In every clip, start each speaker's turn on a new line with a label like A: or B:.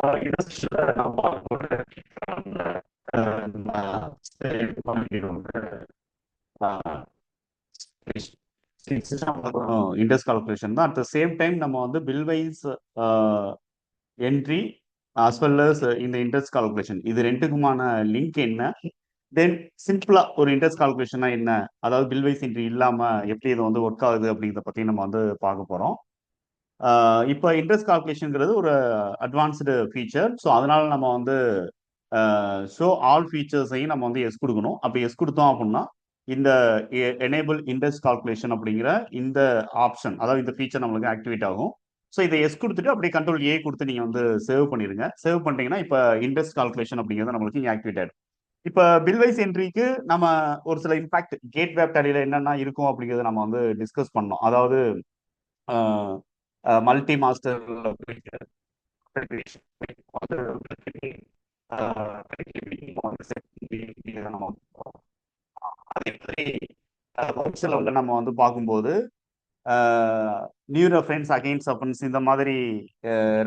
A: இண்டஸ்ட்ரியில நான் பார்க்கும்போது பண்ணிடுவாங்க இன்ட்ரெஸ்ட் கால்குலேஷன் தான். அட் த சேம் டைம் நம்ம வந்து bill wise entry as well as இந்த இன்ட்ரெஸ்ட் கால்குலேஷன் இது ரெண்டுக்குமான லிங்க் என்ன, தென் சிம்பிளா ஒரு இன்ட்ரெஸ்ட் கால்குலேஷனா என்ன, அதாவது பில் வைஸ் என்ட்ரி இல்லாம எப்படி இது வந்து ஒர்க் ஆகுது அப்படிங்கிறத பத்தி நம்ம வந்து பார்க்க போறோம். இப்போ இன்ட்ரெஸ்ட் கால்குலேஷன்ங்கிறது ஒரு அட்வான்ஸ்டு ஃபீச்சர். ஸோ அதனால நம்ம வந்து ஷோ ஆல் ஃபீச்சர்ஸையும் நம்ம வந்து எஸ் கொடுக்கணும். அப்படி எஸ் கொடுத்தோம் அப்படின்னா இந்த எனேபிள் இன்ட்ரெஸ்ட் கால்குலேஷன் அப்படிங்கிற இந்த ஆப்ஷன், அதாவது இந்த ஃபீச்சர் நம்மளுக்கு ஆக்டிவேட் ஆகும். ஸோ இதை எஸ் கொடுத்துட்டு அப்படியே கண்ட்ரோல் ஏ கொடுத்து நீங்கள் வந்து சேவ் பண்ணிடுங்க. சேவ் பண்ணிட்டீங்கன்னா இப்போ இன்ட்ரெஸ்ட் கால்குலேஷன் அப்படிங்கிறது நம்மளுக்கு இங்கே ஆக்டிவேட் ஆயிடும். இப்போ பில்வைஸ் என்ட்ரிக்கு நம்ம ஒரு சில இம்பாக்ட் கேட் வேப் டேலியில் என்னென்ன இருக்கும் அப்படிங்கிறத நம்ம வந்து டிஸ்கஸ் பண்ணோம். அதாவது மல்டி மாஸ்டர் அதே மாதிரி வரிசையில் வந்து நம்ம வந்து பார்க்கும்போது நியூ ரெஃபரன்ஸ் அகைன்ஸ்ட் ரெஃபரன்ஸ் இந்த மாதிரி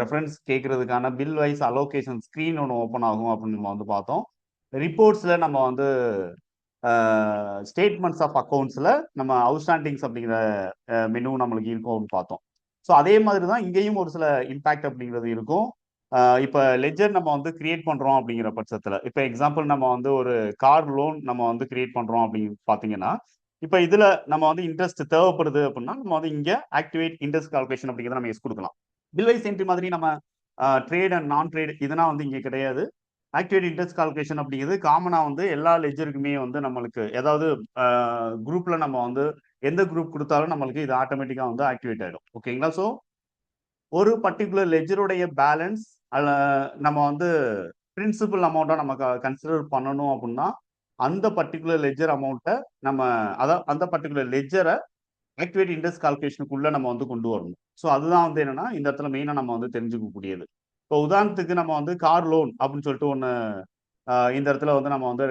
A: ரெஃபரன்ஸ் கேட்கறதுக்கான பில் வைஸ் அலோகேஷன் ஸ்க்ரீன் ஒன்று ஓப்பன் ஆகும் அப்படின்னு நம்ம வந்து பார்த்தோம். ரிப்போர்ட்ஸில் நம்ம வந்து ஸ்டேட்மெண்ட்ஸ் ஆஃப் அக்கௌண்ட்ஸில் நம்ம அவுட்ஸ்டாண்டிங்ஸ் அப்படிங்கிற மெனு நம்மளுக்கு இருக்கும்னு பார்த்தோம். ஸோ அதே மாதிரி தான் இங்கேயும் ஒரு சில இம்பாக்ட் அப்படிங்கிறது இருக்கும். இப்போ லெஜர் நம்ம வந்து கிரியேட் பண்ணுறோம் அப்படிங்கிற பட்சத்தில், இப்போ எக்ஸாம்பிள் நம்ம வந்து ஒரு கார் லோன் நம்ம வந்து கிரியேட் பண்ணுறோம் அப்படின்னு பார்த்தீங்கன்னா, இப்போ இதில் நம்ம வந்து இன்ட்ரெஸ்ட் தேவைப்படுது அப்படின்னா நம்ம வந்து இங்கே ஆக்டிவேட் இன்ட்ரெஸ்ட் கால்குலேஷன் அப்படிங்கிறத நம்ம யூஸ் கொடுக்கலாம். பில்வைஸ் என்ட்ரி மாதிரி நம்ம ட்ரேட் அண்ட் நான் ட்ரேட் இதெல்லாம் வந்து இங்கே கிடையாது. ஆக்டிவேட் இன்ட்ரெஸ்ட் கால்குலேஷன் அப்படிங்கிறது காமனாக வந்து எல்லா லெஜருக்குமே வந்து நம்மளுக்கு ஏதாவது குரூப்பில் நம்ம வந்து எந்த குரூப் கொடுத்தாலும் நம்மளுக்கு இது ஆட்டோமேட்டிக்காக வந்து ஆக்டிவேட் ஆகிடும். ஓகேங்களா? ஸோ ஒரு பர்டிகுலர் லெஜருடைய பேலன்ஸ் நம்ம வந்து பிரின்சிபல் அமௌண்ட்டாக நம்ம கன்சிடர் பண்ணணும் அப்படின்னா அந்த பர்டிகுலர் லெஜர் அமௌண்ட்டை நம்ம அதாவது அந்த பர்டிகுலர் லெஜரை ஆக்டிவேட் இன்ட்ரெஸ்ட் கால்குலேஷனுக்குள்ள நம்ம வந்து கொண்டு வரணும். ஸோ அதுதான் வந்து என்னன்னா இந்த இடத்துல மெயினாக நம்ம வந்து தெரிஞ்சுக்கக்கூடியது. இப்போ உதாரணத்துக்கு நம்ம வந்து கார் லோன் அப்படின்னு சொல்லிட்டு ஒன்று இந்த இடத்துல வந்து நம்ம வந்து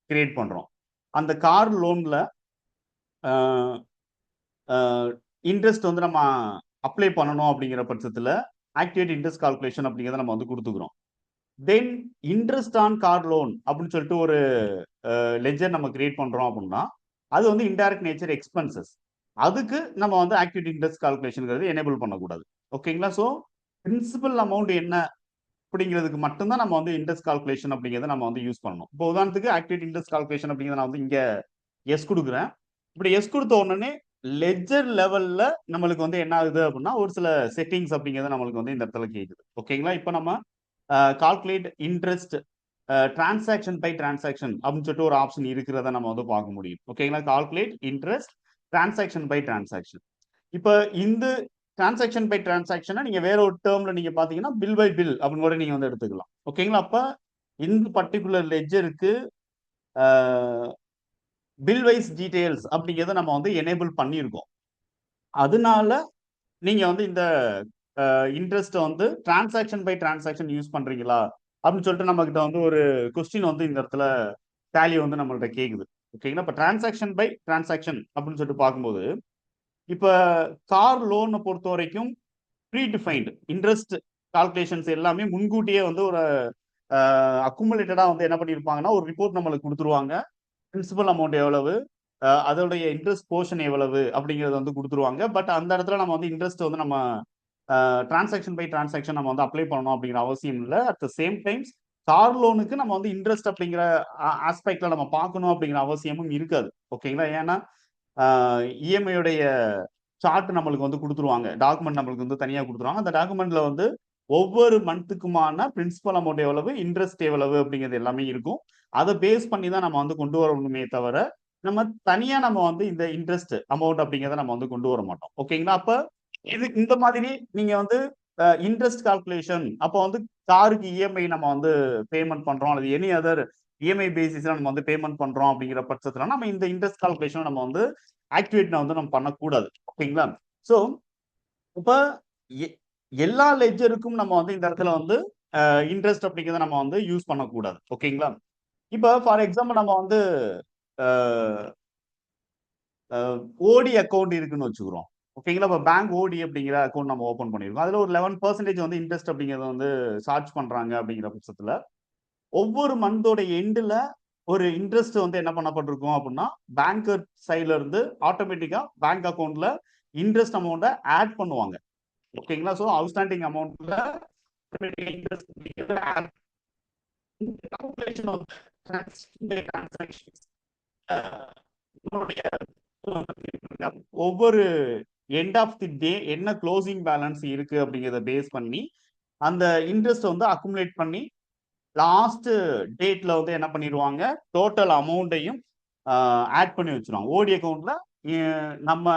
A: கிரியேட் பண்ணுறோம். அந்த கார் லோனில் இன்ட்ரெஸ்ட் வந்து நம்ம அப்ளை பண்ணணும் அப்படிங்கிற பட்சத்தில் ஆக்டிவேட் இன்ட்ரெஸ்ட் கால்குலேஷன் அப்படிங்கிறத நம்ம வந்து கொடுத்துக்கிறோம். தென் இன்ட்ரெஸ்ட் ஆன் கார் லோன் அப்படின்னு சொல்லிட்டு ஒரு லெஜர் நம்ம கிரியேட் பண்ணுறோம் அப்படின்னா அது வந்து இன்டைரக்ட் நேச்சர் எக்ஸ்பென்சஸ். அதுக்கு நம்ம வந்து ஆக்டிவேட் இன்ட்ரெஸ்ட் கால்குலேஷன்ங்கிறது எனேபிள் பண்ணக்கூடாது. ஓகேங்களா? ஸோ பிரின்சிபல் அமௌண்ட் என்ன அப்படிங்கிறதுக்கு மட்டும்தான் நம்ம வந்து இன்ட்ரெஸ்ட் கால்குலேஷன் அப்படிங்கிறத நம்ம வந்து யூஸ் பண்ணணும். இப்போ உதாரணத்துக்கு ஆக்டிவேட் இன்ட்ரெஸ்ட் கால்குலேஷன் அப்படிங்கிறத நான் வந்து இங்கே எஸ் கொடுக்குறேன். இப்படி எஸ் கொடுத்த உடனே லெஜர் லெவல்ல நம்மளுக்கு வந்து என்ன ஆகுது அப்படின்னா ஒரு சில செட்டிங்ஸ் அப்படிங்கிறத நம்மளுக்கு வந்து இந்த இடத்துல கேட்குது. ஓகேங்களா? இப்போ நம்ம calculate interest transaction by transaction அப்படின்னு சொல்லிட்டு ஒரு ஆப்ஷன் இருக்கிறத நம்ம வந்து பார்க்க முடியும். ஓகேங்களா? Calculate interest transaction by transaction. இப்போ இந்த டிரான்சாக்ஷன் பை டிரான்சாக்ஷனை நீங்க வேற ஒரு டேர்ம்ல நீங்க பாத்தீங்கன்னா பில் பை பில் அப்படின்னு கூட நீங்க வந்து எடுத்துக்கலாம். ஓகேங்களா? அப்ப இந்த பர்டிகுலர் லெஜருக்கு பில் வைஸ் டீடைல்ஸ் அப்படிங்கிறத நம்ம வந்து எனேபிள் பண்ணியிருக்கோம். அதனால நீங்க வந்து இந்த இன்ட்ரெஸ்ட் வந்து டிரான்சாக்ஷன் பை டிரான்சாக்ஷன் யூஸ் பண்றீங்களா அப்படின்னு சொல்லிட்டு நம்ம கிட்ட வந்து ஒரு கொஸ்டின் வந்து இந்த இடத்துல டேலி வந்து நம்மள்ட்ட கேக்குது. ஓகேங்களா? இப்போ டிரான்சாக்ஷன் பை டிரான்சாக்ஷன் அப்படின்னு சொல்லிட்டு பார்க்கும்போது இப்போ கார் லோனை பொறுத்த வரைக்கும் ப்ரீ டிஃபைன்டு இன்ட்ரெஸ்ட் கால்குலேஷன்ஸ் எல்லாமே முன்கூட்டியே வந்து ஒரு அக்குமுலேட்டடாக வந்து என்ன பண்ணியிருப்பாங்கன்னா ஒரு ரிப்போர்ட் நம்மளுக்கு கொடுத்துருவாங்க. பிரின்சிபல் அமௌண்ட் எவ்வளவு, அதோடைய இன்ட்ரெஸ்ட் போர்ஷன் எவ்வளவு அப்படிங்கிறத வந்து கொடுத்துருவாங்க. பட் அந்த இடத்துல நம்ம வந்து இன்ட்ரெஸ்ட் வந்து நம்ம டிரான்சாக்ஷன் பை டிரான்சாக்ஷன் நம்ம வந்து அப்ளை பண்ணணும் அப்படிங்கிற அவசியம் இல்லை. At the same times car லோனுக்கு நம்ம வந்து இன்ட்ரெஸ்ட் அப்படிங்கிற ஆஸ்பெக்ட்ல நம்ம பார்க்கணும் அப்படிங்கிற அவசியமும் இருக்காது. ஓகேங்களா? ஏன்னா இஎம்ஐயோடைய சார்ட் நம்மளுக்கு வந்து கொடுத்துருவாங்க. டாக்குமெண்ட் நம்மளுக்கு வந்து தனியாக கொடுத்துருவாங்க. அந்த டாக்குமெண்ட்ல வந்து ஒவ்வொரு மந்த்துக்குமான பிரின்சிபல் அமௌண்ட் எவ்வளவு, இன்ட்ரெஸ்ட் எவ்வளவு அப்படிங்கிறது எல்லாமே இருக்கும். அதை பேஸ் பண்ணி தான் நம்ம வந்து கொண்டு வரணுமே தவிர நம்ம தனியா நம்ம வந்து இந்த இன்ட்ரெஸ்ட் அமௌண்ட் அப்படிங்கிறத நம்ம வந்து கொண்டு வர மாட்டோம். ஓகேங்களா? அப்ப இது இந்த மாதிரி நீங்க வந்து இன்ட்ரெஸ்ட் கால்குலேஷன் அப்போ வந்து காருக்கு இஎம்ஐ நம்ம வந்து பேமெண்ட் பண்றோம் அல்லது எனி அதர் இஎம்ஐ பேசிஸ்ல நம்ம வந்து பேமெண்ட் பண்றோம் அப்படிங்கிற பட்சத்துல நம்ம இந்த இன்ட்ரெஸ்ட் கால்குலேஷன் நம்ம வந்து ஆக்டிவேட் வந்து நம்ம பண்ணக்கூடாது. ஓகேங்களா? ஸோ இப்ப எல்லா லெஜருக்கும் நம்ம வந்து இந்த இடத்துல வந்து இன்ட்ரெஸ்ட் அப்படிங்கிறத நம்ம வந்து யூஸ் பண்ணக்கூடாது. ஓகேங்களா? இப்போ ஃபார் எக்ஸாம்பிள் நம்ம வந்து ஓடி அக்கௌண்ட் இருக்குன்னு வச்சுக்கிறோம். ஓகேங்களா. இப்போ பேங்க் ஓடி அப்படிங்கிற அக்கௌண்ட் நம்ம ஓப்பன் பண்ணியிருக்கோம். அதில் ஒரு 11% வந்து இன்ட்ரெஸ்ட் அப்படிங்கிறத வந்து சார்ஜ் பண்றாங்க அப்படிங்கிற பட்சத்தில் ஒவ்வொரு மந்தோட எண்டில் ஒரு இன்ட்ரெஸ்ட் வந்து என்ன பண்ணப்பட்டிருக்கும் அப்படின்னா பேங்கர் சைட்ல இருந்து ஆட்டோமேட்டிக்கா பேங்க் அக்கௌண்ட்ல இன்ட்ரெஸ்ட் அமௌண்ட்டை ஆட் பண்ணுவாங்க. ஓகேங்களா. ஸோ அவுட்ஸ்டாண்டிங் அமௌண்ட்ல இன்ட்ரெஸ்ட் ஒவ்வொரு எண்ட் ஆஃப் தி டே என்ன க்ளோசிங் பேலன்ஸ் இருக்கு அப்படிங்கிறத பேஸ் பண்ணி அந்த இன்ட்ரெஸ்ட் வந்து அக்குமுலேட் பண்ணி லாஸ்ட் டேட்ல வந்து என்ன பண்ணிடுவாங்க டோட்டல் அமௌண்ட்டையும் ஆட் பண்ணி வச்சிருவாங்க. ஓடி அக்கௌண்ட்ல நம்ம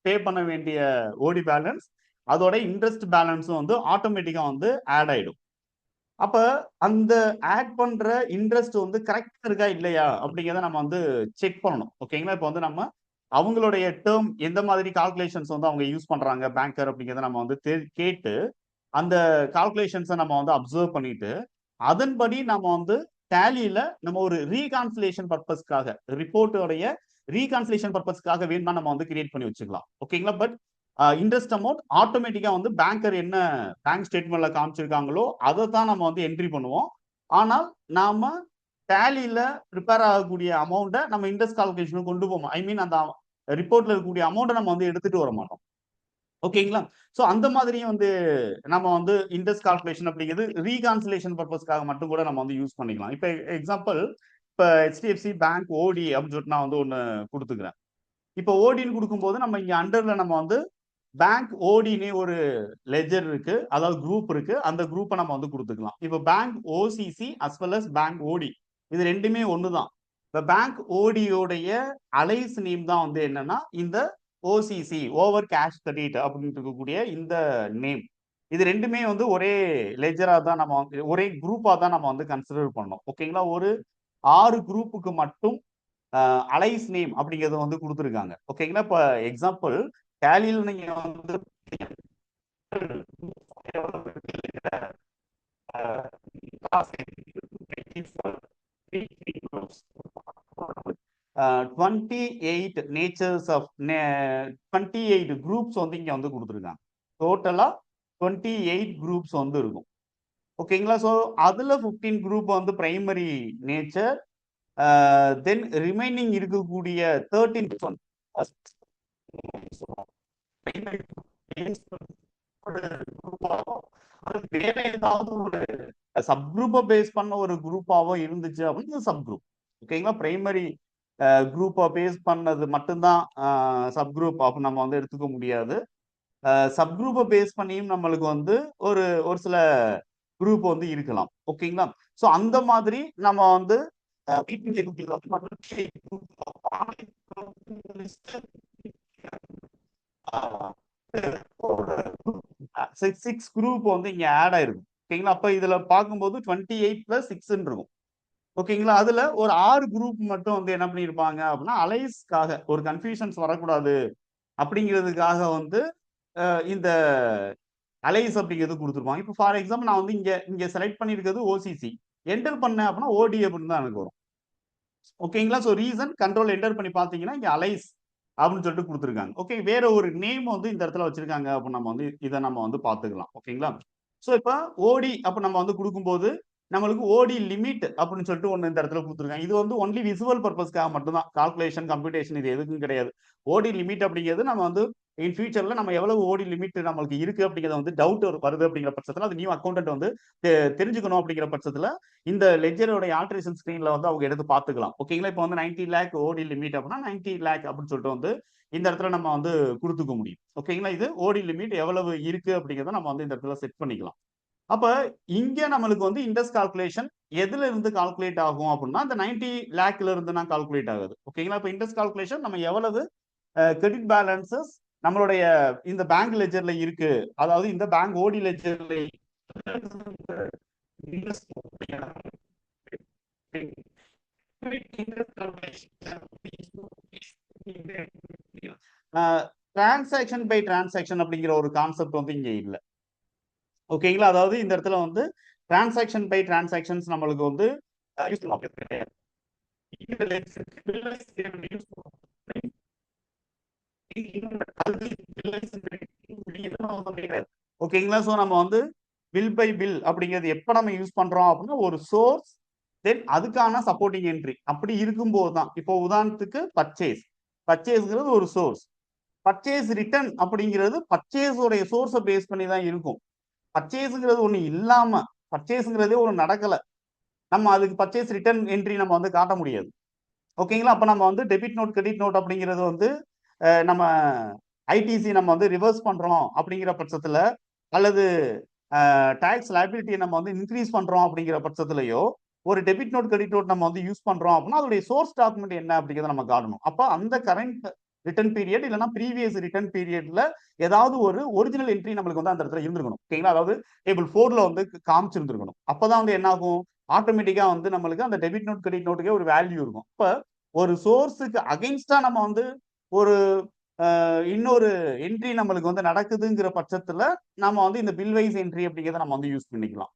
A: பே பண்ண வேண்டிய ஓடி பேலன்ஸ் அதோட இன்ட்ரெஸ்ட் பேலன்ஸும் வந்து ஆட்டோமேட்டிக்கா வந்து ஆட் ஆயிடும். அப்ப அந்த ஆட் பண்ற இன்ட்ரெஸ்ட் வந்து கரெக்டா இருக்கா இல்லையா அப்படிங்கிறத நம்ம வந்து செக் பண்ணணும். ஓகேங்களா. இப்போ வந்து நம்ம அவங்களுடைய டேர்ம் எந்த மாதிரி கால்குலேஷன்ஸ் வந்து அவங்க யூஸ் பண்றாங்க பேங்கர் அப்படிங்கிறத நம்ம வந்து கேட்டு அந்த கால்குலேஷன்ஸை நம்ம வந்து அப்சர்வ் பண்ணிட்டு அதன்படி நம்ம வந்து டேலியில நம்ம ஒரு ரீகான்சிலேஷன் பர்பஸ்க்காக ரிப்போர்ட்டோடைய ரீகான்சிலேஷன் பர்பஸ்க்காக வேணும்னா நம்ம வந்து கிரியேட் பண்ணி வச்சுக்கலாம். ஓகேங்களா. பட் இன்ட்ரெஸ்ட் அமௌண்ட் ஆட்டோமேட்டிக்கா வந்து பேங்கர் என்ன பேங்க் ஸ்டேட்மெண்ட்ல காமிச்சிருக்காங்களோ அதை தான் நம்ம வந்து என்ட்ரி பண்ணுவோம். ஆனால் நாம டேலியில ப்ரிப்பேர் ஆகக்கூடிய அமௌண்ட்டை நம்ம இன்ட்ரெஸ்ட் கால்குலேஷனுக்கு கொண்டு போவோம். ஐ மீன் அந்த ரிப்போர்ட்ல இருக்கக்கூடிய அமௌண்ட்டை நம்ம வந்து எடுத்துட்டு வர மாட்டோம். ஓகேங்களா. ஸோ அந்த மாதிரியும் வந்து நம்ம வந்து இன்ட்ரெஸ்ட் கால்குலேஷன் அப்படிங்கிறது ரீகான்சிலேஷன் பர்பஸ்க்காக மட்டும் கூட நம்ம வந்து யூஸ் பண்ணிக்கலாம். இப்போ எக்ஸாம்பிள் இப்போ HDFC பேங்க் ஓடி அப்படின்னு சொல்லிட்டு நான் வந்து ஒன்று கொடுத்துக்கிறேன். இப்போ ஓடின்னு கொடுக்கும்போது நம்ம இங்கே அண்டர்ல நம்ம வந்து பேங்க் ஓடினே ஒரு லெஜர் இருக்கு, அதாவது குரூப் இருக்கு. அந்த குரூப்பை நம்ம வந்து கொடுத்துக்கலாம். இப்போ bank OCC as well as bank OD இது ரெண்டுமே ஒன்று தான். இப்போ பேங்க் ஓடியோடைய அலைஸ் நேம் தான் வந்து என்னன்னா இந்த ஓசிசி ஓவர் கேஷ் கிரெடிட் அப்படின்னு இருக்கக்கூடிய இந்த நேம். இது ரெண்டுமே வந்து ஒரே லெஜரா தான் நம்ம ஒரே குரூப்பா தான் நம்ம வந்து கன்சிடர் பண்ணோம். ஓகேங்களா. ஒரு 6 குரூப்புக்கு மட்டும் அலைஸ் நேம் அப்படிங்கிறது வந்து கொடுத்துருக்காங்க. ஓகேங்களா. இப்போ எக்ஸாம்பிள் டேலியில் நீங்க வந்து 28 நேச்சர்ஸ் ஆஃப் 28 குரூப்ஸ் வந்து இங்க வந்து கொடுத்துருக்காங்க. டோட்டலா 28 குரூப்ஸ் வந்து இருக்கும். ஓகேங்களா. ஸோ அதுல 15 குரூப் வந்து பிரைமரி நேச்சர், தென் ரிமைனிங் இருக்கக்கூடிய 13 வேற ஏதாவது ஒரு சப் குரூப்பை பேஸ் பண்ண ஒரு குரூப்பாவோ இருந்துச்சு அப்படின்னு சப் குரூப். ஓகேங்களா. பிரைமரி குரூப்பை பேஸ் பண்ணது மட்டும்தான் சப் குரூப் அப்படின்னு நம்ம வந்து எடுத்துக்க முடியாது. சப் குரூப்பை பேஸ் பண்ணியும் நம்மளுக்கு வந்து ஒரு ஒரு சில குரூப் வந்து இருக்கலாம். ஓகேங்களா. ஸோ அந்த மாதிரி நம்ம வந்து சிக்ஸ் குரூப் வந்து இங்க ஆட் ஆயிருக்கும். ஓகேங்களா. அப்ப இதுல பார்க்கும்போது 28 + 6 இருக்கும். ஓகேங்களா. அதுல ஒரு 6 குரூப் மட்டும் வந்து என்ன பண்ணியிருப்பாங்க அப்படின்னா அலைஸ்க்காக ஒரு கன்ஃபியூஷன்ஸ் வரக்கூடாது அப்படிங்கிறதுக்காக வந்து இந்த அலைஸ் அப்படிங்கிறது கொடுத்துருப்பாங்க. இப்போ ஃபார் எக்ஸாம்பிள் நான் வந்து இங்க இங்க செலக்ட் பண்ணியிருக்கிறது ஓசிசி என்டர் பண்ணேன் அப்படின்னா ஓடி அப்படின்னு தான் எனக்கு வரும். ஓகேங்களா. ஸோ ரீசன் கண்ட்ரோல் என்டர் பண்ணி பார்த்தீங்கன்னா இங்க அலைஸ் அப்படின்னு சொல்லிட்டு கொடுத்துருக்காங்க. ஓகே. வேற ஒரு நேம் வந்து இந்த இடத்துல வச்சிருக்காங்க அப்படின்னு நம்ம வந்து இதை நம்ம வந்து பார்த்துக்கலாம். ஓகேங்களா. ஸோ இப்போ ஓடி அப்போ நம்ம வந்து கொடுக்கும்போது நம்மளுக்கு ஓடி லிமிட் அப்படின்னு சொல்லிட்டு ஒன்று இந்த இடத்துல கொடுத்துருக்காங்க. இது வந்து ஒன்லி விசுவல் பர்பஸ்க்காக மட்டும்தான், கால்குலேஷன் கம்ப்யூட்டேஷன் இது எதுக்கும் கிடையாது. ஓடி லிமிட் அப்படிங்கிறது நம்ம வந்து இன் ஃபியூச்சர்ல நம்ம எவ்வளவு ஓடி லிமிட் நம்மளுக்கு இருக்கு அப்படிங்கிறத வந்து டவுட் வருது அப்படிங்கிற பட்சத்தில் அது நியூ அக்கௌண்டன்ட் வந்து தெரிஞ்சுக்கணும் அப்படிங்கிற பட்சத்தில் இந்த லெஜரோட ஆல்ட்ரேஷன் ஸ்கிரீன்ல வந்து அவங்க எடுத்து பார்த்துக்கலாம். ஓகேங்களா. இப்போ வந்து 90 லேக் ஓடி லிமிட் அப்படின்னா 90 லேக் அப்படின்னு சொல்லிட்டு வந்து இந்த இடத்துல நம்ம வந்து கொடுத்துக்க முடியும். ஓகேங்களா. இது ஓடி லிமிட் எவ்வளவு இருக்கு அப்படிங்கிறத நம்ம வந்து இந்த இடத்துல செட் பண்ணிக்கலாம். அப்ப இங்க நம்மளுக்கு வந்து இன்ட்ரெஸ்ட் கால்குலேஷன் எதுல இருந்து கால்குலேட் ஆகும் அப்படின்னா இந்த 90 லேக்ல இருந்து தான் கால்குலேட் ஆகுது. ஓகேங்களா. இப்போ இன்ட்ரெஸ்ட் கால்குலேஷன் நம்ம எவ்வளவு கிரெடிட் பேலன்சஸ் நம்மளுடைய இந்த பேங்க் லெஜர்ல இருக்கு, அதாவது இந்த பேங்க் ஓடி லெஜர்ல டிரான்சாக்ஷன் பை டிரான்சாக்ஷன் அப்படிங்கிற ஒரு கான்செப்ட் வந்து இங்க இல்லை. ஓகேங்களா. அதாவது இந்த இடத்துல வந்து டிரான்சாக்ஷன் பை டிரான்சாக்ஷன்ஸ் நம்மளுக்கு வந்து ஓகேங்களா. ஸோ நம்ம வந்து பில் பை பில் அப்படிங்கிறது எப்ப நம்ம யூஸ் பண்றோம் அப்படின்னா ஒரு சோர்ஸ் தென் அதுக்கான சப்போர்ட்டிங் என்ட்ரி அப்படி இருக்கும்போது தான். இப்போ உதாரணத்துக்கு பர்ச்சேஸ்ங்கிறது ஒரு சோர்ஸ். பர்ச்சேஸ் ரிட்டர்ன் அப்படிங்கிறது பர்ச்சேஸ் உடைய சோர்ஸை பேஸ் பண்ணி தான் இருக்கும். பர்ச்சேஸ்ங்கிறது ஒண்ணு இல்லாம பர்ச்சேஸ்ங்கிறதே ஒண்ணு நடக்கல, நம்ம அதுக்கு பர்ச்சேஸ் ரிட்டர்ன் என்ட்ரி நம்ம வந்து காட்ட முடியாது. ஓகேங்களா. அப்ப நம்ம வந்து டெபிட் நோட் கிரெடிட் நோட் அப்படிங்கிறது வந்து நம்ம ஐடிசி நம்ம வந்து ரிவர்ஸ் பண்றோம் அப்படிங்கிற பட்சத்துல அல்லது டாக்ஸ் லைபிலிட்டியை நம்ம வந்து இன்க்ரீஸ் பண்றோம் அப்படிங்கிற பட்சத்துலயோ ஒரு டெபிட் நோட் கிரெடிட் நோட் நம்ம வந்து யூஸ் பண்றோம் அப்படின்னா அதோடைய சோர்ஸ் டாக்குமெண்ட் என்ன அப்படிங்கிறத நம்ம காட்டணும். அப்ப அந்த கரண்ட் ரிட்டர்ன் பீரியட் இல்லைன்னா ப்ரீவியஸ் ரிட்டர்ன் பீரியட்ல ஏதாவது ஒரு ஒரிஜினல் என்ட்ரி நம்மளுக்கு வந்து அந்த இடத்துல இருந்திருக்கணும். ஓகேங்களா. அதாவது டேபிள் 4ல வந்து காமிச்சிருந்திருக்கணும். அப்பதான் வந்து என்ன ஆகும், ஆட்டோமேட்டிக்கா வந்து நம்மளுக்கு அந்த டெபிட் நோட் கிரெடிட் நோட்டுக்கே ஒரு வேல்யூ இருக்கும். இப்ப ஒரு சோர்ஸுக்கு அகைன்ஸ்டா நம்ம வந்து ஒரு இன்னொரு என்ட்ரி நம்மளுக்கு வந்து நடக்குதுங்கிற பட்சத்துல நம்ம வந்து இந்த பில் வைஸ் என்ட்ரி அப்படிங்கிறத நம்ம வந்து யூஸ் பண்ணிக்கலாம்.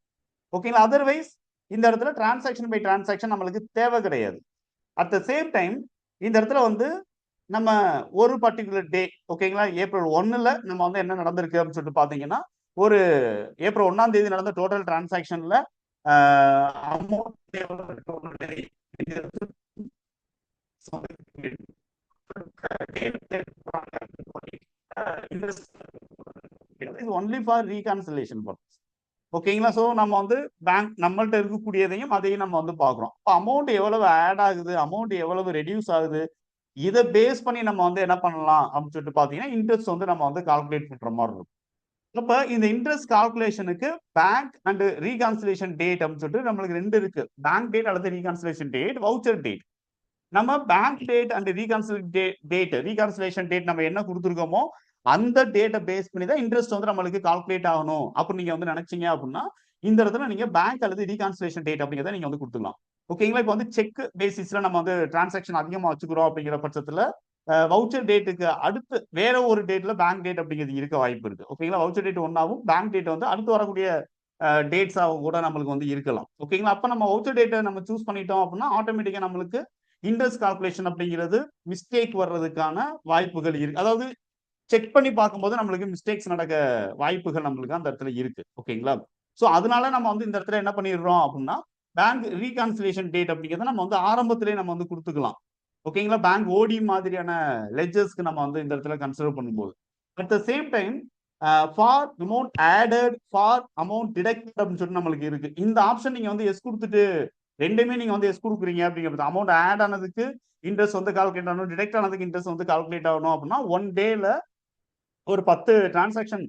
A: ஓகேங்களா. அதர்வைஸ் இந்த இடத்துல டிரான்சாக்ஷன் பை டிரான்சாக்ஷன் நம்மளுக்கு தேவை கிடையாது. அட் த சேம் டைம் இந்த இடத்துல வந்து நம்ம ஒரு பர்டிகுலர் டே, ஓகேங்களா, ஏப்ரல் 1ல நம்ம வந்து என்ன நடந்திருக்கு அப்படின்னு சொல்லிட்டு பாத்தீங்கன்னா ஒரு ஏப்ரல் 1ஆம் தேதி நடந்த டோட்டல் டிரான்சாக்ஷன்ல ஒன்லி ஃபார் ரீகான்சிலேஷன் பர்பஸ். ஓகேங்களா. ஸோ நம்ம வந்து பேங்க் நம்மள்ட்ட இருக்கக்கூடியதையும் அதையும் நம்ம வந்து பார்க்குறோம். இப்போ அமௌண்ட் எவ்வளவு ஆட் ஆகுது, அமௌண்ட் எவ்வளவு ரெடியூஸ் ஆகுது, இதை பேஸ் பண்ணி நம்ம வந்து என்ன பண்ணலாம் அப்படின்னு சொல்லிட்டு பார்த்தீங்கன்னா இன்ட்ரெஸ்ட் வந்து நம்ம வந்து கால்குலேட் பண்ற மாதிரி இருக்கும். அப்ப இந்த இன்ட்ரெஸ்ட் கால்குலேஷனுக்கு பேங்க் அண்ட் ரீகான்சிலேஷன் டேட் அப்படின்னு சொல்லிட்டு நம்மளுக்கு 2 இருக்கு. பேங்க் டேட் அல்லது ரீகான்சிலேஷன் டேட், வவுச்சர் டேட். நம்ம பேங்க் டேட் அண்ட் ரீகான்சிலேஷன் டேட் நம்ம என்ன கொடுத்துருக்கோமோ அந்த டேட்டை பேஸ் பண்ணி தான் இன்ட்ரெஸ்ட் வந்து நம்மளுக்கு கால்குலேட் ஆகணும் அப்படின்னு நீங்க வந்து நினைச்சீங்க அப்படின்னா இந்த இடத்துல நீங்க பேங்க் அல்லது ரீகான்சிலேஷன் டேட் அப்படிங்கிறத நீங்க வந்து கொடுத்துக்கலாம். ஓகேங்களா. இப்போ வந்து செக் பேசிஸ்ல நம்ம வந்து டிரான்சாக்ஷன் அதிகமா வச்சுக்கிறோம் அப்படிங்கிற பட்சத்துல வவுச்சர் டேட்டுக்கு அடுத்து வேற ஒரு டேட்ல பேங்க் டேட் அப்படிங்கிறது இருக்க வாய்ப்பு இருக்கு. ஓகேங்களா. வவுச்சர் டேட் ஒன்னாவும் பேங்க் டேட் வந்து அடுத்து வரக்கூடிய டேட்ஸாகவும் கூட நம்மளுக்கு வந்து இருக்கலாம். ஓகேங்களா. அப்ப நம்ம வவுச்சர் டேட்டை நம்ம சூஸ் பண்ணிட்டோம் அப்படின்னா ஆட்டோமேட்டிக்கா நம்மளுக்கு இன்ட்ரெஸ்ட் கால்குலேஷன் அப்படிங்கிறது மிஸ்டேக் வர்றதுக்கான வாய்ப்புகள் இருக்கு. அதாவது செக் பண்ணி பார்க்கும்போது நம்மளுக்கு மிஸ்டேக்ஸ் நடக்க வாய்ப்புகள் நம்மளுக்கு அந்த இடத்துல இருக்கு. ஓகேங்களா. ஸோ அதனால நம்ம வந்து இந்த இடத்துல என்ன பண்ணிடுறோம் அப்படின்னா பேங்க் ரீகான்சிலேஷன் டேட் அப்படிங்கிறத நம்ம வந்து ஆரம்பத்திலே நம்ம வந்து கொடுத்துக்கலாம். ஓகேங்களா. பேங்க் ஓடி மாதிரியான லெஜர்ஸ்க்கு நம்ம வந்து இந்த இடத்துல கன்சிடர் பண்ணும்போது at the same time for amount added for amount detect அப்படின்னு சொல்லிட்டு நம்மளுக்கு இருக்கு. இந்த ஆப்ஷன் நீங்க வந்து எஸ் கொடுத்துட்டு ரெண்டுமே நீங்க வந்து எஸ் கொடுக்குறீங்க அப்படிங்கிறது அமௌண்ட் ஆட் ஆனதுக்கு இன்ட்ரெஸ்ட் வந்து கால்குலேட் ஆகணும், டிடெக்ட் ஆனதுக்கு இன்ட்ரெஸ்ட் வந்து கால்குலேட் ஆகணும் அப்படின்னா ஒன் டேல ஒரு 10 டிரான்சாக்ஷன்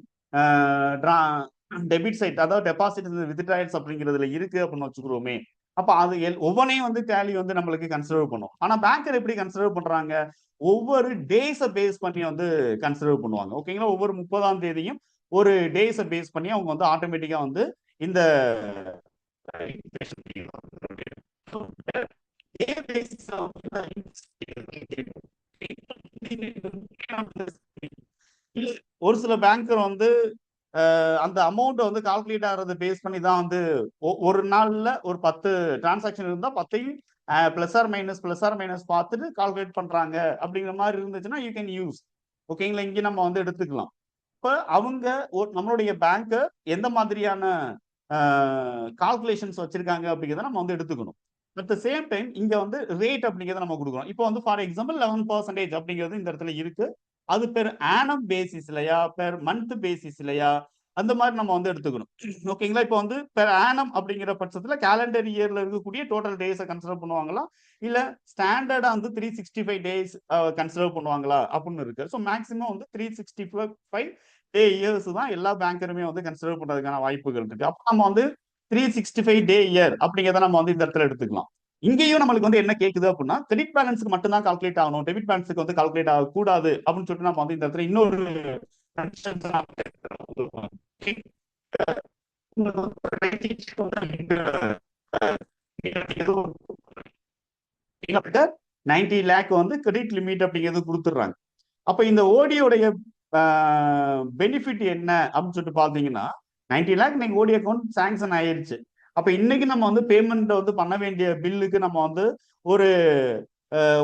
A: டெபிட் சைட் அதாவது டெபாசிட் வித்ட்ராயல்ஸ் அப்படிங்கிறதுல இருக்கு அப்படின்னு வச்சுக்கிறோமே. அப்ப அது ஒவ்வொன்றையும் வந்து டேலி வந்து நம்மளுக்கு கன்சிடர் பண்ணும். ஆனா பேங்கர் எப்படி கன்சிடர் பண்றாங்க, ஒவ்வொரு டேஸை பேஸ் பண்ணி வந்து கன்சிடர் பண்ணுவாங்க. ஓகேங்களா. ஒவ்வொரு 30ஆம் தேதியும் ஒரு டேஸை பேஸ் பண்ணி அவங்க வந்து ஆட்டோமேட்டிக்கா வந்து இந்த ஒரு சில பேங்கர் வந்து அந்த அமௌண்ட் வந்து கால்குலேட் ஆகிறத பேஸ் பண்ணி தான் வந்து ஒரு நாள்ல ஒரு 10 டிரான்சாக்ஷன் இருந்தா 10ஐயும் பிளஸ் ஆர் மைனஸ் பார்த்துட்டு கால்குலேட் பண்றாங்க அப்படிங்கிற மாதிரி இருந்துச்சுன்னா யூ கேன் யூஸ். ஓகேங்களா. இங்க நம்ம வந்து எடுத்துக்கலாம். இப்ப அவங்க நம்மளுடைய பேங்க் எந்த மாதிரியான கால்குலேஷன்ஸ் வச்சிருக்காங்க அப்படிங்கிறத நம்ம வந்து எடுத்துக்கணும். அட் த சேம் டைம் இங்க வந்து ரேட் அப்படிங்கிறத நம்ம கொடுக்கணும். இப்போ வந்து ஃபார் எக்ஸாம்பிள் 11% அப்படிங்கிறது இந்த இடத்துல இருக்கு. அது பெர் ஆனம் பேசிஸ்லயா பெர் மந்த் பேசிஸ்லயா அந்த மாதிரி நம்ம வந்து எடுத்துக்கணும். ஓகேங்களா. இப்போ வந்து பெர் ஆனம் அப்படிங்கிற பட்சத்துல கேலண்டர் இயர்ல இருக்கக்கூடிய டோட்டல் டேஸை கன்சிடர் பண்ணுவாங்களா இல்ல ஸ்டாண்டர்டா வந்து 365 டேஸ் கன்சிடர் பண்ணுவாங்களா அப்படின்னு இருக்கு. ஸோ மேக்ஸிமம் வந்து 365 டே இயர்ஸ் தான் எல்லா பேங்கருமே வந்து கன்சிடர் பண்றதுக்கான வாய்ப்புகள் இருக்கு. அப்ப நம்ம வந்து 365 டே இயர் அப்படிங்கிறத நம்ம வந்து இந்த இடத்துல எடுத்துக்கலாம். இங்கேயும் நம்மளுக்கு வந்து என்ன கேக்குது அப்படின்னா கிரெடிட் பேலன்ஸ்க்கு மட்டும் தான் கால்குலேட் ஆகணும், டெபிட் பேலன்ஸ்க்கு வந்து கால்குலேட் ஆகக்கூடாது அப்படின்னு சொல்லிட்டு நம்ம வந்து இந்த இடத்துல இன்னொரு $90 lakh வந்து கிரெடிட் லிமிட் அப்படிங்கிறது கொடுத்துடுறாங்க. அப்ப இந்த ஓடியோடைய பெனிஃபிட் என்ன அப்படின்னு சொல்லிட்டு பாத்தீங்கன்னா 90 lakh நீங்க ஓடி அக்கௌண்ட் சாங்ஷன் ஆயிருச்சு. அப்ப இன்னைக்கு நம்ம வந்து பேமெண்ட் வந்து பண்ண வேண்டிய பில்லுக்கு நம்ம வந்து ஒரு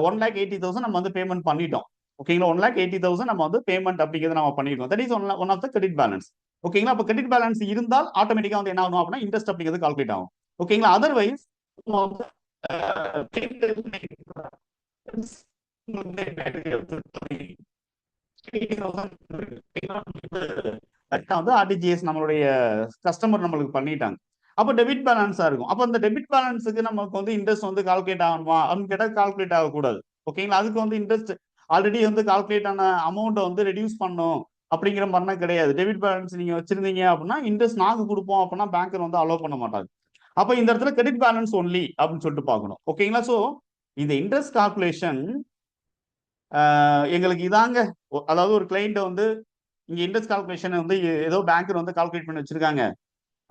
A: 1,80,000 நம்ம வந்து பேமெண்ட் பண்ணிட்டோம். ஓகேங்களா. 1,80,000 நம்ம வந்து பேமெண்ட் அப்படிங்கிறது நம்ம பண்ணிருக்கோம். That is one of the credit balance. ஓகேங்களா. அப்ப கிரெடிட் பேலன்ஸ் இருந்தால் ஆட்டோமேட்டிக்கா வந்து என்ன ஆகும் அப்படின்னா இன்ட்ரெஸ்ட் அப்படிங்கிறது கால்குலேட் ஆகும். ஓகேங்களா. அதர்வைஸ் வந்து ஆர்டிஜிஎஸ் நம்மளுடைய கஸ்டமர் நம்மளுக்கு பண்ணிட்டாங்க. அப்ப டெபிட் பேலன்ஸா இருக்கும். அப்ப அந்த டெபிட் பேலன்ஸுக்கு நமக்கு வந்து இன்ட்ரெஸ்ட் வந்து கால்குலேட் ஆகணுமா அப்படின்னு கேட்டா கால்குலேட் ஆகக்கூடாது. ஓகேங்களா. அதுக்கு வந்து இன்ட்ரெஸ்ட் ஆல்ரெடி வந்து கால்குலேட் ஆன அமௌண்ட்டை வந்து ரெடியூஸ் பண்ணும் அப்படிங்கிற மாதிரிலாம் கிடையாது. டெபிட் பேலன்ஸ் நீங்க வச்சிருந்தீங்க அப்படின்னா இன்ட்ரெஸ்ட் நாங்க கொடுப்போம் அப்படின்னா பேங்கர் வந்து அலோவ் பண்ண மாட்டாங்க. அப்ப இந்த இடத்துல கிரெடிட் பேலன்ஸ் ஒன்லி அப்படின்னு சொல்லிட்டு பார்க்கணும். ஓகேங்களா. சோ இந்த இன்ட்ரெஸ்ட் கால்குலேஷன் எங்களுக்கு இதாங்க. அதாவது ஒரு கிளைண்ட் வந்து இங்க இன்ட்ரெஸ்ட் கால்குலேஷன் வந்து ஏதோ பேங்கர் வந்து கால்குலேட் பண்ணி வச்சிருக்காங்க,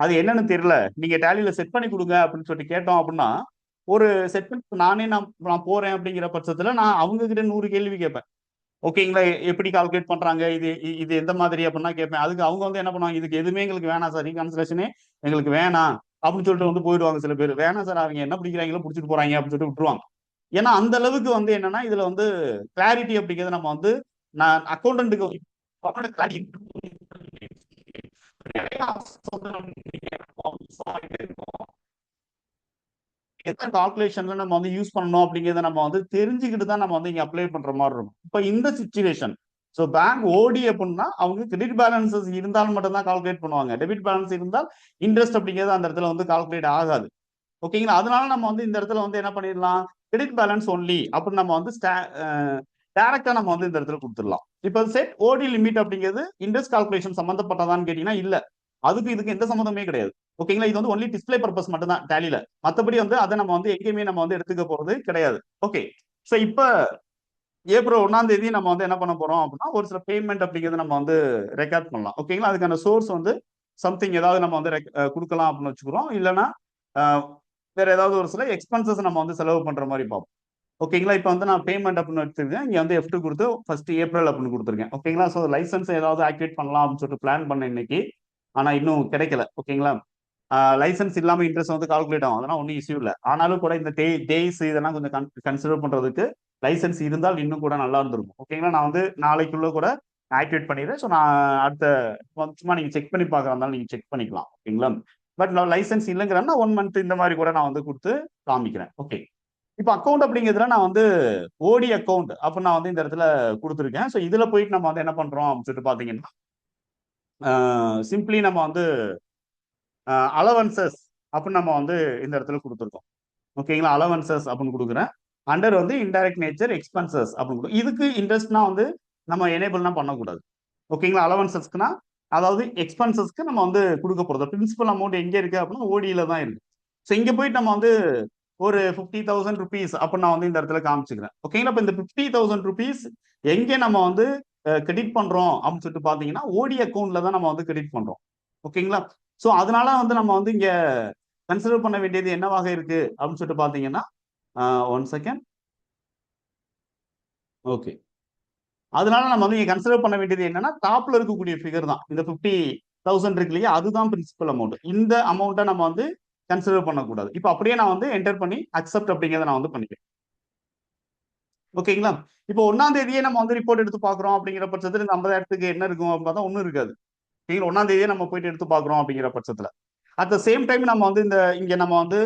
A: அது என்னன்னு தெரியல, நீங்க டேலியில செட் பண்ணி கொடுங்க அப்படின்னு சொல்லிட்டு கேட்டோம் அப்படின்னா ஒரு செட் பண்ணி நான் போறேன் அப்படிங்கிற பட்சத்துல நான் அவங்க கிட்ட 100 கேள்வி கேட்பேன். ஓகேங்களா. எப்படி கால்குலேட் பண்றாங்க, இது இது எந்த மாதிரி அப்படின்னா கேட்பேன். அதுக்கு அவங்க வந்து என்ன பண்ணுவாங்க, இதுக்கு எதுவுமே எங்களுக்கு வேணாம் சார், ரீகான்சிலேஷனே எங்களுக்கு வேணாம் அப்படின்னு சொல்லிட்டு வந்து போயிடுவாங்க. சில பேர் வேணாம் சார், அவங்க என்ன பிடிக்கிறாங்களோ பிடிச்சிட்டு போறாங்க அப்படின்னு சொல்லிட்டு விட்டுருவாங்க. ஏன்னா அந்த அளவுக்கு வந்து என்னன்னா இதுல வந்து கிளாரிட்டி அப்படிங்கிறது நம்ம வந்து நான் அக்கௌண்டன்ட்டுக்கு எத்தனை கால்குலேஷன்ல நம்ம வந்து யூஸ் பண்ணணும் அப்படிங்கிறத நம்ம வந்து தெரிஞ்சுக்கிட்டு தான் நம்ம வந்து இங்க அப்ளை பண்ற மாதிரி இருக்கும். இப்ப இந்த சிச்சுவேஷன் ஸோ பேங்க் ஓடி அப்படின்னா அவங்க கிரெடிட் பேலன்சஸ் இருந்தால் மட்டும் தான் கால்குலேட் பண்ணுவாங்க. டெபிட் பேலன்ஸ் இருந்தால் இன்ட்ரெஸ்ட் அப்படிங்கிறது அந்த இடத்துல வந்து கால்குலேட் ஆகாது. ஓகேங்களா. அதனால நம்ம வந்து இந்த இடத்துல வந்து என்ன பண்ணிடலாம், கிரெடிட் பேலன்ஸ் ஒன்லி அப்படின்னு நம்ம வந்து டைரக்டா நம்ம வந்து இந்த இடத்துல கொடுத்துடலாம். இப்போ செட் ஓடி லிமிட் அப்படிங்கிறது இன்ட்ரெஸ்ட் கால்குலேஷன் சம்பந்தப்பட்டதான்னு கேட்டீங்கன்னா இல்ல, அதுக்கு இதுக்கு எந்த சம்மந்தமே கிடையாது. ஓகேங்களா. இது வந்து ஒன்லி டிஸ்பிளே பர்பஸ் மட்டும் தான் டேலில. மற்றபடி வந்து அதை நம்ம வந்து எங்கேயுமே நம்ம வந்து எடுத்துக்க போறது கிடையாது. ஓகே. ஸோ இப்போ ஏப்ரல் 1ஆம் தேதி நம்ம வந்து என்ன பண்ண போறோம் அப்படின்னா ஒரு சில பேமெண்ட் அப்படிங்கிறது நம்ம வந்து ரெக்கார்ட் பண்ணலாம். ஓகேங்களா. அதுக்கான சோர்ஸ் வந்து சம்திங் ஏதாவது நம்ம வந்து கொடுக்கலாம் அப்படின்னு வச்சுக்கிறோம். இல்லைன்னா வேற ஏதாவது ஒரு சில எக்ஸ்பென்சஸ் நம்ம வந்து செலவு பண்ற மாதிரி பார்ப்போம். ஓகேங்களா. இப்போ வந்து நான் பேமெண்ட் அப்படின்னு எடுத்துருக்கேன். இங்க வந்து F2 கொடுத்து ஃபர்ஸ்ட் ஏப்ரல் அப்படின்னு கொடுத்துருக்கேன். ஓகேங்களா. ஸோ லைசன்ஸ் ஏதாவது ஆக்டிவேட் பண்ணலாம் அப்படின்னு சொல்லிட்டு பிளான் பண்ண இன்னைக்கு, ஆனா இன்னும் கிடைக்கல. ஓகேங்களா. லைசன்ஸ் இல்லாம இன்ட்ரெஸ்ட் வந்து கால்குலேட் ஆகும், அதெல்லாம் ஒன்றும் இஷ்யூ இல்லை. ஆனாலும் கூட இந்த டேஸ் இதெல்லாம் கொஞ்சம் கன்சிடர் பண்றதுக்கு லைசன்ஸ் இருந்தால் இன்னும் கூட நல்லா இருந்திருக்கும். ஓகேங்களா. நான் வந்து நாளைக்குள்ள கூட ஆக்டிவேட் பண்ணிடுறேன். ஸோ நான் அடுத்த சும்மா நீங்க செக் பண்ணி பார்க்கறதா நீங்க செக் பண்ணிக்கலாம். ஓகேங்களா. பட் நான் லைசன்ஸ் இல்லைங்கிறேன்னா 1 மந்த் இந்த மாதிரி கூட நான் வந்து கொடுத்து காமிக்கிறேன். ஓகே. இப்போ அக்கௌண்ட் அப்படிங்கிறதுல நான் வந்து ஓடி அக்கௌண்ட் அப்படின்னு நான் வந்து இந்த இடத்துல கொடுத்துருக்கேன். ஸோ இதுல போயிட்டு நம்ம வந்து என்ன பண்றோம் அப்படின்னு சொல்லிட்டு பாத்தீங்கன்னா சிம்பிளி நம்ம வந்து அலவன்சஸ் அப்படின்னு நம்ம வந்து இந்த இடத்துல கொடுத்துருக்கோம். ஓகேங்களா. அலவன்சஸ் அப்படின்னு கொடுக்குறேன். அண்டர் வந்து இன்டைரக்ட் நேச்சர் எக்ஸ்பென்சஸ் அப்படின்னு இதுக்கு இன்ட்ரெஸ்ட்னா வந்து நம்ம எனேபிள்னா பண்ணக்கூடாது. ஓகேங்களா. அலவன்சஸ்க்குனா அதாவது எக்ஸ்பென்சஸ்க்கு நம்ம வந்து கொடுக்க போறது பிரின்சிபல் அமௌண்ட் எங்க இருக்கு அப்படின்னா ஓடியில தான் இருக்கு. ஸோ இங்க போயிட்டு நம்ம வந்து ஒரு 50,000 ருபீஸ் அப்படின்னு நான் வந்து இந்த இடத்துல காமிச்சுக்கிறேன். ஓகேங்களா. இப்போ இந்த 50,000 ருபீஸ் எங்கே நம்ம வந்து கிரெடிட் பண்றோம் அப்படின்னு சொல்லிட்டு பாத்தீங்கன்னா ஓடி அக்கௌண்ட்ல தான் நம்ம வந்து கிரெடிட் பண்றோம். ஓகேங்களா. ஸோ அதனால வந்து நம்ம வந்து இங்க கன்சிடர் பண்ண வேண்டியது என்னவாக இருக்கு அப்படின்னு சொல்லிட்டு பாத்தீங்கன்னா 1 செகண்ட். ஓகே. அதனால நம்ம வந்து இங்க கன்சிடர் பண்ண வேண்டியது என்னன்னா டாப்ல இருக்கக்கூடிய ஃபிகர் தான் இந்த 50,000 இருக்கு இல்லையா, அதுதான் பிரின்சிபல் அமௌண்ட். இந்த அமௌண்ட்டை நம்ம வந்து கன்சிடர் பண்ணக்கூடாது. இப்போ அப்படியே நான் வந்து என்டர் பண்ணி அக்செப்ட் அப்படிங்கிறத நான் வந்து பண்ணிக்கிறேன். ஓகேங்களா. இப்போ 1ஆம் தேதியே நம்ம வந்து ரிப்போர்ட் எடுத்து பாக்குறோம் அப்படிங்கிற பட்சத்துல இந்த 50,000 என்ன இருக்கும் அப்படின்னு பார்த்தா ஒன்றும் இருக்காது. 1ஆம் தேதியே நம்ம போயிட்டு எடுத்து பாக்குறோம் அப்படிங்கிற பட்சத்துல அட் த சேம் டைம் நம்ம வந்து இங்க நம்ம வந்து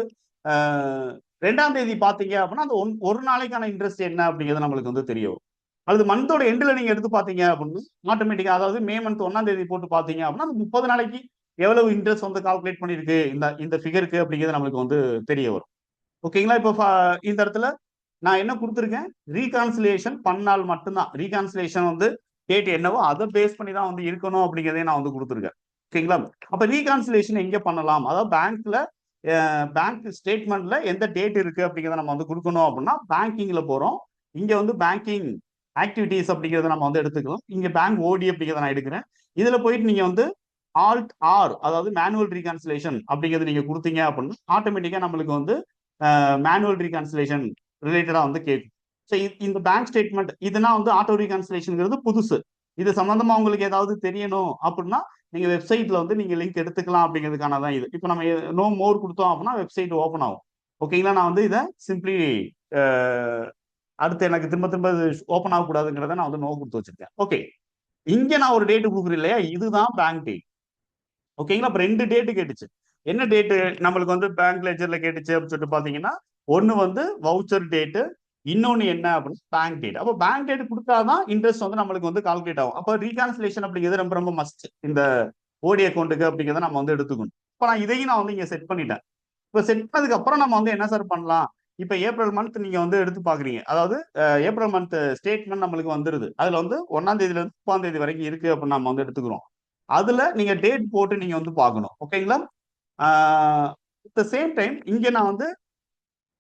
A: 2ஆம் தேதி பாத்தீங்க அப்படின்னா அந்த ஒரு நாளைக்கான இன்ட்ரெஸ்ட் என்ன அப்படிங்கிறது நம்மளுக்கு வந்து தெரிய வரும். அல்லது மந்தோட எண்டில் நீங்க எடுத்து பாத்தீங்க அப்படின்னு ஆட்டோமேட்டிக்கா அதாவது மே மந்த் 1ஆம் தேதி போட்டு பாத்தீங்க அப்படின்னா அந்த 30 நாளைக்கு எவ்வளவு இன்ட்ரெஸ்ட் வந்து கால்குலேட் பண்ணிருக்கு இந்த ஃபிகருக்கு அப்படிங்கிறது நம்மளுக்கு வந்து தெரிய வரும். ஓகேங்களா. இப்போ இந்த இடத்துல நான் என்ன கொடுத்துருக்கேன், ரீகான்சிலேஷன் பண்ணால் மட்டும்தான். ரீகான்சிலேஷன் வந்து டேட் என்னவோ அதை பேஸ் பண்ணி தான் வந்து இருக்கணும் அப்படிங்கிறதே நான் வந்து கொடுத்துருக்கேன். ஓகேங்களா. அப்ப ரீகான்சிலேஷன் எங்க பண்ணலாம், அதாவது பேங்க் ஸ்டேட்மெண்ட்ல எந்த டேட் இருக்கு அப்படிங்கிறத நம்ம வந்து கொடுக்கணும் அப்படின்னா பேங்கிங்ல போறோம். இங்க வந்து பேங்கிங் ஆக்டிவிட்டிஸ் அப்படிங்கிறத நம்ம வந்து எடுத்துக்கலாம். இங்க பேங்க் ஓடி அப்படிங்கிறத நான் எடுக்கிறேன். இதுல போயிட்டு நீங்க வந்து ஆல்ட் ஆர் அதாவது மேனுவல் ரீகான்சிலேஷன் அப்படிங்கிறது நீங்க கொடுத்தீங்க அப்படின்னா ஆட்டோமேட்டிக்கா நம்மளுக்கு வந்து மேனுவல் ரீகான்சிலேஷன் ரிலேட்டடா வந்து கேட்கும். ஸோ இந்த பேங்க் ஸ்டேட்மெண்ட் இதுனா வந்து ஆட்டோ ரீகான்சிலேஷன்ங்கிறது புதுசு. இது சம்பந்தமா உங்களுக்கு ஏதாவது தெரியணும் அப்படின்னா நீங்க வெப்சைட்ல வந்து நீங்க லிங்க் எடுத்துக்கலாம் அப்படிங்கிறதுக்கான தான் இது. இப்போ நம்ம நோ மோர் கொடுத்தோம் அப்படின்னா வெப்சைட் ஓப்பன் ஆகும். ஓகேங்களா. நான் வந்து இதை சிம்பிளி அடுத்து எனக்கு திரும்ப திரும்ப ஓப்பன் ஆகக்கூடாதுங்கிறத நான் வந்து நோ கொடுத்து வச்சிருக்கேன். ஓகே, இங்க நான் ஒரு டேட் கொடுக்குறேன் இல்லையா, இதுதான் பேங்க் டேட். ஓகேங்களா, அப்ப 2 டேட்டு கேட்டுச்சு. என்ன டேட்டு நம்மளுக்கு வந்து பேங்க் லெஜர்ல கேட்டுச்சு அப்படின்னு சொல்லிட்டு பாத்தீங்கன்னா, ஒன்னு வந்து வவுச்சர் டேட்டு, இன்னொன்னு என்ன அப்படின்னா பேங்க் டேட். அப்போ பேங்க் டேட் கொடுத்தாதான் இன்ட்ரெஸ்ட் வந்து நம்மளுக்கு வந்து கால்குலேட் ஆகும். அப்போ ரீகான்சிலேஷன் அப்படிங்கிறது ரொம்ப ரொம்ப மஸ்ட் இந்த ஓடி அக்கௌண்ட்டுக்கு அப்படிங்கிறத நம்ம வந்து எடுத்துக்கணும். இப்போ நான் இதையும் நான் வந்து இங்க செட் பண்ணிட்டேன். இப்போ செட் பண்ணதுக்கு அப்புறம் நம்ம வந்து என்ன சார் பண்ணலாம், இப்போ ஏப்ரல் மந்த் நீங்க வந்து எடுத்து பாக்குறீங்க, அதாவது ஏப்ரல் மந்த் ஸ்டேட்மெண்ட் நம்மளுக்கு வந்துருது. அதுல வந்து 1ஆம் தேதியில இருந்து 30ஆம் தேதி வரைக்கும் இருக்கு அப்படின்னு நம்ம வந்து எடுத்துக்கிறோம். அதுல நீங்க டேட் போட்டு நீங்க வந்து பார்க்கணும். ஓகேங்களா, அட் த சேம் டைம் இங்க நான் வந்து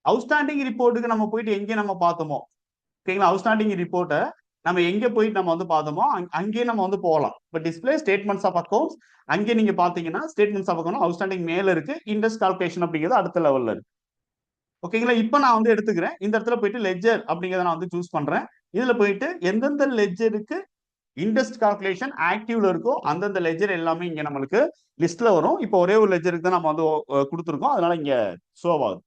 A: அவுட்ஸ்டாண்டிங் ரிப்போர்ட்டுக்கு நம்ம போயிட்டு எங்கே நம்ம பார்த்தோமோ, ஓகேங்களா, அவுட்ஸ்டாண்டிங் ரிப்போர்ட்டை நம்ம எங்க போயிட்டு நம்ம வந்து பார்த்தோமோ அங்கேயே நம்ம வந்து போகலாம். இப்போ டிஸ்பிளே ஸ்டேட்மெண்ட்ஸ் ஆஃப் அக்கௌண்ட்ஸ், அங்கே நீங்க பாத்தீங்கன்னா ஸ்டேட்மெண்ட்ஸ் ஆஃப் அக்கௌண்ட் அவுட்ஸ்டாண்டிங் மேல இருக்கு, இன்ட்ரெஸ்ட் கால்குலேஷன் அப்படிங்கிறது அடுத்த லெவல்ல இருக்கு. ஓகேங்களா, இப்போ நான் வந்து எடுத்துக்கிறேன், இந்த இடத்துல போயிட்டு லெட்ஜர் அப்படிங்கிறத நான் வந்து சூஸ் பண்றேன். இதுல போயிட்டு எந்தெந்த லெட்ஜருக்கு இன்ட்ரெஸ்ட் கால்குலேஷன் ஆக்டிவ்ல இருக்கோ அந்தந்த லெஜர் எல்லாமே இங்க நம்மளுக்கு லிஸ்ட்ல வரும். இப்போ ஒரே ஒரு லெஜருக்கு தான் நம்ம வந்து கொடுத்துருக்கோம், அதனால இங்க ஷோ ஆகுது.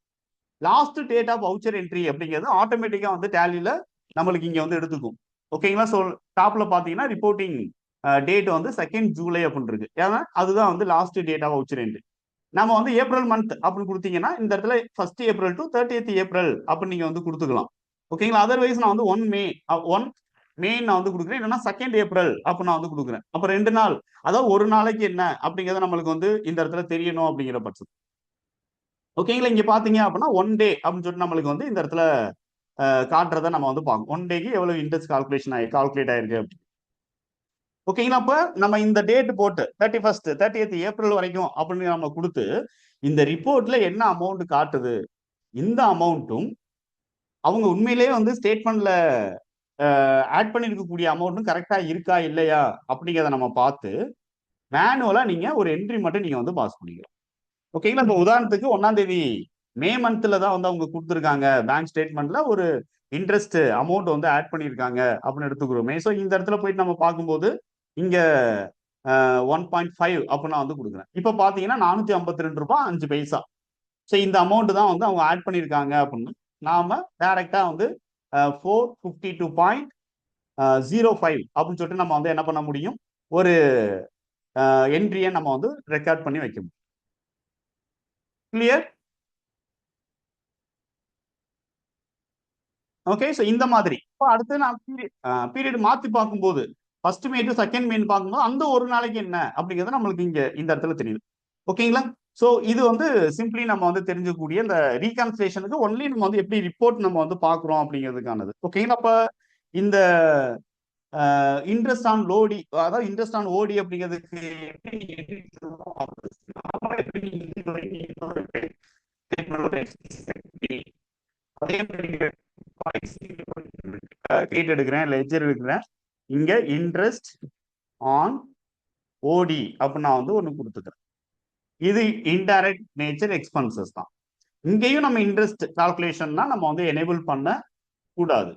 A: Last date of voucher entry அப்படிங்கிறது ஆட்டோமேட்டிக்கா வந்து டேலியில நம்மளுக்கு இங்க வந்து எடுத்துக்கும். ஓகேங்களா, ஸோ டாப்ல பாத்தீங்கன்னா ரிப்போர்ட்டிங் டேட் வந்து 2 ஜூலை அப்படின்னு இருக்கு. ஏன்னா அதுதான் வந்து last date of voucher entry. நம்ம வந்து ஏப்ரல் மந்த் அப்படின்னு கொடுத்தீங்கன்னா இந்த இடத்துல 1 ஏப்ரல் டு 30 ஏப்ரல் அப்படின்னு நீங்க வந்து கொடுத்துக்கலாம். ஓகேங்களா, அதர்வைஸ் நான் வந்து 1 மே நான் வந்து கொடுக்குறேன், இல்லைன்னா 2 ஏப்ரல் அப்ப நான் வந்து கொடுக்குறேன். அப்ப 2 நாள், அதாவது ஒரு நாளைக்கு என்ன அப்படிங்கறத நம்மளுக்கு வந்து இந்த இடத்துல தெரியணும் அப்படிங்கிற பட்சம். ஓகேங்களா, இங்க பாத்தீங்க அப்படின்னா 1 டே அப்படின்னு சொல்லிட்டு நம்மளுக்கு வந்து இந்த இடத்துல காட்டுறதை நம்ம வந்து பார்க்கணும். 1 டேக்கு எவ்வளவு இன்ட்ரெஸ்ட் கால்குலேட் ஆயிருக்கு அப்படி. ஓகேங்களா, அப்ப நம்ம இந்த டேட் போட்டு 30th ஏப்ரல் வரைக்கும் அப்படின்னு நம்ம கொடுத்து இந்த ரிப்போர்ட்ல என்ன அமௌண்ட் காட்டுது, இந்த அமௌண்ட்டும் அவங்க உண்மையிலேயே வந்து ஸ்டேட்மெண்ட்ல ஆட் பண்ணிருக்கக்கூடிய அமௌண்ட்டும் கரெக்டா இருக்கா இல்லையா அப்படிங்கிறத நம்ம பார்த்து மேனுவலா நீங்க ஒரு என்ட்ரி மட்டும் நீங்க வந்து பாஸ் பண்ணிக்கலாம். ஓகேங்களா, இப்போ உதாரணத்துக்கு 1ஆம் தேதி மே மந்த்ல தான் வந்து அவங்க கொடுத்துருக்காங்க பேங்க் ஸ்டேட்மெண்ட்ல ஒரு இன்ட்ரெஸ்ட் அமௌண்ட் வந்து ஆட் பண்ணியிருக்காங்க அப்படின்னு எடுத்துக்கிறோமே. ஸோ இந்த இடத்துல போயிட்டு நம்ம பார்க்கும்போது இங்க 1.5 அப்படின்னு நான் வந்து கொடுக்குறேன். இப்போ பார்த்தீங்கன்னா 452 ரூபாய் 5 பைசா. ஸோ இந்த அமௌண்ட் தான் வந்து அவங்க ஆட் பண்ணியிருக்காங்க அப்படின்னு நாம டைரக்டா வந்து 452.05 அப்படின்னு சொல்லிட்டு நம்ம வந்து என்ன பண்ண முடியும், ஒரு என்ட்ரியை நம்ம வந்து ரெக்கார்ட் பண்ணி வைக்க முடியும். கிளியர்? ஓகே, ஸோ இந்த மாதிரி இப்போ அடுத்து நான் பீரியட் மாத்தி பார்க்கும்போது 1 மே டு 2 மே பார்க்கும்போது அந்த ஒரு நாளைக்கு என்ன அப்படிங்கிறது நம்மளுக்கு இங்க இந்த இடத்துல தெரியுது. ஓகேங்களா, ஸோ இது வந்து சிம்பிளி நம்ம வந்து தெரிஞ்சக்கூடிய இந்த ரீகான்சிலேஷனுக்கு ஒன்லி நம்ம வந்து எப்படி ரிப்போர்ட் நம்ம வந்து பார்க்குறோம் அப்படிங்கிறதுக்கானது. ஓகேங்களா, அப்ப இந்த இன்ட்ரெஸ்ட் ஆன் லோடி, அதாவது இன்ட்ரெஸ்ட் ஆன் ஓடி அப்படிங்கிறதுக்கு எப்படி நீங்க entry சொல்லணும், எப்படி நீங்க அதே மாதிரி ட்ரீட் எடுக்கிறேன், லெட்ஜர் எடுக்கிறேன், இங்க இன்ட்ரெஸ்ட் ஆன் ஓடி அப்படின்னு நான் வந்து ஒன்று கொடுத்துக்கிறேன். இது இன்டைரக்ட் நேச்சர் எக்ஸ்பென்சஸ் தான். இங்கேயும் நம்ம இன்ட்ரெஸ்ட் கால்குலேஷன் தான் நம்ம வந்து எனேபிள் பண்ண கூடாது.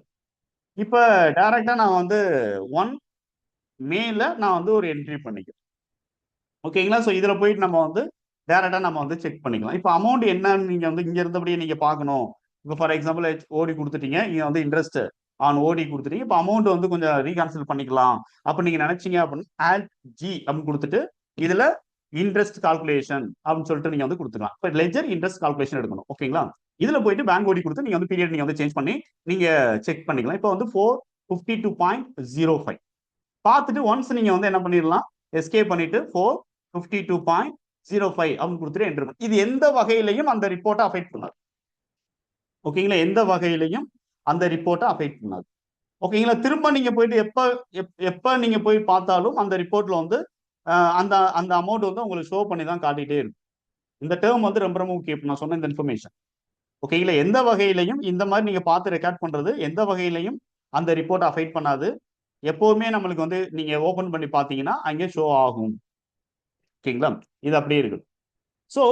A: இப்ப டைரக்டா நான் வந்து 1 மேல நான் வந்து ஒரு என்ட்ரி பண்ணிக்கிறேன். ஓகேங்களா, ஸோ இதுல போயிட்டு நம்ம வந்து டைரக்டா நம்ம வந்து செக் பண்ணிக்கலாம். இப்போ அமௌண்ட் என்னன்னு நீங்க வந்து இங்க இருந்தபடியே நீங்க பார்க்கணும். இப்போ ஃபார் எக்ஸாம்பிள் ஓடி கொடுத்துட்டீங்க, இங்க வந்து இன்ட்ரெஸ்ட் ஆன் ஓடி கொடுத்துட்டீங்க. இப்போ அமௌண்ட் வந்து கொஞ்சம் ரீகான்சில் பண்ணிக்கலாம் அப்ப நீங்க நினைச்சீங்க அப்படின்னு ஆட் ஜி அப்படின்னு கொடுத்துட்டு இதுல இன்ட்ரெஸ்ட் கால்குலேஷன் அப்படின்னு சொல்லிட்டு நீங்க வந்து கொடுத்துக்கலாம். இப்போ லெஜர் இன்ட்ரெஸ்ட் கால்குலேஷன் எடுக்கணும். ஓகேங்களா, இதுல போயிட்டு பேங்க் ஓடி கொடுத்து நீங்க வந்து பீரியட் நீங்க வந்து சேஞ்ச் பண்ணி நீங்க செக் பண்ணிக்கலாம். இப்போ வந்து 452.05 பார்த்துட்டு ஒன்ஸ் நீங்க வந்து என்ன பண்ணிடலாம், எஸ்கேப் பண்ணிட்டு 452.05 அப்படின்னு கொடுத்துட்டு என்டர் பண்ணு. இது எந்த வகையிலையும் அந்த ரிப்போர்ட்டை அஃபெக்ட் பண்ணாது. ஓகேங்களா, எந்த வகையிலையும் அந்த ரிப்போர்ட்டை அஃபெக்ட் பண்ணாது. ஓகேங்களா, திரும்ப நீங்க போயிட்டு எப்ப நீங்க போய் பார்த்தாலும் அந்த ரிப்போர்ட்ல வந்து அந்த அந்த அமௌண்ட் வந்து உங்களுக்கு ஷோ பண்ணி தான் காட்டிட்டே இருக்கும். இந்த டேர்ம் வந்து ரொம்ப ரொம்ப முக்கியம் நான் சொன்ன இந்த இன்ஃபர்மேஷன். ஓகேங்களா, எந்த வகையிலையும் இந்த மாதிரி நீங்க பார்த்து ரெக்கார்ட் பண்றது எந்த வகையிலையும் அந்த ரிப்போர்ட் அஃபெக்ட் பண்ணாது. எப்பவுமே நம்மளுக்கு வந்து நீங்க ஓபன் பண்ணி பாத்தீங்கன்னா அங்கே ஷோ ஆகும். ஓகேங்களா, இது அப்படியே இருக்கு. ஸோ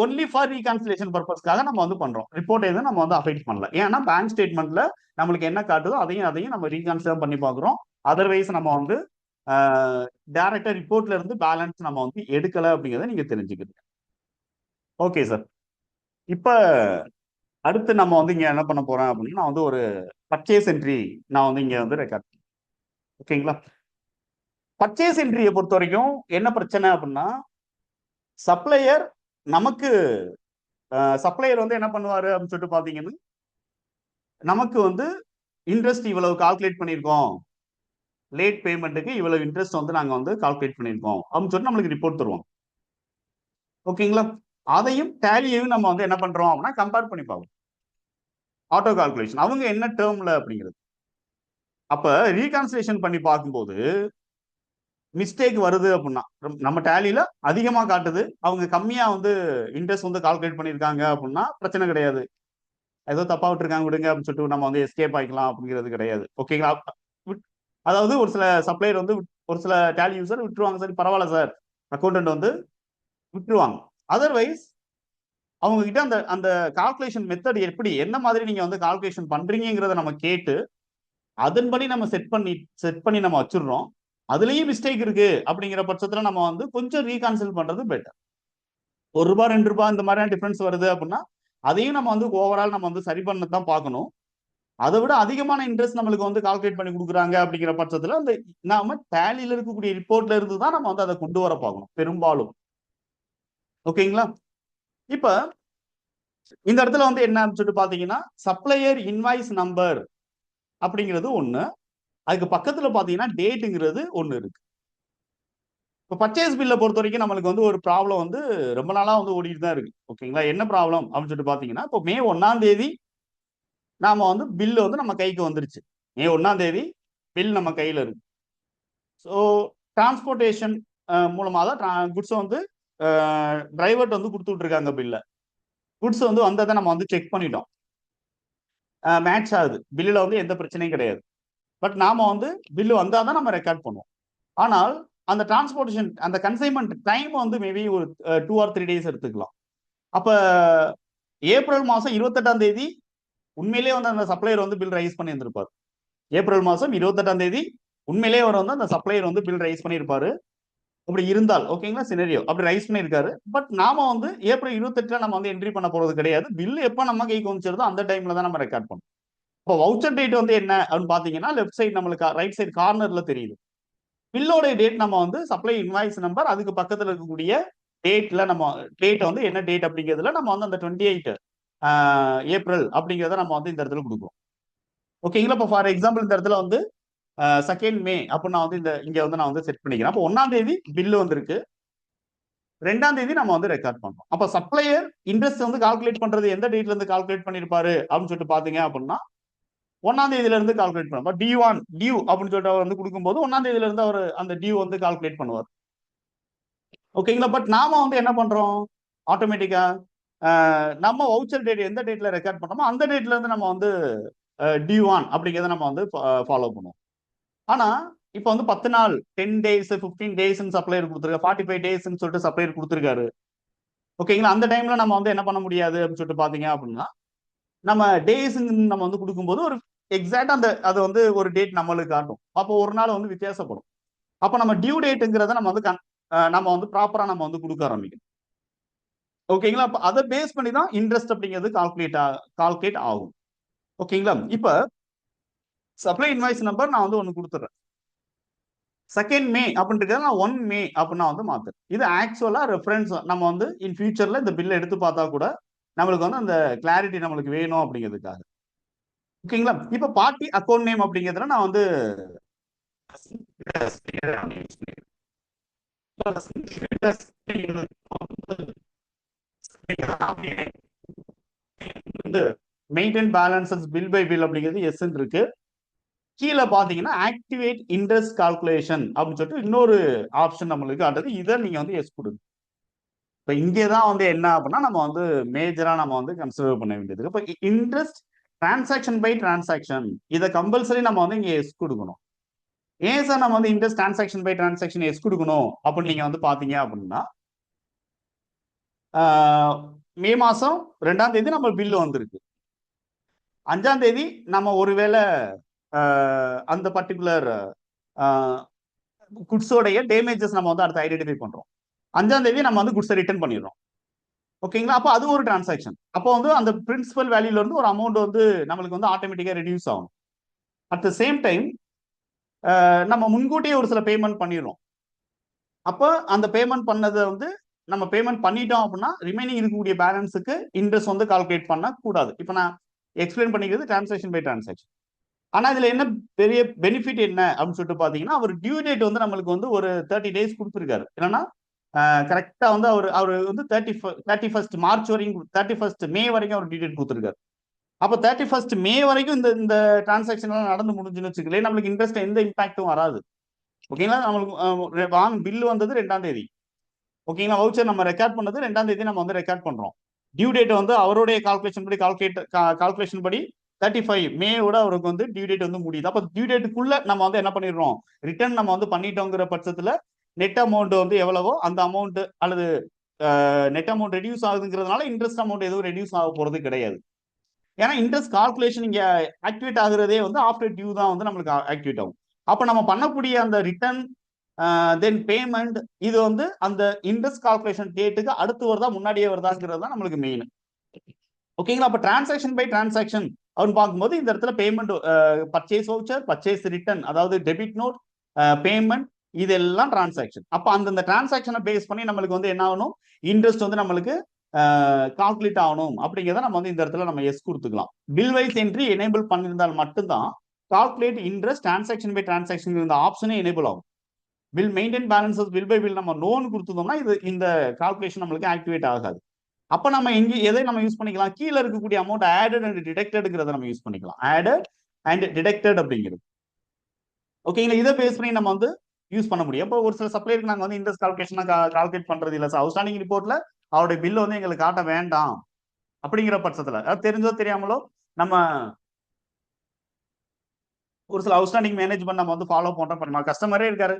A: ஒன்லி ஃபார் ரீகான்சிலேஷன் பர்பஸ்க்காக நம்ம வந்து பண்றோம். ரிப்போர்ட் எதுவும் நம்ம வந்து அஃபெக்ட் பண்ணல. ஏன்னா பேங்க் ஸ்டேட்மெண்ட்ல நம்மளுக்கு என்ன காட்டுதோ அதையும் நம்ம ரீகான்சிலேட் பண்ணி பார்க்குறோம். அதர்வைஸ் நம்ம வந்து டைரக்டா ரிப்போர்ட்ல இருந்து பேலன்ஸ் நம்ம வந்து எடுக்கல அப்படிங்கிறத நீங்க தெரிஞ்சுக்கிறீங்க. ஓகே சார், இப்ப அடுத்து நம்ம வந்து இங்க என்ன பண்ண போறேன் அப்படின்னா, நான் வந்து ஒரு பர்ச்சேஸ் என்ட்ரி நான் வந்து இங்க வந்து ரெக்கார்ட். ஓகேங்களா? பர்ச்சேஸ் என்ட்ரியை பொறுத்த வரைக்கும் என்ன பிரச்சனை அப்படின்னா, சப்ளையர் நமக்கு சப்ளையர் வந்து என்ன பண்ணுவாரு அப்படின்னு சொல்லிட்டு பாத்தீங்கன்னா, நமக்கு வந்து இன்ட்ரெஸ்ட் இவ்வளவு கால்குலேட் பண்ணியிருக்கோம், லேட் பேமெண்ட்டுக்கு இவ்வளவு இன்ட்ரெஸ்ட் வந்து நாங்க வந்து கால்குலேட் பண்ணியிருக்கோம் அப்படின்னு சொல்லிட்டு நம்மளுக்கு ரிப்போர்ட் தருவோம். ஓகேங்களா? அதையும் டேலியையும் நம்ம வந்து என்ன பண்றோம் அப்படின்னா கம்பேர் பண்ணி பார்ப்போம். ஆட்டோ கால்குலேஷன் அவங்க என்ன டேர்ம்ல அப்படிங்கிறது. அப்ப ரீகான்சிலேஷன் பண்ணி பார்க்கும்போது மிஸ்டேக் வருது அப்படின்னா, நம்ம டேலியில அதிகமா காட்டுது, அவங்க கம்மியா வந்து இன்ட்ரெஸ்ட் வந்து கால்குலேட் பண்ணியிருக்காங்க அப்படின்னா பிரச்சனை கிடையாது. ஏதோ தப்பா விட்டுருக்காங்க விடுங்க அப்படின்னு சொல்லிட்டு நம்ம வந்து எஸ்கேப் ஆகிக்கலாம் அப்படிங்கிறது கிடையாது. ஓகேங்களா? அதாவது ஒரு சில சப்ளையர் வந்து ஒரு சில டேலி யூசர் விட்டுருவாங்க, சரி பரவாயில்ல சார் அக்கௌண்டன்ட் வந்து விட்டுருவாங்க. அதர்வைஸ் அவங்க கிட்ட அந்த அந்த கால்குலேஷன் மெத்தட் எப்படி என்ன மாதிரி நீங்க வந்து கால்குலேஷன் பண்றீங்கிறத நம்ம கேட்டு அதன்படி நம்ம செட் பண்ணி நம்ம வச்சிடுறோம். அதுலயும் மிஸ்டேக் இருக்கு அப்படிங்கிற பட்சத்துல நம்ம வந்து கொஞ்சம் ரீகான்சில் பண்றது பெட்டர். ₹1 ₹2 இந்த மாதிரியான டிஃபரன்ஸ் வருது அப்படின்னா அதையும் நம்ம வந்து ஓவரால் நம்ம வந்து சரி பண்ண தான் பார்க்கணும். அதை விட அதிகமான இன்ட்ரெஸ்ட் நம்மளுக்கு வந்து கால்குலேட் பண்ணி கொடுக்குறாங்க அப்படிங்கிற பட்சத்துல அந்த நாம டேலியில இருக்கக்கூடிய ரிப்போர்ட்ல இருந்து தான் நம்ம வந்து அதை கொண்டு வர பார்க்கணும் பெரும்பாலும். ஓகேங்களா? இப்ப இந்த இடத்துல வந்து என்ன சொல்லிட்டு பாத்தீங்கன்னா, சப்ளையர் இன்வாய்ஸ் நம்பர் அப்படிங்கிறது ஒண்ணு. அதுக்கு பக்கத்துல பாத்தீங்கன்னா டேட்டுங்கிறது ஒண்ணு இருக்கு. இப்போ பர்ச்சேஸ் பில்லை பொறுத்த வரைக்கும் நம்மளுக்கு வந்து ஒரு ப்ராப்ளம் வந்து ரொம்ப நாளா வந்து ஓடிட்டு தான் இருக்கு. ஓகேங்களா? என்ன ப்ராப்ளம் அப்படின்னு சொல்லிட்டு பாத்தீங்கன்னா, இப்போ மே 1ஆம் தேதி நாம வந்து பில்லு வந்து நம்ம கைக்கு வந்துருச்சு. மே 1ஆம் தேதி பில் நம்ம கையில இருக்கு. ஸோ டிரான்ஸ்போர்ட்டேஷன் மூலமா தான் குட்ஸ் வந்து டிரைவர்ட் வந்து கொடுத்து விட்டுருக்காங்க பில்ல. குட்ஸ் வந்து வந்ததை நம்ம வந்து செக் பண்ணிட்டோம். மேட்ச் ஆகுது. பில்லுல வந்து எந்த பிரச்சனையும் கிடையாது. பட் நாம வந்து பில்லு வந்தால் தான் நம்ம ரெக்கார்ட் பண்ணுவோம். ஆனால் அந்த டிரான்ஸ்போர்ட்டேஷன் அந்த கன்சைன்மெண்ட் டைம் வந்து மேபி ஒரு 2 ஆர் 3 டேஸ் எடுத்துக்கலாம். அப்ப ஏப்ரல் மாசம் 28ஆம் தேதி உண்மையிலேயே வந்து அந்த சப்ளையர் வந்து பில் ரைஸ் பண்ணி இருந்திருப்பார். ஏப்ரல் மாசம் 28ஆம் தேதி உண்மையிலேயே அவர் வந்து அந்த சப்ளையர் வந்து பில் ரைஸ் பண்ணியிருப்பாரு. அப்படி இருந்தால் ஓகேங்களா சினரியோ அப்படி ரைஸ் பண்ணியிருக்காரு. பட் நாம வந்து ஏப்ரல் 28ல நம்ம வந்து என்ட்ரி பண்ண போறது கிடையாது. பில் எப்ப நம்ம கைக்கு வந்துச்சோ அந்த டைம்ல தான் நம்ம ரெக்கார்ட் பண்ணுவோம். இப்போ வவுச்சர் டேட் வந்து என்ன அப்படின்னு பாத்தீங்கன்னா லெஃப்ட் சைடு நம்மளுக்கு ரைட் சைடு கார்னர்ல தெரியுது. பில்லோட டேட் நம்ம வந்து சப்ளை இன்வாய்ஸ் நம்பர் அதுக்கு பக்கத்துல இருக்கக்கூடிய டேட்ல நம்ம டேட் வந்து என்ன டேட் அப்படிங்கிறதுல நம்ம வந்து அந்த 28 ஏப்ரல் அப்படிங்கிறத நம்ம வந்து இந்த இடத்துல கொடுக்குறோம். ஓகேங்களா? இப்போ ஃபார் எக்ஸாம்பிள் இந்த இடத்துல வந்து 2nd மே அப்படின்னு நான் வந்து இங்க வந்து நான் வந்து செட் பண்ணிக்கிறேன். அப்போ 1ஆம் தேதி பில்லு வந்திருக்கு. 2ஆம் தேதி நம்ம வந்து ரெக்கார்ட் பண்றோம். அப்ப சப்ளையர் இன்ட்ரெஸ்ட் வந்து கால்குலேட் பண்றது எந்த டேட்ல இருந்து கால்குலேட் பண்ணிருப்பாரு அப்படின்னு சொல்லிட்டு பாத்தீங்க அப்படின்னா 1ஆம் தேதியில இருந்து கால்குலேட் பண்ணுவார். டியூ அப்படின்னு சொல்லிட்டு அவர் வந்து கொடுக்கும்போது 1ஆம் தேதியில இருந்து அவர் அந்த டியூ வந்து கால்குலேட் பண்ணுவார். ஓகேங்களா? பட் நாம வந்து என்ன பண்றோம் ஆட்டோமேட்டிக்கா நம்ம வவுச்சர் டேட் எந்த டேட்ல ரெக்கார்ட் பண்றோமோ அந்த டேட்ல இருந்து நம்ம வந்து டியூ ஆன் அப்படிங்கிறத நம்ம வந்து ஃபாலோ பண்ணுவோம். ஆனா இப்போ வந்து 10 நாள் 10 டேஸ் 15 டேஸ் சப்ளையர் கொடுத்துருக்காரு 45 டேஸ் சொல்லிட்டு சப்ளையர் கொடுத்துருக்காரு. ஓகேங்களா? அந்த டைம்ல நம்ம வந்து என்ன பண்ண முடியாது அப்படின்னு சொல்லிட்டு பாத்தீங்க அப்படின்னா நம்ம டேஸ் நம்ம வந்து கொடுக்கும்போது ஒரு எக்ஸாக்டா அந்த அது வந்து ஒரு டேட் நம்மளுக்கு காட்டும். அப்போ ஒரு நாள் வந்து வித்தியாசப்படும். அப்ப நம்ம டியூ டேட்டுங்கிறத நம்ம வந்து நம்ம வந்து ப்ராப்பரா நம்ம வந்து கொடுக்க ஆரம்பிக்கணும். ஓகேங்களா? அப்ப அதை பேஸ் பண்ணி தான் இன்ட்ரெஸ்ட் அப்படிங்கிறது கால்குலேட் ஆகும். ஓகேங்களா? இப்ப சப்ளை இன்வாய்ஸ் நம்பர் நான் வந்து ஒன்னு கொடுத்துறேன். 2nd மே அப்படின்றது நான் 1 மே அப்படின்னு வந்து மாத்துறேன். இது ஆக்சுவலா ரெஃபரன்ஸ் நம்ம வந்து இன் ஃபியூச்சர்ல இந்த பில் எடுத்து பார்த்தா கூட நம்மளுக்கு வந்து அந்த கிளாரிட்டி நம்மளுக்கு வேணும் அப்படிங்கிறதுக்காக. ஓகேங்களா? இப்ப பார்ட்டி அக்கௌண்ட் நேம் அப்படிங்கிறதுல நான் வந்து maintain balances bill by bill அப்படிங்கிறது எஸ் இருக்கு. கீழே பாத்தீங்கன்னா ஆக்டிவேட் இன்ட்ரெஸ்ட் கால்குலேஷன் அப்படின்னு சொல்லிட்டு இன்னொரு ஆப்ஷன் நம்மளுக்கு ஆட்டது. இதை நீங்க வந்து எஸ் கொடுங்க. இப்ப இங்கேதான் வந்து என்ன அப்படின்னா நம்ம வந்து மேஜரா நம்ம வந்து கன்சிடர் பண்ண வேண்டியது. இப்ப இன்ட்ரெஸ்ட் டிரான்சாக்ஷன் பை டிரான்சாக்ஷன் இதை கம்பல்சரி நம்ம வந்து இங்க எஸ் கொடுக்கணும். ஏன் சார் நம்ம வந்து interest transaction by transaction yes கொடுக்கணும் அப்படின்னு நீங்க வந்து பாத்தீங்க அப்படின்னா மே மாசம் 2ஆம் தேதி நம்ம பில் வந்திருக்கு. 5ஆம் தேதி நம்ம ஒருவேளை அந்த பர்டிகுலர் குட்ஸோடைய டேமேஜஸ் நம்ம வந்து அடுத்து ஐடென்டிஃபை பண்றோம். 5ஆம் தேதி நம்ம வந்து குட்ஸை ரிட்டர்ன் பண்ணிடுறோம். ஓகேங்களா? அப்போ அது ஒரு டிரான்சாக்ஷன். அப்போ வந்து அந்த பிரின்சிபல் வேல்யூல இருந்து ஒரு அமௌண்ட் வந்து நம்மளுக்கு வந்து ஆட்டோமேட்டிக்கா ரெடியூஸ் ஆகும். அட் த சேம் டைம் நம்ம முன்கூட்டியே ஒரு சில பேமெண்ட் பண்ணிடுறோம். அப்போ அந்த பேமெண்ட் பண்ணதை வந்து நம்ம பேமெண்ட் பண்ணிட்டோம் அப்படின்னா ரிமைனிங் இருக்கக்கூடிய பேலன்ஸுக்கு இன்ட்ரெஸ்ட் வந்து கால்குலேட் பண்ண கூடாது. இப்போ நான் எக்ஸ்பிளைன் பண்ணிக்கிறது டிரான்சாக்ஷன் பை டிரான்சாக்ஷன். ஆனா இதுல என்ன பெரிய பெனிஃபிட் என்ன அப்படின்னு சொல்லிட்டு பாத்தீங்கன்னா, அவர் டியூ டேட் வந்து நம்மளுக்கு வந்து ஒரு 30 டேஸ் கொடுத்துருக்காரு. என்னன்னா கரெக்டா வந்து அவர் அவர் வந்து 31 மார்ச் வரைக்கும் 31 மே வரைக்கும் அவர் டியூ டேட் கொடுத்துருக்காரு. அப்போ 31 மே வரைக்கும் இந்த இந்த டிரான்சாக்ஷன் எல்லாம் நடந்து முடிஞ்சுன்னு வச்சுக்கலே நம்மளுக்கு இன்ட்ரெஸ்ட் எந்த இம்பாக்டும் வராது. ஓகேங்களா? நம்மளுக்கு வாங்க பில்லு வந்தது 2ஆம் தேதி. ஓகேங்களா? வவுச்சர் நம்ம ரெக்கார்ட் பண்ணது 2ஆம் தேதி நம்ம வந்து ரெக்கார்ட் பண்றோம். டியூ டேட் வந்து அவருடைய கால்குலேஷன் படி கால்குலேஷன் படி 35 மேவோட அவருக்கு வந்து டியூ டேட் வந்து முடியுது. அப்போ டியூ டேட்டுக்குள்ள நம்ம வந்து என்ன பண்ணிடுறோம், ரிட்டர்ன் நம்ம வந்து பண்ணிட்டோங்கிற பட்சத்துல நெட் அமௌண்ட் வந்து எவ்வளவோ அந்த அமௌண்ட் அல்லது நெட் அமௌண்ட் ரெடியூஸ் ஆகுதுங்கிறதுனால இன்ட்ரெஸ்ட் அமௌண்ட் எதுவும் ரெடியூஸ் ஆக போறது கிடையாது. ஏன்னா இன்ட்ரெஸ்ட் கால்குலேஷன் இங்க ஆக்டிவேட் ஆகுறதே வந்து ஆஃப்டர் டியூ தான் வந்து நம்மளுக்கு ஆக்டிவேட் ஆகும். அப்போ நம்ம பண்ணக்கூடிய அந்த ரிட்டர்ன் தென் பேமெண்ட் இது வந்து அந்த இன்ட்ரெஸ்ட் கால்குலேஷன் டேட்டுக்கு அடுத்து வருதா முன்னாடியே வருதாங்கிறது தான் நம்மளுக்கு மெயின். ஓகேங்களா? அப்ப டிரான்சாக்ஷன் பை டிரான்சாக்ஷன் அப்படின்னு பார்க்கும்போது இந்த இடத்துல payment purchase voucher, purchase return, அதாவது டெபிட் நோட், பேமெண்ட், இதெல்லாம் டிரான்சாக்ஷன். அப்ப அந்தந்த டிரான்சாக்ஷனை பேஸ் பண்ணி நம்மளுக்கு வந்து என்ன ஆகணும், இன்ட்ரெஸ்ட் வந்து நம்மளுக்கு கால்குலேட் ஆகணும் அப்படிங்கிறத நம்ம வந்து இந்த இடத்துல நம்ம எஸ் கொடுத்துக்கலாம். பில் வைஸ் என்ட்ரி எனேபிள் பண்ணியிருந்தால் மட்டும்தான் calculate interest transaction by transaction இந்த ஆப்ஷனே எனேபிள் ஆகும். Bill maintain balances bill by bill நம்ம நோன் கொடுத்துட்டோம்னா இது இந்த கால்குலேஷன் நம்மளுக்கு ஆக்டிவேட் ஆகாது. அப்ப நம்ம எங்க எதை நம்ம யூஸ் பண்ணிக்கலாம், கீழே இருக்கக்கூடிய அமௌண்ட் ஆடட் அண்ட் டிடெக்டட்ங்கிறத நம்ம யூஸ் பண்ணிக்கலாம். ஆடட் அண்ட் டிடெக்டட் அப்படிங்கிறது. ஓகேங்களா? இதை பேஸ் பண்ணி நம்ம வந்து யூஸ் பண்ண முடியும். இப்போ ஒரு சில சப்ளையருக்கு நாங்கள் வந்து இன்ட்ரெஸ்ட் கால்குலேஷன் கால்குலேட் பண்றது இல்லை சார், அவுட்ஸ்டாண்டிங் ரிப்போர்ட்ல அவருடைய பில் வந்து எங்களுக்கு காட்ட வேண்டாம் அப்படிங்கிற பட்சத்துல தெரிஞ்சோ தெரியாமலோ நம்ம ஒரு சில அவுட்ஸ்டாண்டிங் மேனேஜ்மெண்ட் நம்ம வந்து ஃபாலோ பண்றோம். கஸ்டமரே இருக்காரு,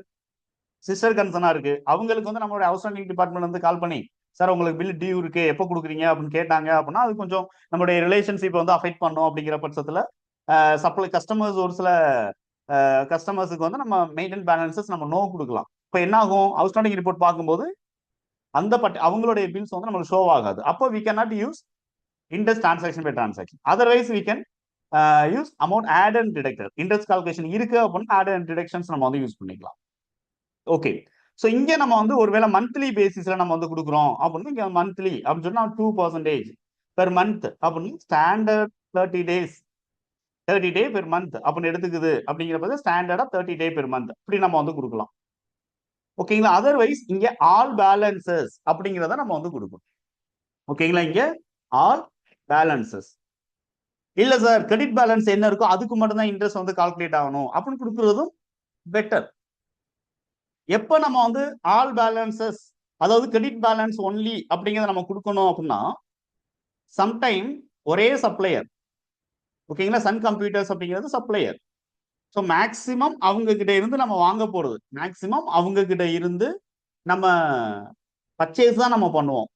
A: சிஸ்டர் கன்சர்னா இருக்கு, அவங்களுக்கு வந்து நம்மளுடைய அவுட்ஸ்டாண்டிங் டிபார்ட்மெண்ட் வந்து கால் பண்ணி சார் உங்களுக்கு பில் டியூ இருக்கு எப்போ கொடுக்குறீங்க அப்படின்னு கேட்டாங்க அப்படின்னா அது கொஞ்சம் நம்மளுடைய ரிலேஷன்ஷிப் வந்து அஃபெக்ட் பண்ணும். அப்படிங்கிற பட்சத்துல சப்ளை கஸ்டமர்ஸ் ஒரு சில கஸ்டமர்ஸுக்கு வந்து நம்ம மெயின்டைன் பேலன்சஸ் நம்ம நோ கொடுக்கலாம். இப்போ என்ன ஆகும், அவுட்ஸ்டாண்டிங் ரிப்போர்ட் பார்க்கும்போது அந்த அவங்களுடைய பில்ஸ் வந்து நம்மளுக்கு ஷோ ஆகாது. அப்போ we can not use interest transaction by transaction. Otherwise we can use amount add and deducted. Interest calculation இருக்கு அப்படின்னா ஆட் அண்ட் டிடெக்ஷன்ஸ் நம்ம வந்து யூஸ் பண்ணிக்கலாம். ஓகே, ஸோ இங்கே நம்ம வந்து ஒருவேளை மந்த்லி பேசிஸ்ல நம்ம வந்து கொடுக்குறோம் அப்படின்னு இங்கே மந்த்லி அப்படின்னு சொன்னா 2% பெர் மந்த் அப்படின்னு standard 30 days 30 day per month அப்படின்னு எடுத்துக்குது. அப்படிங்கிறப்ப ஸ்டாண்டர்டா 30 day பெர் மந்த் இப்படி நம்ம வந்து கொடுக்கலாம். ஓகேங்களா? அதர்வைஸ் இங்க ஆல் பேலன்சஸ் அப்படிங்கிறத நம்ம வந்து கொடுக்கணும். ஓகேங்களா? இங்க ஆல் பேலன்சஸ் இல்ல சார் கிரெடிட் பேலன்ஸ் என்ன இருக்கோ அதுக்கு மட்டும்தான் இன்ட்ரெஸ்ட் வந்து கால்குலேட் ஆகணும் அப்படின்னு கொடுக்கறதும் பெட்டர். எப்ப நம்ம வந்து ஆல் பேலன்சஸ் அதாவது கிரெடிட் பேலன்ஸ் ஒன்லி அப்படிங்கிறத நம்ம கொடுக்கணும் அப்படின்னா சம்டைம் ஒரே சப்ளையர், ஓகேங்களா, சன் கம்ப்யூட்டர்ஸ் அப்படிங்கிறது சப்ளையர். ஸோ மேக்சிமம் அவங்க கிட்ட இருந்து நம்ம வாங்க போறது, மேக்சிமம் அவங்க கிட்ட இருந்து நம்ம பர்ச்சேஸ் தான் நம்ம பண்ணுவோம்.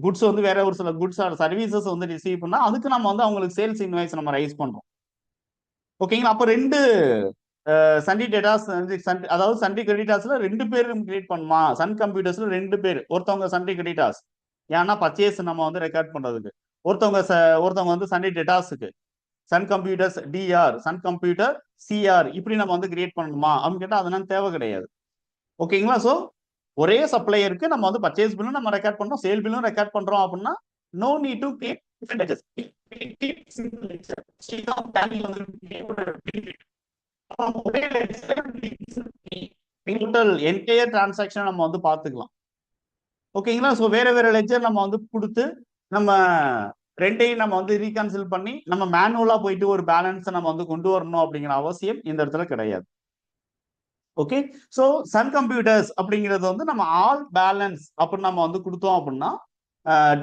A: குட்ஸ் வந்து வேற ஒரு சில குட்ஸ் ஆர் சர்வீசஸ் வந்து ரிசீவ் பண்ணா அதுக்கு நம்ம வந்து அவங்களுக்கு சேல்ஸ் இன்வாய்ஸ் நம்ம ரைஸ் பண்றோம். ஓகேங்களா? அப்போ ரெண்டு சன்டி டேட்டாஸ் அதாவது சன்டி கிரெடிட்டாஸ்ல 2 பேர் கிரியேட் பண்ணுமா, சன் கம்ப்யூட்டர்ஸ்ல 2 பேர், ஒருத்தவங்க சன்டி கிரெடிட்டாஸ் ஏன்னா பர்ச்சேஸ் நம்ம வந்து ரெக்கார்ட் பண்றதுக்கு, ஒருத்தவங்க வந்து சன்டி டேட்டாஸுக்கு, Sun computers DR, Sun computer CR இப்படி நம்ம வந்து கிரியேட் பண்ணணுமா அப்படின்னு கேட்டா அதெல்லாம் தேவை கிடையாது. ஓகேங்களா? ஸோ ஒரே சப்ளையருக்கு நம்ம வந்து பர்ச்சேஸ் பில்லும் நம்ம ரெக்கார்ட் பண்றோம், சேல் பில்லும் ரெக்கார்ட் பண்றோம் அப்படின்னா no need to entire transaction நம்ம வந்து பார்த்துக்கலாம். ஓகேங்களா? ஸோ வேற வேற லெட்ஜர் நம்ம வந்து கொடுத்து நம்ம ரெண்டையும் நம்ம வந்து ரீகன்சில் பண்ணி நம்ம மேனுவலா போயிட்டு ஒரு பேலன்ஸை நம்ம வந்து கொண்டு வரணும் அப்படிங்கிற அவசியம் இந்த இடத்துல கிடையாது. ஓகே, ஸோ சன் கம்ப்யூட்டர்ஸ் அப்படிங்கிறது வந்து நம்ம ஆல் பேலன்ஸ் அப்படின்னு நம்ம வந்து கொடுத்தோம் அப்படின்னா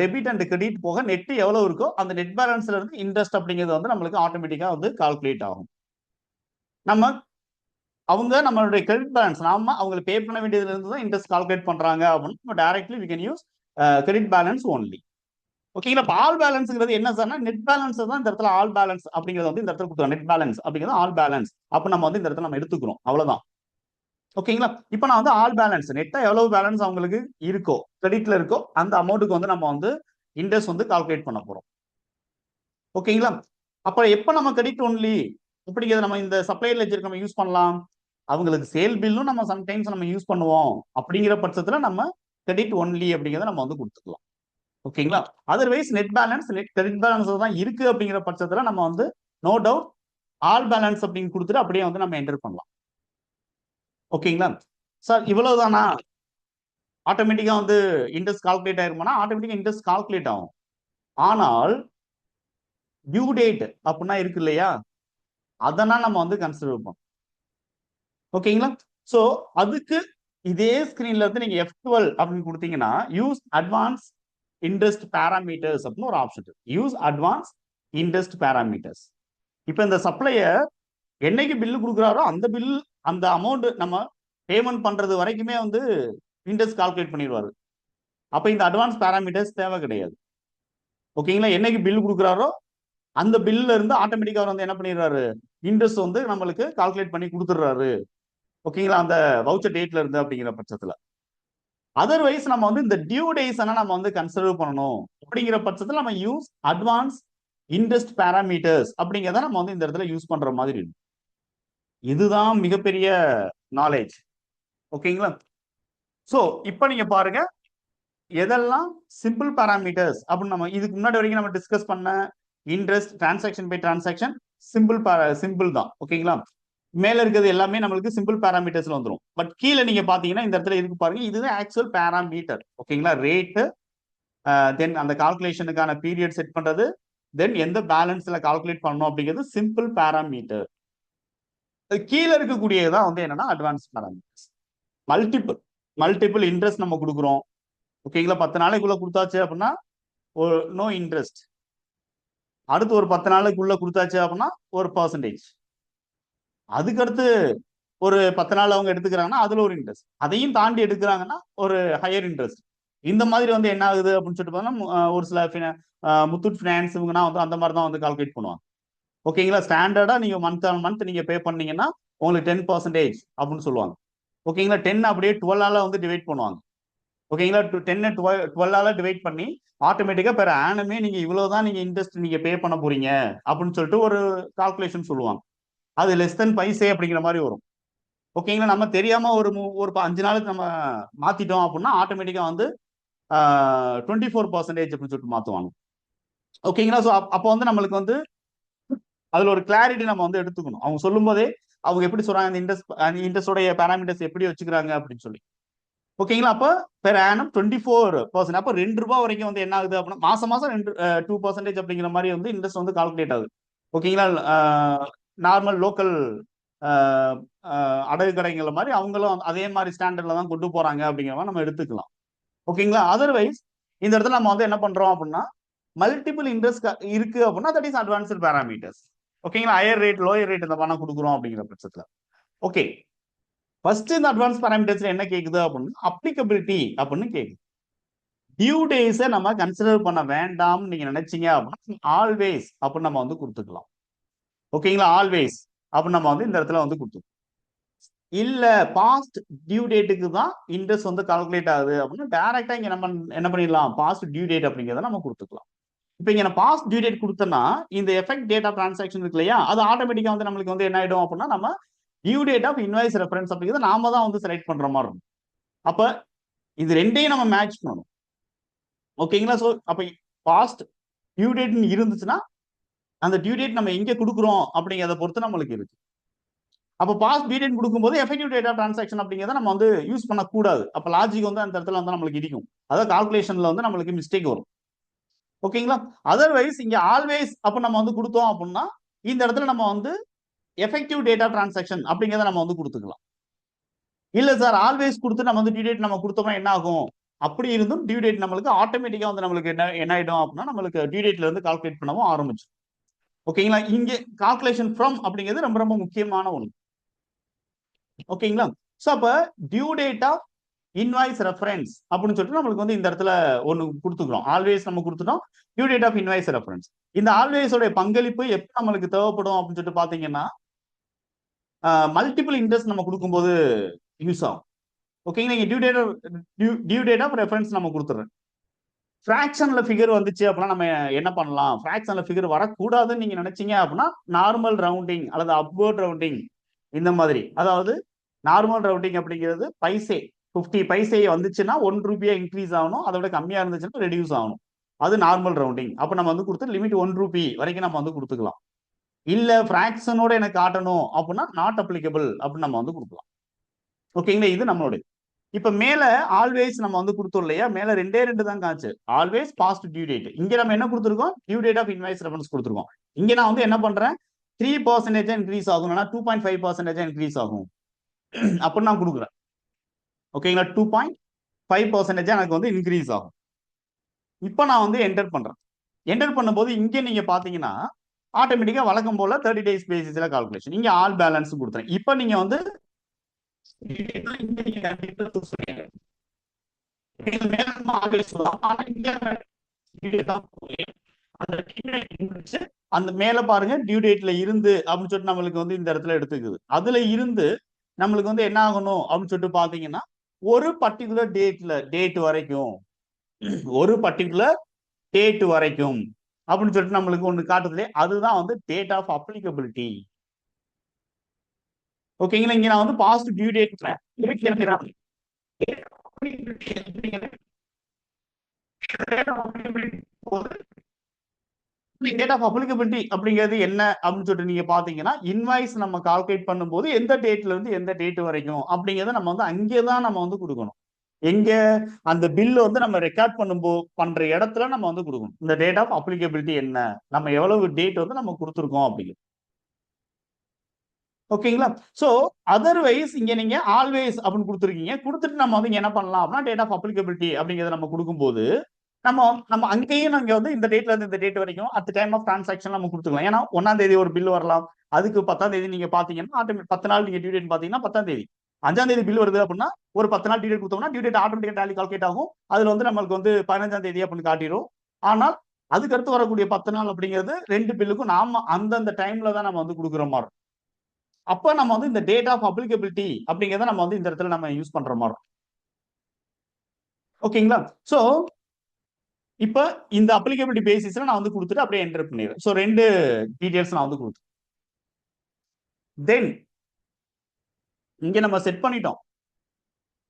A: டெபிட் அண்ட் கிரெடிட் போக நெட் எவ்வளவு இருக்கோ அந்த நெட் பேலன்ஸ்ல இருந்து இன்ட்ரெஸ்ட் அப்படிங்கிறது வந்து நம்மளுக்கு ஆட்டோமேட்டிக்கா வந்து கால்குலேட் ஆகும். நம்ம அவங்க நம்மளுடைய கிரெடிட் பேலன்ஸ் நாம அவங்களுக்கு பே பண்ண வேண்டியதுல இருந்து தான் இன்ட்ரெஸ்ட் கால்குலேட் பண்றாங்க அப்படின்னு directly we can use credit balance only. ஓகேங்களா? இப்ப ஆல் பேலன்ஸ்ங்கிறது என்ன சார்னா நெட் பேலன்ஸ் தான் இந்த இடத்துல ஆல் பேலன்ஸ் அப்படிங்கிறது வந்து இந்த இடத்துல கொடுத்துருவோம். நெட் பேலன்ஸ் அப்படிங்கிறது ஆல் பேலன்ஸ். அப்ப நம்ம வந்து இந்த இடத்துல நம்ம எடுத்துக்கிறோம். அவ்வளவுதான். ஓகேங்களா? இப்ப நான் வந்து ஆல் பேலன்ஸ் நெட்டா எவ்வளவு பேலன்ஸ் அவங்களுக்கு இருக்கோ கிரெடிட்ல இருக்கோ அந்த அமௌண்ட்டுக்கு வந்து நம்ம வந்து இன்ட்ரெஸ்ட் வந்து கால்குலேட் பண்ண போறோம். ஓகேங்களா? அப்ப எப்ப நம்ம கிரெடிட் ஒன்லி அப்படிங்கிறத நம்ம இந்த சப்ளை லெட்ஜர் நம்ம யூஸ் பண்ணலாம். அவங்களுக்கு சேல் பில்லும் நம்ம சம்டைம்ஸ் நம்ம யூஸ் பண்ணுவோம். அப்படிங்கிற பட்சத்துல நம்ம கிரெடிட் ஒன்லி அப்படிங்கிறத நம்ம வந்து கொடுத்துக்கலாம். ஓகேங்களா? Otherwise net balance net credit balance தான் இருக்கு அப்படிங்கிற பட்சத்துல நம்ம வந்து நோ டவுட் ஆல் பேலன்ஸ் அப்படின்னு கொடுத்துட்டு அப்படியே வந்து நம்ம என்டர் பண்ணலாம். ஓகேங்களா? சார் இவ்வளவுதானா? ஆட்டோமேட்டிக்கா வந்து இன்ட்ரெஸ்ட் கால்குலேட் ஆயிருமானா ஆட்டோமேட்டிக்கா இன்ட்ரெஸ்ட் கால்குலேட் ஆகும். ஆனால் டியூ டேட் அப்படின்னா இருக்கு இல்லையா? அதெல்லாம் நம்ம வந்து கன்சிடர் பண்ணோம். ஓகேங்களா? சோ அதுக்கு இதே ஸ்கிரீன்ல இருந்து நீங்க F12 அப்படின்னு கொடுத்தீங்கன்னா யூஸ் அட்வான்ஸ் இன்ட்ரெஸ்ட் பேராமீட்டர்ஸ் அப்படின்னு ஒரு ஆப்ஷன் இருக்கு. Use advance interest parameters. இப்ப இந்த சப்ளையர் என்னைக்கு பில்லு கொடுக்குறாரோ அந்த பில் அந்த அமௌண்ட் நம்ம பேமெண்ட் பண்றது வரைக்குமே வந்து இன்ட்ரெஸ்ட் கால்குலேட் பண்ணிடுவாரு. அப்ப இந்த அட்வான்ஸ் பேராமீட்டர்ஸ் தேவை கிடையாது. ஓகேங்களா? என்னைக்கு பில் கொடுக்குறாரோ அந்த பில்ல இருந்து ஆட்டோமேட்டிக்கா அவர் வந்து என்ன பண்ணிடுறாரு இன்ட்ரெஸ்ட் வந்து நம்மளுக்கு கால்குலேட் பண்ணி கொடுத்துடுறாரு. ஓகேங்களா? அந்த வவுச்சர் டேட்ல இருந்து அப்படிங்கிற பட்சத்துல அதர்வைஸ் நம்ம வந்து இந்த டியூ டேஸ் நம்ம வந்து கன்சிடர் பண்ணணும் அப்படிங்கிற பட்சத்துல நம்ம யூஸ் அட்வான்ஸ் இன்ட்ரெஸ்ட் பேராமீட்டர்ஸ் அப்படிங்கிறத நம்ம வந்து இந்த இடத்துல யூஸ் பண்ற மாதிரி இருக்கும். இதுதான் மிகப்பெரிய நாலேஜ். ஓகேங்களா? சோ இப்போ நீங்க பாருங்க எதெல்லாம் சிம்பிள் பேராமீட்டர்ஸ் அப்படின்னு நம்ம இதுக்கு முன்னாடி வரைக்கும் நம்ம டிஸ்கஸ் பண்ண interest transaction by transaction simple தான். ஓகேங்களா? மேல இருக்கிறது எல்லாமே நம்மளுக்கு சிம்பிள் பேராமீட்டர்ஸ்ல வந்துடும். பட் கீழே நீங்க பாத்தீங்கன்னா இந்த இடத்துல இருக்கு பாருங்க இதுதான் ஆக்சுவல் பேராமீட்டர். ஓகேங்களா? ரேட்டு தென் அந்த கால்குலேஷனுக்கான பீரியட் செட் பண்றது தென் எந்த பேலன்ஸ்ல கால்குலேட் பண்ணணும் அப்படிங்கிறது சிம்பிள் பேராமீட்டர். கீழே இருக்கக்கூடியதான் வந்து என்னன்னா அட்வான்ஸ் பேராமீட்டர்ஸ். மல்டிபிள் இன்ட்ரெஸ்ட் நம்ம கொடுக்குறோம். ஓகேங்களா? 10 நாளைக்குள்ள கொடுத்தாச்சு அப்படின்னா ஒரு நோ இன்ட்ரெஸ்ட். அடுத்து ஒரு 10 நாளைக்குள்ள கொடுத்தாச்சு அப்படின்னா ஒரு பர்சன்டேஜ். அதுக்கடுத்து ஒரு 10 நாள் அவங்க எடுத்துக்கிறாங்கன்னா அதுல ஒரு இன்ட்ரெஸ்ட். அதையும் தாண்டி எடுக்கிறாங்கன்னா ஒரு ஹையர் இன்ட்ரெஸ்ட். இந்த மாதிரி வந்து என்ன ஆகுது அப்படின்னு சொல்லிட்டு பார்த்தோம்னா ஒரு சில முத்தூட் ஃபினான்ஸ் இவங்கன்னா வந்து அந்த மாதிரி தான் வந்து கால்குலேட் பண்ணுவாங்க. ஓகேங்களா? ஸ்டாண்டர்டா நீங்க மந்த் ஆன் மந்த் நீங்க பே பண்ணீங்கன்னா உங்களுக்கு 10% அப்படின்னு சொல்லுவாங்க. ஓகேங்களா? 10 அப்படியே 12 வந்து டிவைட் பண்ணுவாங்க. ஓகேங்களா? 10 12 டிவைட் பண்ணி ஆட்டோமேட்டிக்கா பெர் ஆனமே நீங்க இவ்வளவுதான் நீங்க இன்ட்ரெஸ்ட் நீங்க பே பண்ண போறீங்க அப்படின்னு சொல்லிட்டு ஒரு கால்குலேஷன் சொல்லுவாங்க. அது லெஸ் தென் பைசே அப்படிங்கிற மாதிரி வரும். ஓகேங்களா? நம்ம தெரியாம ஒரு 5 நாளுக்கு நம்ம மாத்திட்டோம் அப்படின்னா ஆட்டோமேட்டிக்கா வந்து 24% அப்படின்னு சொல்லிட்டு மாத்துவாங்க. ஓகேங்களா? ஸோ அப்போ வந்து நம்மளுக்கு வந்து அதுல ஒரு கிளாரிட்டி நம்ம வந்து எடுத்துக்கணும். அவங்க சொல்லும் போதே அவங்க எப்படி சொல்றாங்க இந்த இன்ட்ரெஸ்டோடைய பேராமீட்டர்ஸ் எப்படி வச்சுக்கிறாங்க அப்படின்னு சொல்லி. ஓகேங்களா? அப்போ பெர் ஆனம் 24%. அப்போ ரூ. 2 வரைக்கும் வந்து என்ன ஆகுது அப்படின்னா மாசம் 2% அப்படிங்கிற மாதிரி வந்து இன்ட்ரெஸ்ட் வந்து கால்குலேட் ஆகுது. ஓகேங்களா? நார்மல் லோக்கல் அடகு கடைங்கிற மாதிரி அவங்களும் அதே மாதிரி ஸ்டாண்டர்ட்ல தான் கொண்டு போறாங்க அப்படிங்கிற மாதிரி நம்ம எடுத்துக்கலாம். ஓகேங்களா? அதர்வைஸ் இந்த இடத்துல நம்ம வந்து என்ன பண்றோம் அப்படின்னா மல்டிபிள் இன்ட்ரெஸ்ட் இருக்கு அப்படின்னா தட் இஸ் அட்வான்ஸ்டு பேராமீட்டர்ஸ். ஓகேங்களா? ஹையர் ரேட் லோயர் ரேட் இந்த பணம் கொடுக்குறோம் அப்படிங்கிற பட்சத்துல ஓகே ஃபர்ஸ்ட் இந்த அட்வான்ஸ் பேராமீட்டர்ஸ்ல என்ன கேக்குது அப்படின்னா அப்ளிகபிலிட்டி அப்படின்னு கேக்குது. டியூ டேஸை நம்ம கன்சிடர் பண்ண வேண்டாம்னு நீங்க நினைச்சீங்க அப்படின்னா ஆல்வேஸ் அப்படின்னு நம்ம வந்து கொடுத்துக்கலாம். ஓகேங்களா? ஆல்வேஸ் அப்படின்னு நம்ம வந்து இந்த இடத்துல வந்து கொடுத்துக்கலாம். இல்ல பாஸ்ட் டியூ டேட்டுக்கு தான் இன்ட்ரெஸ்ட் வந்து கால்குலேட் ஆகுது அப்படின்னா டைரக்டா இங்க நம்ம என்ன பண்ணிடலாம் பாஸ்ட் டியூ டேட் அப்படிங்கிறத நம்ம கொடுத்துக்கலாம். இப்போ இங்க நான் பாஸ்ட் டியூ டேட் கொடுத்தோம்னா இந்த எஃபெக்ட் டேட் ஆஃப் டிரான்சாக்ஷன் இருக்கு இல்லையா அது ஆட்டோமேட்டிக்கா வந்து நம்மளுக்கு வந்து என்ன ஆயிடும் அப்படின்னா நம்ம due date of invoice reference அப்படிங்கிறத நாம தான் வந்து செலக்ட் பண்ற மாதிரி இருக்கும். அப்ப இது ரெண்டையும் நம்ம மேட்ச் பண்ணணும். ஓகேங்களா? ஸோ அப்ப பாஸ்ட் டியூ டேட் இருந்துச்சுன்னா அந்த டியூ டேட் நம்ம எங்க கொடுக்குறோம் அப்படிங்கிறத பொறுத்து நம்மளுக்கு இருக்கு. அப்போ பாஸ்ட் டியூ டேட் கொடுக்கும்போது எஃபெக்டிவ் டேட் ஆஃப் டிரான்சாக்ஷன் அப்படிங்கிறத நம்ம வந்து யூஸ் பண்ணக்கூடாது. அப்போ லாஜிக் வந்து அந்த இடத்துல வந்து நம்மளுக்கு இடிக்கும். அதாவது கால்குலேஷன்ல வந்து நம்மளுக்கு மிஸ்டேக் வரும். ஓகேங்களா? அதர்வைஸ் இங்க ஆல்வேஸ் அப்ப நம்ம வந்து கொடுத்தோம் அப்படின்னா இந்த இடத்துல நம்ம வந்து எஃபெக்டிவ் டேட் ஆஃப் டிரான்சாக்ஷன் அப்படிங்கிறத நம்ம வந்து கொடுத்துக்கலாம். இல்ல சார் ஆல்வேஸ் கொடுத்து நம்ம வந்து டியூ டேட் நம்ம கொடுத்தோம்னா என்ன ஆகும்? அப்படி இருந்தும் டியூ டேட் நம்மளுக்கு ஆட்டோமேட்டிக்கா வந்து நம்மளுக்கு என்ன ஆயிடும் அப்படின்னா நம்மளுக்கு டியூ டேட்ல இருந்து கால்குலேட் பண்ணவும் ஆரம்பிச்சு. ஓகேங்களா? இங்க கால்குலேஷன் ஃப்ரம் அப்படிங்கிறது ரொம்ப ரொம்ப முக்கியமான ஒன்று. ஓகேங்களா? ஸோ அப்ப due date of invoice reference அப்படின்னு சொல்லிட்டு நம்மளுக்கு வந்து இந்த இடத்துல ஒன்று கொடுத்துக்கிறோம். ஆல்வேஸ் நம்ம கொடுத்துட்டோம். Due date of invoice reference. இந்த ஆல்வேஸோட பங்களிப்பு எப்போ நம்மளுக்கு தேவைப்படும் அப்படின்னு சொல்லிட்டு பார்த்தீங்கன்னா மல்டிபிள் இன்ட்ரெஸ்ட் நம்ம கொடுக்கும்போது யூஸ் ஆகும். ஓகேங்க, நீங்க டியூ டேட் ஆஃப் ரெஃபரன்ஸ் நம்ம கொடுத்துறேன். ஃபிராக்ஷன்ல ஃபிகர் வந்துச்சு அப்படின்னா நம்ம என்ன பண்ணலாம்? ஃபிராக்ஷன்ல ஃபிகர் வரக்கூடாதுன்னு நீங்க நினைச்சீங்க அப்படின்னா நார்மல் ரவுண்டிங் அல்லது அப்வர்ட் ரவுண்டிங் இந்த மாதிரி. அதாவது நார்மல் ரவுண்டிங் அப்படிங்கிறது பைசே 50 பைசே வந்துச்சுன்னா 1 ரூபியா இன்க்ரீஸ் ஆகணும், அதோட கம்மியா இருந்துச்சுன்னா ரெடியூஸ் ஆகணும். அது நார்மல் ரவுண்டிங். அப்ப நம்ம வந்து கொடுத்து லிமிட் 1 ரூபி வரைக்கும் நம்ம வந்து கொடுத்துக்கலாம். இல்ல ஃபிராக்ஷனோட எனக்கு காட்டணும் அப்படின்னா நாட் அப்ளிகபிள் அப்படின்னு நம்ம வந்து கொடுக்கலாம். ஓகேங்களா, இது நம்மளுடைய. இப்ப மேல ஆல்வேஸ் நம்ம வந்து கொடுத்தோம் இல்லையா, மேல 2 தான் காச்சு. Always past due date. இங்க நம்ம என்ன கொடுத்துருக்கோம்? Due date of invoice reference கொடுத்துருக்கோம். இங்க நான் வந்து என்ன பண்றேன்? 3% இன்க்ரீஸ் ஆகும், 2.5% இன்க்ரீஸ் ஆகும் அப்படின்னு நான் கொடுக்குறேன். ஓகேங்களா, 2.5% எனக்கு வந்து இன்க்ரீஸ் ஆகும். இப்போ நான் வந்து என்டர் பண்றேன். என்டர் பண்ணும்போது இங்க நீங்க பாத்தீங்கன்னா ஆட்டோமேட்டிக்கா வழக்கம் போல 30 days பேசிஸ்ல கால்குலேஷன். இங்க ஆல் பேலன்ஸ் கொடுத்துறேன். இப்போ நீங்க வந்து அந்த மேல பாருங்க டியூ டேட்ல இருந்து அப்படின்னு சொல்லிட்டு நம்மளுக்கு வந்து இந்த இடத்துல எடுத்துக்குது. அதுல இருந்து நம்மளுக்கு வந்து என்ன ஆகணும் அப்படின்னு சொல்லிட்டு பாத்தீங்கன்னா ஒரு பர்டிகுலர் டேட் வரைக்கும், ஒரு பர்டிகுலர் டேட் வரைக்கும் அப்படின்னு சொல்லிட்டு நம்மளுக்கு ஒண்ணு காட்டுதுலே, அதுதான் வந்து டேட் ஆஃப் அப்ளிகபிலிட்டி. ஓகேங்களா, இங்க நான் வந்து past due date date of applicability அப்படிங்கிறது என்ன அப்படின்னு சொல்லிட்டு நீங்க பாத்தீங்கன்னா இன்வாய்ஸ் நம்ம கால்குலேட் பண்ணும்போது எந்த டேட்ல இருந்து எந்த டேட் வரைக்கும் அப்படிங்கிறத நம்ம வந்து அங்கேதான் நம்ம வந்து கொடுக்கணும். எங்க அந்த பில் வந்து நம்ம ரெக்கார்ட் பண்ற இடத்துல நம்ம வந்து கொடுக்கணும். இந்த டேட் ஆஃப் அப்ளிகபிலிட்டி என்ன, நம்ம எவ்வளவு டேட் வந்து நம்ம கொடுத்துருக்கோம் அப்படிங்கிறது. ஓகேங்களா, சோ அதர்வைஸ் இங்க நீங்க ஆல்வேஸ் அப்படின்னு கொடுத்துருக்கீங்க. கொடுத்துட்டு நம்ம வந்து என்ன பண்ணலாம் அப்படின்னா டேட் ஆஃப் அப்ளிகபிலிட்டி அப்படிங்கிறத நம்ம கொடுக்கும்போது நம்ம நம்ம அங்கேயும் நாங்க வந்து இந்த டேட்ல இருந்து இந்த டேட் வரைக்கும் அட் டைம் ஆஃப் டிரான்சாக்ஷன் நம்ம கொடுத்துக்கலாம். ஏன்னா 1ஆம் தேதி ஒரு பில் வரலாம், அதுக்கு 10ஆம் தேதி நீங்க பாத்தீங்கன்னா 10 நாள் நீங்க டியூ டேட் பாத்தீங்கன்னா 10ஆம் தேதி, 5ஆம் தேதி பில் வருது அப்படின்னா ஒரு 10 நாள் டியூ டேட் கொடுத்தோம்னா டியூ டேட் ஆட்டோமேட்டிக்கா டேலி கால்குலேட் ஆகும். அதுல வந்து நம்மளுக்கு வந்து 15ஆம் தேதி அப்படின்னு காட்டிடும். ஆனால் அதுக்கு அடுத்து வரக்கூடிய 10 நாள் அப்படிங்கிறது 2 பில்லுக்கும் நாம அந்தந்த டைம்ல தான் நம்ம வந்து கொடுக்குற மாதிரி. அப்ப நம்ம வந்து இந்த டேட் ஆஃப் அப்ளிகபிலிட்டி அப்படிங்கிறத நம்ம வந்து இந்த இடத்துல நம்ம யூஸ் பண்ற மாதிரி. ஓகேங்களா, சோ இப்ப இந்த அப்ளிகபிலிட்டி பேசிஸ்ல நான் வந்து கொடுத்துட்டு அப்படியே என்டர் பண்ணிடுறேன். சோ 2 டீடைல்ஸ் நான் வந்து கொடுத்தேன். தென் இங்க நம்ம செட் பண்ணிட்டோம்.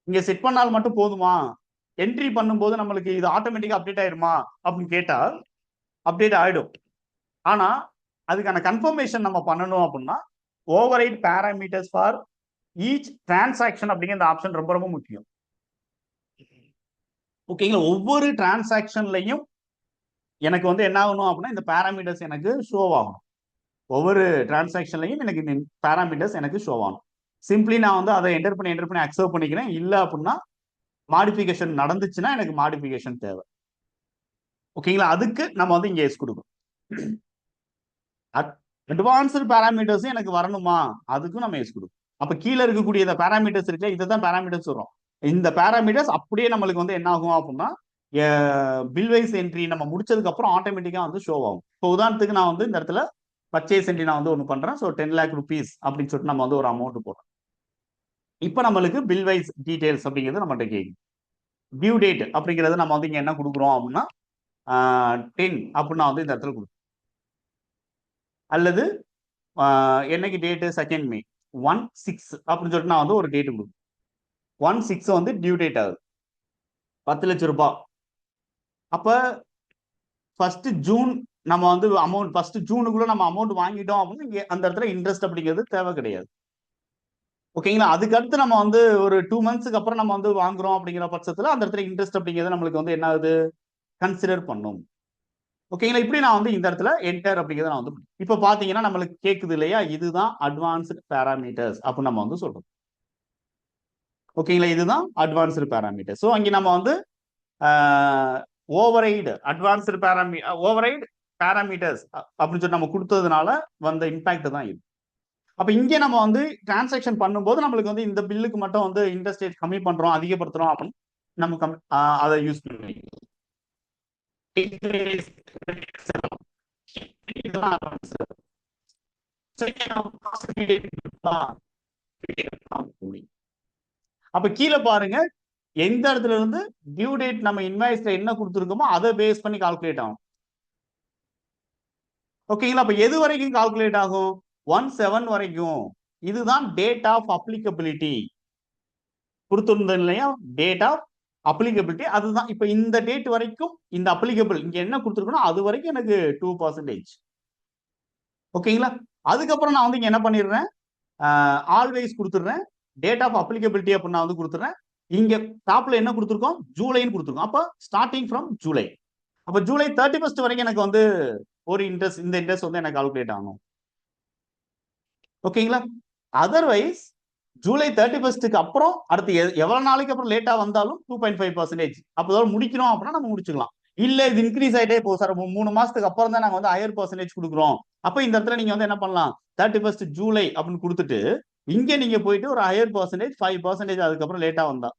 A: இங்க செட் பண்ணால் மட்டும் போதுமா? என்ட்ரி பண்ணும்போது நம்மளுக்கு இது ஆட்டோமேட்டிக்கா அப்டேட் ஆயிருமா அப்படின்னு கேட்டா அப்டேட் ஆயிடும். ஆனா அதுக்கான கன்ஃபர்மேஷன் நம்ம பண்ணணும் அப்படின்னா overwrite parameters for each transaction அப்படிங்கிற இந்த ஆப்ஷன் ரொம்ப ரொம்ப முக்கியம். ஓகேங்களா, ஒவ்வொரு டிரான்சாக்ஷன்லையும் எனக்கு வந்து என்ன ஆகணும் அப்படின்னா இந்த பேராமீட்டர்ஸ் எனக்கு ஷோ ஆகணும். ஒவ்வொரு டிரான்சாக்ஷன்லையும் எனக்கு இந்த பேராமீட்டர்ஸ் எனக்கு ஷோ ஆகணும். சிம்பிளி நான் வந்து அதை என்டர் பண்ணி அக்செப்ட் பண்ணிக்கிறேன். இல்ல அப்படின்னா மாடிஃபிகேஷன் நடந்துச்சுன்னா எனக்கு மாடிஃபிகேஷன் தேவை. ஓகேங்களா, அதுக்கு நம்ம வந்து இங்க எஸ் கொடுக்கணும். அட்வான்ஸ்டு பேராமீட்டர்ஸ் எனக்கு வரணுமா, அதுக்கும் நம்ம எஸ் கொடுக்கணும். அப்ப கீழே இருக்கக்கூடிய இந்த பேராமீட்டர்ஸ் இருக்குல்ல, இதுதான் பேராமீட்டர்ஸ் வரும். இந்த பேராமீட்டர்ஸ் அப்படியே நம்மளுக்கு வந்து என்ன ஆகும் அப்படின்னா பில்வைஸ் என்ட்ரி நம்ம முடிச்சதுக்கு அப்புறம் ஆட்டோமேட்டிக்கா வந்து ஷோ ஆகும். இப்போ உதாரணத்துக்கு நான் வந்து இந்த இடத்துல பர்ச்சேஸ் என்ட்ரி நான் வந்து ஒன்று பண்றேன். ஸோ 10 lakh rupees அப்படின்னு சொல்லிட்டு நம்ம வந்து ஒரு அமௌண்ட் போடுறோம். இப்போ நம்மளுக்கு பில்வைஸ் டீடைல்ஸ் அப்படிங்கிறது நம்மகிட்ட கேட்கும். டியூ டேட் அப்படிங்கிறது நம்ம வந்து இங்க என்ன கொடுக்குறோம் அப்படின்னா 10 அப்படின்னு வந்து இந்த இடத்துல கொடுக்கும். அல்லது என்னைக்கு டேட்டு 2nd May 1/6 அப்படின்னு சொல்லிட்டு நான் வந்து ஒரு டேட் கொடுக்கும். 1/6 வந்து டியூ டேட் ஆகுது, 10 லட்சம் ரூபாய். அப்ப 1st June நம்ம வந்து அமௌண்ட் 1st Juneக்குள்ள நம்ம அமௌண்ட் வாங்கிட்டோம் அப்படின்னா அந்த இடத்துல இன்ட்ரெஸ்ட் அப்படிங்கிறது தேவை கிடையாது. ஓகேங்களா, அதுக்கு அடுத்து நம்ம வந்து ஒரு 2 monthsக்கு அப்புறம் நம்ம வந்து வாங்குறோம் அப்படிங்கிற பட்சத்துல அந்த இடத்துல இன்ட்ரெஸ்ட் அப்படிங்கிறது நம்மளுக்கு வந்து என்ன ஆகுது, கன்சிடர் பண்ணும். ஓகேங்களா, இப்படி நான் வந்து இந்த இடத்துல என்டர் அப்படிங்கிறத நான் வந்து இப்ப பாத்தீங்கன்னா நம்மளுக்கு கேக்குது இல்லையா, இதுதான் அட்வான்ஸ்டு பேராமீட்டர்ஸ் அப்படின்னு நம்ம வந்து சொல்றோம். ஓகேங்களா, இதுதான் அட்வான்ஸ்டு பேராமீட்டர். ஸோ அங்கே நம்ம வந்து ஓவரைடு அட்வான்ஸ்டு ஓவரைடு பேராமீட்டர்ஸ் அப்படின்னு சொல்லி நம்ம கொடுத்ததுனால வந்த இம்பாக்ட் தான் இது. அப்ப இங்க நம்ம வந்து டிரான்சாக்ஷன் பண்ணும்போது நம்மளுக்கு வந்து இந்த பில்லுக்கு மட்டும் வந்து இன்ட்ரெஸ்ட் ரேட் கம்மி பண்றோம், அதிகப்படுத்துறோம் அப்படின்னு நம்ம அதை யூஸ் பண்ணி அப்ப கீழே பாருங்க, எந்த இடத்துல இருந்து டியூ டேட் நம்ம இன்வாய்ஸ்ல என்ன கொடுத்துருக்கோமோ அதை பேஸ் பண்ணி கால்குலேட் ஆகும். ஓகேங்களா? அப்ப எது வரைக்கும் கால்குலேட் ஆகும்? 1/7 வரைக்கும். இதுதான் டேட் ஆஃப் அப்ளிகபிலிட்டி கொடுத்துருந்தோம் இல்லையா? டேட் ஆஃப் அப்ளிகபிலிட்டி அதுதான். இப்ப இந்த டேட் வரைக்கும் இந்த அப்ளிகபிள் இங்க என்ன கொடுத்துருக்கணும் அது வரைக்கும் எனக்கு 2%. ஓகேங்களா? அதுக்கப்புறம் நான் வந்து இங்க என்ன பண்ணிடுறேன், ஆல்வேஸ் கொடுத்துடுறேன். டேட் ஆஃப் அப்ளிகபிலிட்டி அப்படின்னு நான் வந்து கொடுத்துறேன். இங்க டாப்ல என்ன கொடுத்துருக்கோம்? ஜூலைன்னு கொடுத்துருக்கோம். அப்ப ஸ்டார்டிங் ஃப்ரம் ஜூலை. அப்ப ஜூலை 31 வரைக்கும் எனக்கு வந்து ஒரு இன்ட்ரெஸ்ட், இந்த இன்ட்ரெஸ்ட் வந்து எனக்கு கால்குலேட் ஆகும். ஓகேங்களா? அதர்வைஸ் ஜூலை 31க்கு அப்புறம் அடுத்து எவ்வளவு நாளைக்கு அப்புறம் லேட்டா வந்தாலும் 2.5%. அப்போ முடிக்கணும் அப்படின்னா நம்ம முடிச்சுக்கலாம். இல்ல இது இன்க்ரீஸ் ஆயிட்டே போகும் சார், 3 மாசத்துக்கு அப்புறம் தான் நாங்க வந்து ஹையர் பர்சன்டேஜ் கொடுக்குறோம். அப்ப இந்த இடத்துல நீங்க வந்து என்ன பண்ணலாம், 31 ஜூலை அப்படின்னு கொடுத்துட்டு இங்க நீங்க போயிட்டு ஒரு ஹையர் பர்சன்டேஜ் 5% அதுக்கப்புறம் லேட்டா வந்தா.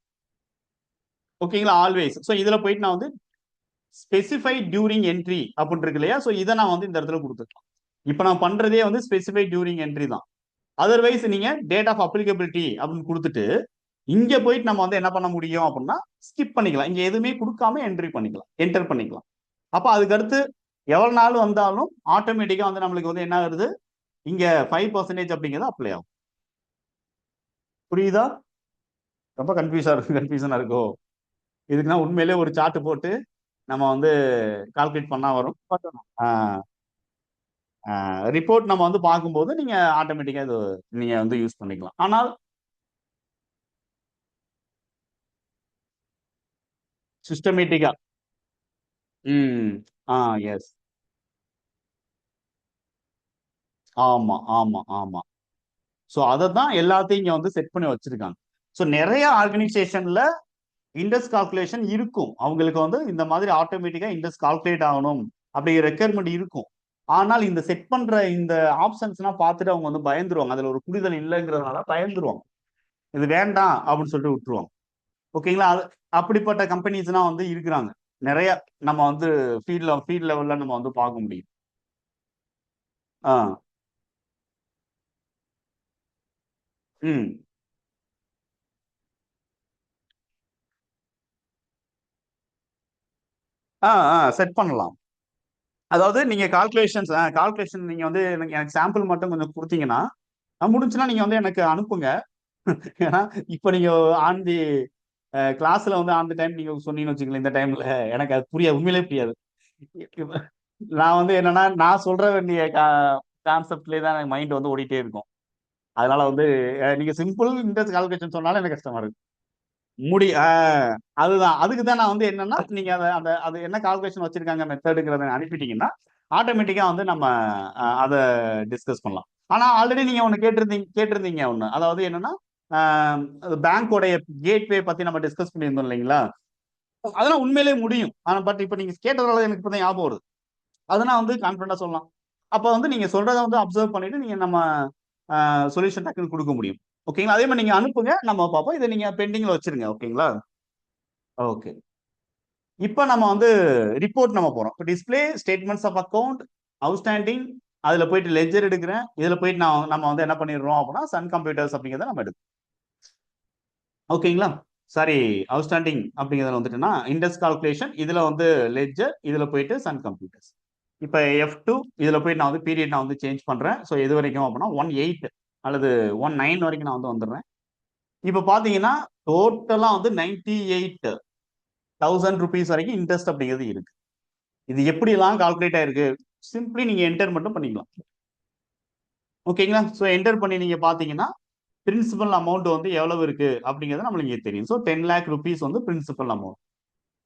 A: ஓகேங்களா? ஆல்வேஸ். ஸோ இதுல போயிட்டு நான் வந்து ஸ்பெசிஃபை டியூரிங் என்ட்ரி அப்படின்னு இருக்கு இல்லையா? ஸோ இதை நான் வந்து இந்த இடத்துல கொடுத்துக்கலாம். இப்போ நான் பண்றதே வந்து ஸ்பெசிஃபை டியூரிங் என்ட்ரி தான். அதர்வைஸ் நீங்க டேட் ஆஃப் அப்ளிகபிலிட்டி அப்படின்னு கொடுத்துட்டு இங்க போயிட்டு நம்ம வந்து என்ன பண்ண முடியும் அப்படின்னா ஸ்கிப் பண்ணிக்கலாம். இங்க எதுவுமே கொடுக்காம என்ட்ரி பண்ணிக்கலாம், என்டர் பண்ணிக்கலாம். அப்ப அதுக்கு அடுத்து எவ்வளவு நாள் வந்தாலும் ஆட்டோமேட்டிக்கா வந்து நம்மளுக்கு வந்து என்ன ஆகுது, இங்க 5% அப்படிங்கிறது அப்ளை ஆகும். புரியுதா? ரொம்ப கன்ஃபியூஷனா இருக்கோ? இதுக்குன்னா உண்மையிலே ஒரு சார்ட் போட்டு நம்ம வந்து கால்குலேட் பண்ணா வரும். ரிப்போர்ட் நம்ம வந்து பார்க்கும்போது நீங்க ஆட்டோமேட்டிக்கா இது நீங்க வந்து யூஸ் பண்ணிக்கலாம். ஆனால் சிஸ்டமேட்டிக்கா ம் ஆ எஸ் ஆமா ஆமா ஆமா. ஸோ அதை தான் எல்லாத்தையும் இங்க வந்து செட் பண்ணி வச்சிருக்காங்க. ஸோ நிறைய ஆர்கனைசேஷன்ல இண்டெக்ஸ் கால்குலேஷன் இருக்கும். அவங்களுக்கு வந்து இந்த மாதிரி ஆட்டோமேட்டிக்கா இண்டெக்ஸ் கால்குலேட் ஆகணும் அப்படிங்கிற ரெக்குயர்மெண்ட் இருக்கும். ஆனால் இந்த செட் பண்ற இந்த ஆப்ஷன்ஸ்லாம் பார்த்துட்டு அவங்க வந்து பயந்துருவாங்க. அதுல ஒரு புரிதல் இல்லைங்கிறதுனால பயந்துருவாங்க. இது வேண்டாம் அப்படின்னு சொல்லிட்டு விட்டுருவாங்க. ஓகேங்களா? அது அப்படிப்பட்ட கம்பெனிஸ்லாம் வந்து இருக்கிறாங்க நிறைய. நம்ம வந்து ஃபீல்ட் லெவல்ல நம்ம வந்து பார்க்க முடியும். ஆ ம் செட் பண்ணலாம். அதாவது நீங்க கால்குலேஷன் நீங்க வந்து எனக்கு சாம்பிள் மட்டும் கொஞ்சம் கொடுத்தீங்கன்னா முடிஞ்சுன்னா நீங்க வந்து எனக்கு அனுப்புங்க. ஏன்னா இப்ப நீங்க ஆன் தி கிளாஸ்ல வந்து ஆன் தி டைம் நீங்க சொன்னீங்கன்னு வச்சுக்கோங்களேன், இந்த டைம்ல எனக்கு அது உண்மையிலே புரியாது. இப்ப நான் வந்து என்னன்னா நான் சொல்ற வேண்டிய கான்செப்ட்லேயே தான் எனக்கு மைண்ட் வந்து ஓடிட்டே இருக்கும். அதனால வந்து நீங்க சிம்பிள் இன்ட்ரெஸ்ட் கால்குலேஷன் சொன்னாலும் எனக்கு கஷ்டமா இருக்கு. அதுதான். அதுக்கு தான் நான் வந்து என்னன்னா நீங்க அதை அந்த அது என்ன கால்குலேஷன் வச்சிருக்காங்க மெத்தடுங்கிறத அனுப்பிட்டீங்கன்னா ஆட்டோமேட்டிக்கா வந்து நம்ம அதை டிஸ்கஸ் பண்ணலாம். ஆனா ஆல்ரெடி நீங்க ஒண்ணு கேட்டிருந்தீங்க ஒண்ணு, அதாவது என்னன்னா பேங்கோடைய கேட்வே பத்தி நம்ம டிஸ்கஸ் பண்ணியிருந்தோம் இல்லைங்களா? அதெல்லாம் உண்மையிலேயே முடியும். ஆனா பட் இப்ப நீங்க கேட்டதால எனக்கு இப்பதான் ஞாபகம் வருது. அதெல்லாம் வந்து கான்பிடண்டா சொல்லலாம். அப்ப வந்து நீங்க சொல்றதை வந்து அப்சர்வ் பண்ணிட்டு நீங்க நம்ம சொல்யூஷன் டக்குன்னு கொடுக்க முடியும். ஓகேங்களா? அதே மாதிரி நீங்க அனுப்புங்க, நம்ம பார்ப்போம். இதை நீங்க பெண்டிங்ல வச்சிருங்க. ஓகேங்களா? ஓகே. இப்ப நம்ம வந்து ரிப்போர்ட் நம்ம போறோம். இப்போ display statements of account outstanding, அதுல போயிட்டு லெட்ஜர் எடுக்கிறேன். இதுல போயிட்டு நம்ம வந்து என்ன பண்ணிடுறோம் அப்படின்னா சன் கம்ப்யூட்டர்ஸ் அப்படிங்கிறத நம்ம எடுக்கணும். ஓகேங்களா? சாரி, அவுட்ஸ்டாண்டிங் அப்படிங்கிறதுல வந்துட்டுன்னா இண்டெக்ஸ் கால்குலேஷன், இதுல வந்து லெட்ஜர், இதுல போயிட்டு சன் கம்ப்யூட்டர்ஸ். இப்ப F2 இதுல போயிட்டு நான் வந்து பீரியட் நான் வந்து சேஞ்ச் பண்றேன். ஸோ எது வரைக்கும் அப்படின்னா 18 அல்லது 19 வரைக்கும் நான் வந்து வந்துடுறேன். இப்ப பாத்தீங்கன்னா டோட்டலா வந்து 98,000 ருபீஸ் வரைக்கும் இன்ட்ரெஸ்ட் அப்படிங்கிறது இருக்கு. இது எப்படி எல்லாம் கால்குலேட் ஆயிருக்கு, சிம்பிளி நீங்க என்டர் மட்டும் பண்ணிக்கலாம். ஓகேங்களா? ஸோ என்டர் பண்ணி நீங்க பாத்தீங்கன்னா பிரின்சிபல் அமௌண்ட் வந்து எவ்வளவு இருக்கு அப்படிங்கிறது நம்மளுக்கு இங்க தெரியும். ஸோ 10 lakh ருபீஸ் வந்து பிரின்சிபல் அமௌண்ட்.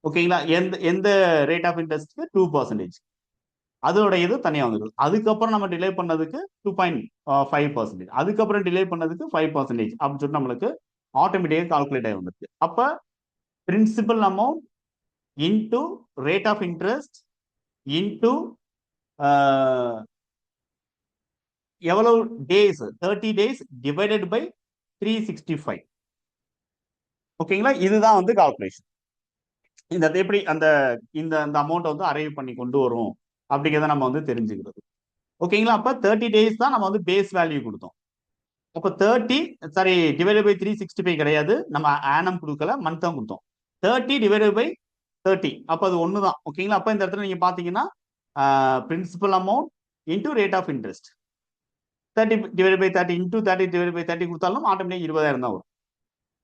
A: ஓகேங்களா? எந்த எந்த ரேட் ஆஃப் இன்ட்ரெஸ்ட்க்கு 2%. அதோட இது தனியா வந்துடும். அதுக்கப்புறம் நம்ம டிலே பண்ணதுக்கு 2.5%, அதுக்கப்புறம் டிலே பண்ணதுக்கு 5% அப்படின்னு சொல்லிட்டு நம்மளுக்கு ஆட்டோமேட்டிக்கா கால்குலேட் ஆகி வந்துருக்கு. அப்ப principal amount into rate of interest into எவ்வளவு டேஸ் 30 days டிவைடட் பை 365. ஓகேங்களா, இதுதான் வந்து கால்குலேஷன். இந்த எப்படி அந்த இந்த அமௌண்ட் வந்து அரைவ் பண்ணி கொண்டு வரும் அப்படிங்கிறத நம்ம வந்து தெரிஞ்சுக்கிறது. ஓகேங்களா, அப்ப 30 days தான் நம்ம வந்து பேஸ் வேல்யூ கொடுத்தோம். அப்போ 30 சாரி டிவைடட் பை 365 கிடையாது, நம்ம ஆனம் கொடுக்கல, மந்த் தான் கொடுத்தோம். 30 டிவைடட் பை 30, அப்போ அது ஒன்று தான். ஓகேங்களா, அப்போ இந்த இடத்துல நீங்க பாத்தீங்கன்னா principal amount into rate of interest 30 divide by 30 into 30 divide by 30 கொடுத்தாலும் ஆட்டோமேட்டிக் 20,000 தான் வரும்.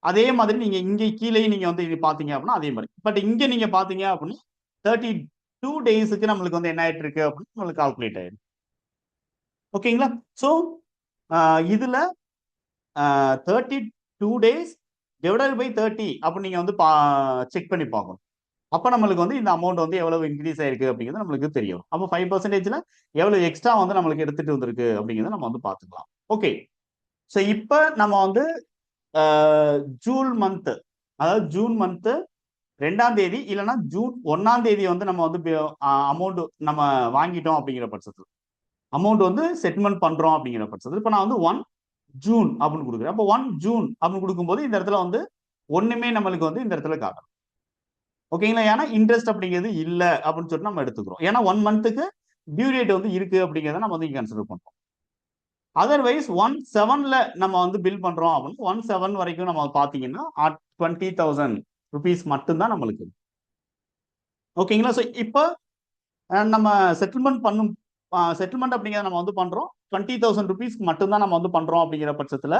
A: அதே மாதிரி நீங்க இங்க கீழே நீங்க வந்து இது பாத்தீங்க அப்படின்னா அதே மாதிரி. பட் இங்க நீங்க பாத்தீங்க அப்படின்னா 32 daysக்கு நம்மளுக்கு வந்து என்ன ஆயிட்டு இருக்கு அப்படின்னு நம்மளுக்கு கால்குலேட் ஆயிடும். ஓகேங்களா, ஸோ இதுல 32 days டிவைடட் பை 30 அப்படி நீங்க வந்து செக் பண்ணி பார்க்கணும். அப்ப நம்மளுக்கு வந்து இந்த அமௌண்ட் வந்து எவ்வளவு இன்க்ரீஸ் ஆயிருக்கு அப்படிங்கிறது நம்மளுக்கு தெரியும். அப்போ 5%ல எவ்வளவு எக்ஸ்ட்ரா வந்து நம்மளுக்கு எடுத்துட்டு வந்திருக்கு அப்படிங்கிறத நம்ம வந்து பார்த்துக்கலாம். ஓகே, ஸோ இப்போ நம்ம வந்து ஜூன் மந்த், அதாவது ஜூன் மந்த் 2ஆம் தேதி இல்லைன்னா ஜூன் 1ஆம் தேதி வந்து நம்ம வந்து அமௌண்ட் நம்ம வாங்கிட்டோம் அப்படிங்கிற பட்சத்தில், அமௌண்ட் வந்து செட்டில்மெண்ட் பண்றோம் அப்படிங்கிற பட்சத்தில், இப்போ நான் வந்து 1 ஜூன் அப்படின்னு கொடுக்குறேன். அப்போ 1 ஜூன் அப்படின்னு கொடுக்கும்போது இந்த இடத்துல வந்து ஒண்ணுமே நம்மளுக்கு வந்து இந்த இடத்துல காட்டும். ஓகேங்களா, ஏன்னா இன்ட்ரெஸ்ட் அப்படிங்கிறது இல்ல அப்படின்னு சொல்லிட்டு நம்ம எடுத்துக்கிறோம். ஏன்னா 1 மந்த்துக்கு டியூ ரேட் வந்து இருக்கு அப்படிங்கிறத நம்ம வந்து கன்சிடர் பண்றோம். அதர்வைஸ் 1/7ல நம்ம வந்து பில் பண்றோம் அப்படின்னு 1/7 வரைக்கும் நம்ம பாத்தீங்கன்னா 20,000 rupees மட்டும்தான் நம்மளுக்கு. ஓகேங்களா, ஸோ இப்போ நம்ம செட்டில்மெண்ட் பண்ணும் செட்டில்மெண்ட் அப்படிங்கிறத நம்ம வந்து பண்றோம் 20,000 rupees மட்டும்தான் நம்ம வந்து பண்றோம் அப்படிங்கிற பட்சத்துல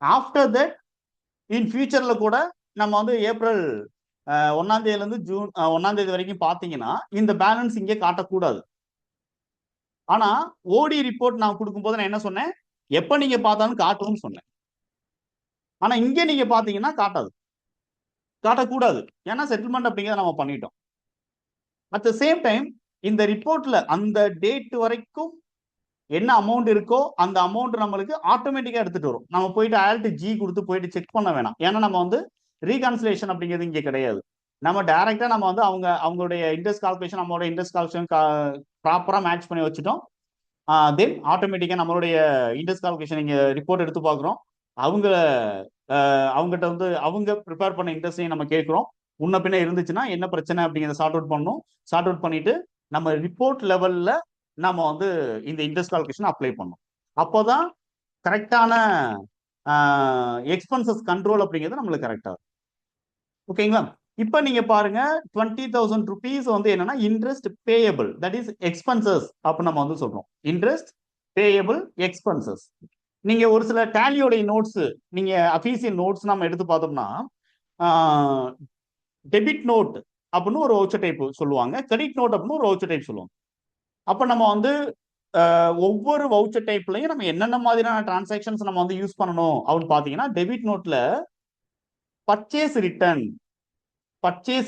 A: ஆஃப்டர் தட் இன் ஃபியூச்சர்ல கூட நம்ம வந்து ஏப்ரல் 1ஆம் தேதியில இருந்து ஜூன் 1ஆம் தேதி வரைக்கும் பாத்தீங்கன்னா இந்த பேலன்ஸ் இங்கே காட்டக்கூடாது. ஆனா ஓடி ரிப்போர்ட் நான் கொடுக்கும்போது நான் என்ன சொன்னேன், எப்ப நீங்க பார்த்தாலும் காட்டும்னு சொன்னேன். ஆனா இங்க நீங்க பாத்தீங்கன்னா காட்டாது, காட்டக்கூடாது. ஏன்னா செட்டில்மெண்ட் அப்படிங்கிறத நம்ம பண்ணிட்டோம். அட் த சேம் டைம் இந்த ரிப்போர்ட்ல அந்த டேட் வரைக்கும் என்ன அமௌண்ட் இருக்கோ அந்த அமௌண்ட் நம்மளுக்கு ஆட்டோமேட்டிக்கா எடுத்துட்டு வரும். நம்ம போயிட்டு ஆல்ட் ஜி கொடுத்து போயிட்டு செக் பண்ண வேணாம். ஏன்னா நம்ம வந்து ரீகான்சிலேஷன் அப்படிங்கிறது இங்க கிடையாது. நம்ம டைரக்டா நம்ம வந்து அவங்களுடைய இன்ட்ரெஸ்ட் கால்குலேஷன் நம்மளோட இன்ட்ரெஸ்ட் கால்குலேஷன் ப்ராப்பரா மேட்ச் பண்ணி வச்சுட்டோம். தென் ஆட்டோமேட்டிக்கா நம்மளுடைய இன்ட்ரெஸ்ட் கால்குலேஷன் இங்க ரிப்போர்ட் எடுத்து பார்க்குறோம். அவங்ககிட்ட வந்து அவங்க ப்ரிப்பேர் பண்ண இன்ட்ரெஸ்டையும் நம்ம கேட்குறோம். முன்ன பின்ன இருந்துச்சுன்னா என்ன பிரச்சனை அப்படிங்கிறத சார்ட் அவுட் பண்ணணும். சார்ட் அவுட் பண்ணிட்டு நம்ம ரிப்போர்ட் லெவல்ல நம்ம வந்து இந்த இன்ட்ரெஸ்ட் கால்குலேஷன் அப்ளை பண்ணணும். அப்போதான் கரெக்டான எக்ஸ்பென்சஸ் கண்ட்ரோல் அப்படிங்கிறது நம்மளுக்கு கரெக்டா இருக்கும். ஓகேங்களா, இப்ப நீங்க பாருங்க 20,000 rupees வந்து என்னன்னா interest payable, that is expenses அப்ப நம்ம வந்து சொல்றோம். Interest payable expenses. நீங்க ஒரு சில டேலியோடைய நோட்ஸ், நீங்க அபிஷியல் நோட்ஸ் நம்ம எடுத்து பார்த்தோம்னா டெபிட் நோட் அப்படின்னு ஒரு வவுச்சர் டைப் சொல்லுவாங்க, கிரெடிட் நோட் அப்படின்னு ஒரு வவுச்சர் டைப் சொல்லுவாங்க. அப்ப நம்ம வந்து ஒவ்வொரு வவுச்சர் டைப்லயும் நம்ம என்னென்ன மாதிரியான டிரான்சாக்ஷன்ஸ் நம்ம வந்து யூஸ் பண்ணணும் அப்படின்னு பாத்தீங்கன்னா டெபிட் நோட்ல பர்ச்சேஸ்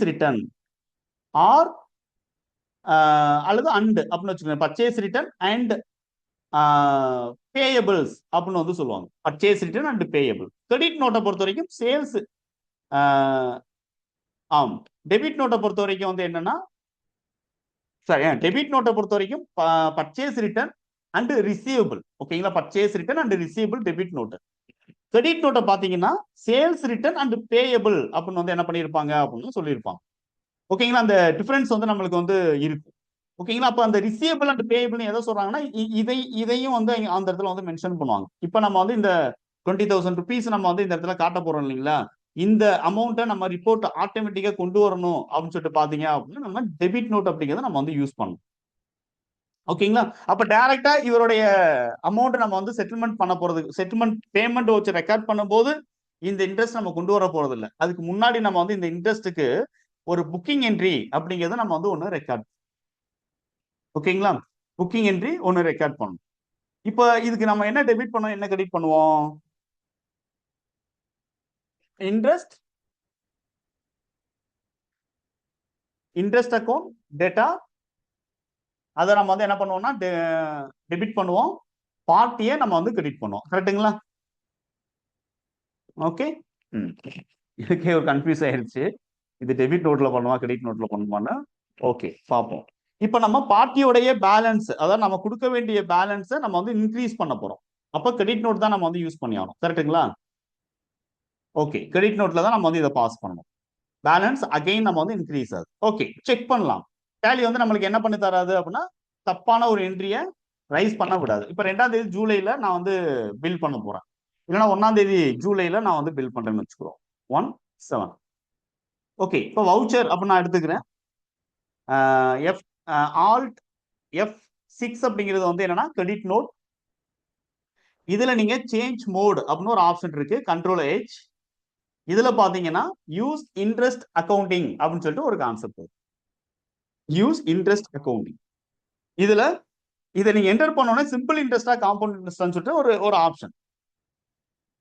A: ரிட்டர்ன் ஆர் அல்லது அண்ட் அப்படின்னு வச்சுக்கோங்க. பர்ச்சேஸ் ரிட்டர்ன் அண்ட் பேயபிள்ஸ் அப்படின்னு வந்து சொல்லுவாங்க. Purchase return and payable. Credit நோட்டை பொறுத்த வரைக்கும் சேல்ஸ், ஆம் டெபிட் நோட்டை பொறுத்த வரைக்கும் வந்து என்னன்னா சரி, டெபிட் நோட்டை பொறுத்த வரைக்கும் பர்ச்சேஸ் ரிட்டர்ன் அண்ட் ரிசீவபிள். ஓகேங்களா, purchase return and receivable debit note. Credit நோட்டை பாத்தீங்கன்னா சேல்ஸ் ரிட்டர்ன் அண்ட் பேயபிள் அப்படின்னு வந்து என்ன பண்ணியிருப்பாங்க அப்படின்னு சொல்லியிருப்பாங்க. ஓகேங்களா, அந்த டிஃபரன்ஸ் வந்து நம்மளுக்கு வந்து இருக்கு. ஓகேங்களா, அப்ப அந்த ரிசீவபிள் அண்ட் பேயபிள் எதை சொல்றாங்கன்னா இதையும் வந்து அந்த இடத்துல வந்து மென்ஷன் பண்ணுவாங்க. இப்ப நம்ம வந்து இந்த 20,000 rupees நம்ம வந்து இந்த இடத்துல காட்ட போறோம் இல்லைங்களா, இந்த அமௌண்ட்டை நம்ம ரிப்போர்ட் ஆட்டோமேட்டிக்கா கொண்டு வரணும் அப்படின்னு சொல்லிட்டு பாத்தீங்க அப்படின்னா நம்ம டெபிட் நோட் அப்படிங்கிறத நம்ம வந்து யூஸ் பண்ணணும். ஓகேங்களா, அப்ப டைரக்டா இவருடைய அமௌண்ட் நம்ம வந்து செட்டில்மெண்ட் பண்ண போறது, செட்டில்மெண்ட் பேமெண்ட் வச்சு ரெக்கார்ட் பண்ணும்போது இந்த இன்ட்ரெஸ்ட் நம்ம கொண்டு வர போறது இல்லை. அதுக்கு முன்னாடி நம்ம வந்து இந்த இன்ட்ரெஸ்ட்டுக்கு ஒரு புக்கிங் என்ட்ரி அப்படிங்கிறத நம்ம வந்து ஒன்று ரெக்கார்ட், ஓகேங்களா, புக்கிங் என்ட்ரி ஒன்று ரெக்கார்ட் பண்ணணும். இப்போ இதுக்கு நம்ம என்ன டெபிட் பண்ணுவோம், என்ன கிரெடிட் பண்ணுவோம்? இன்ட்ரெஸ்ட் அக்கௌண்ட் டேட்டா, அதை நம்ம வந்து என்ன பண்ணுவோம்னா டெபிட் பண்ணுவோம், பார்ட்டியை நம்ம வந்து கிரெடிட் பண்ணுவோம். கரெக்டுங்களா? ஓகே, இதுக்கே ஒரு கன்ஃபியூஸ் ஆயிருச்சு, இது டெபிட் நோட்ல பண்ணுவா கிரெடிட் நோட்ல பண்ணுவான்னு. ஓகே, பார்ப்போம். இப்ப நம்ம பார்ட்டியோடைய பேலன்ஸ், அதாவது நம்ம கொடுக்க வேண்டிய பேலன்ஸை நம்ம வந்து இன்க்ரீஸ் பண்ண போறோம். அப்ப கிரெடிட் நோட் தான் நம்ம வந்து யூஸ் பண்ணி ஆகணும். கரெக்ட்டுங்களா? ஓகே. கிரெடிட் நோட்ல தான் நம்ம வந்து இதை பாஸ் பண்ணணும். பேலன்ஸ் அகைன் நம்ம வந்து இன்க்ரீஸ் ஆகுது. ஓகே, செக் பண்ணலாம். டேலி வந்து நம்மளுக்கு என்ன பண்ணி தராது அப்படின்னா, தப்பான ஒரு என்ட்ரியை ரைஸ் பண்ண விடாது. இப்ப 2ஆம் தேதி ஜூலைல நான் வந்து பில் பண்ண போறேன். இல்லைன்னா 1ஆம் தேதி ஜூலைல நான் வந்து பில் பண்றேன்னு வச்சுக்கிறோம். 1/7. ஓகே, இப்போ வவுச்சர் அப்படின்னு நான் எடுத்துக்கிறேன். எஃப் ஆல்ட் F6 அப்படிங்கிறது வந்து என்னன்னா கிரெடிட் நோட். இதுல நீங்க சேஞ்ச் மோட் அப்படின்னு ஒரு ஆப்ஷன் இருக்கு, Ctrl+H. இதுல பாத்தீங்கன்னா யூஸ் இன்ட்ரெஸ்ட் அக்கவுண்டிங் அப்படின்னு சொல்லிட்டு ஒரு கான்செப்ட். Use interest accounting. இதுல இதை நீங்க என்டர் பண்ணோன்னா சிம்பிள் இன்ட்ரெஸ்டா காம்பவுண்ட் இன்ட்ரெஸ்ட்னு சொல்லிட்டு ஒரு ஒரு ஆப்ஷன்.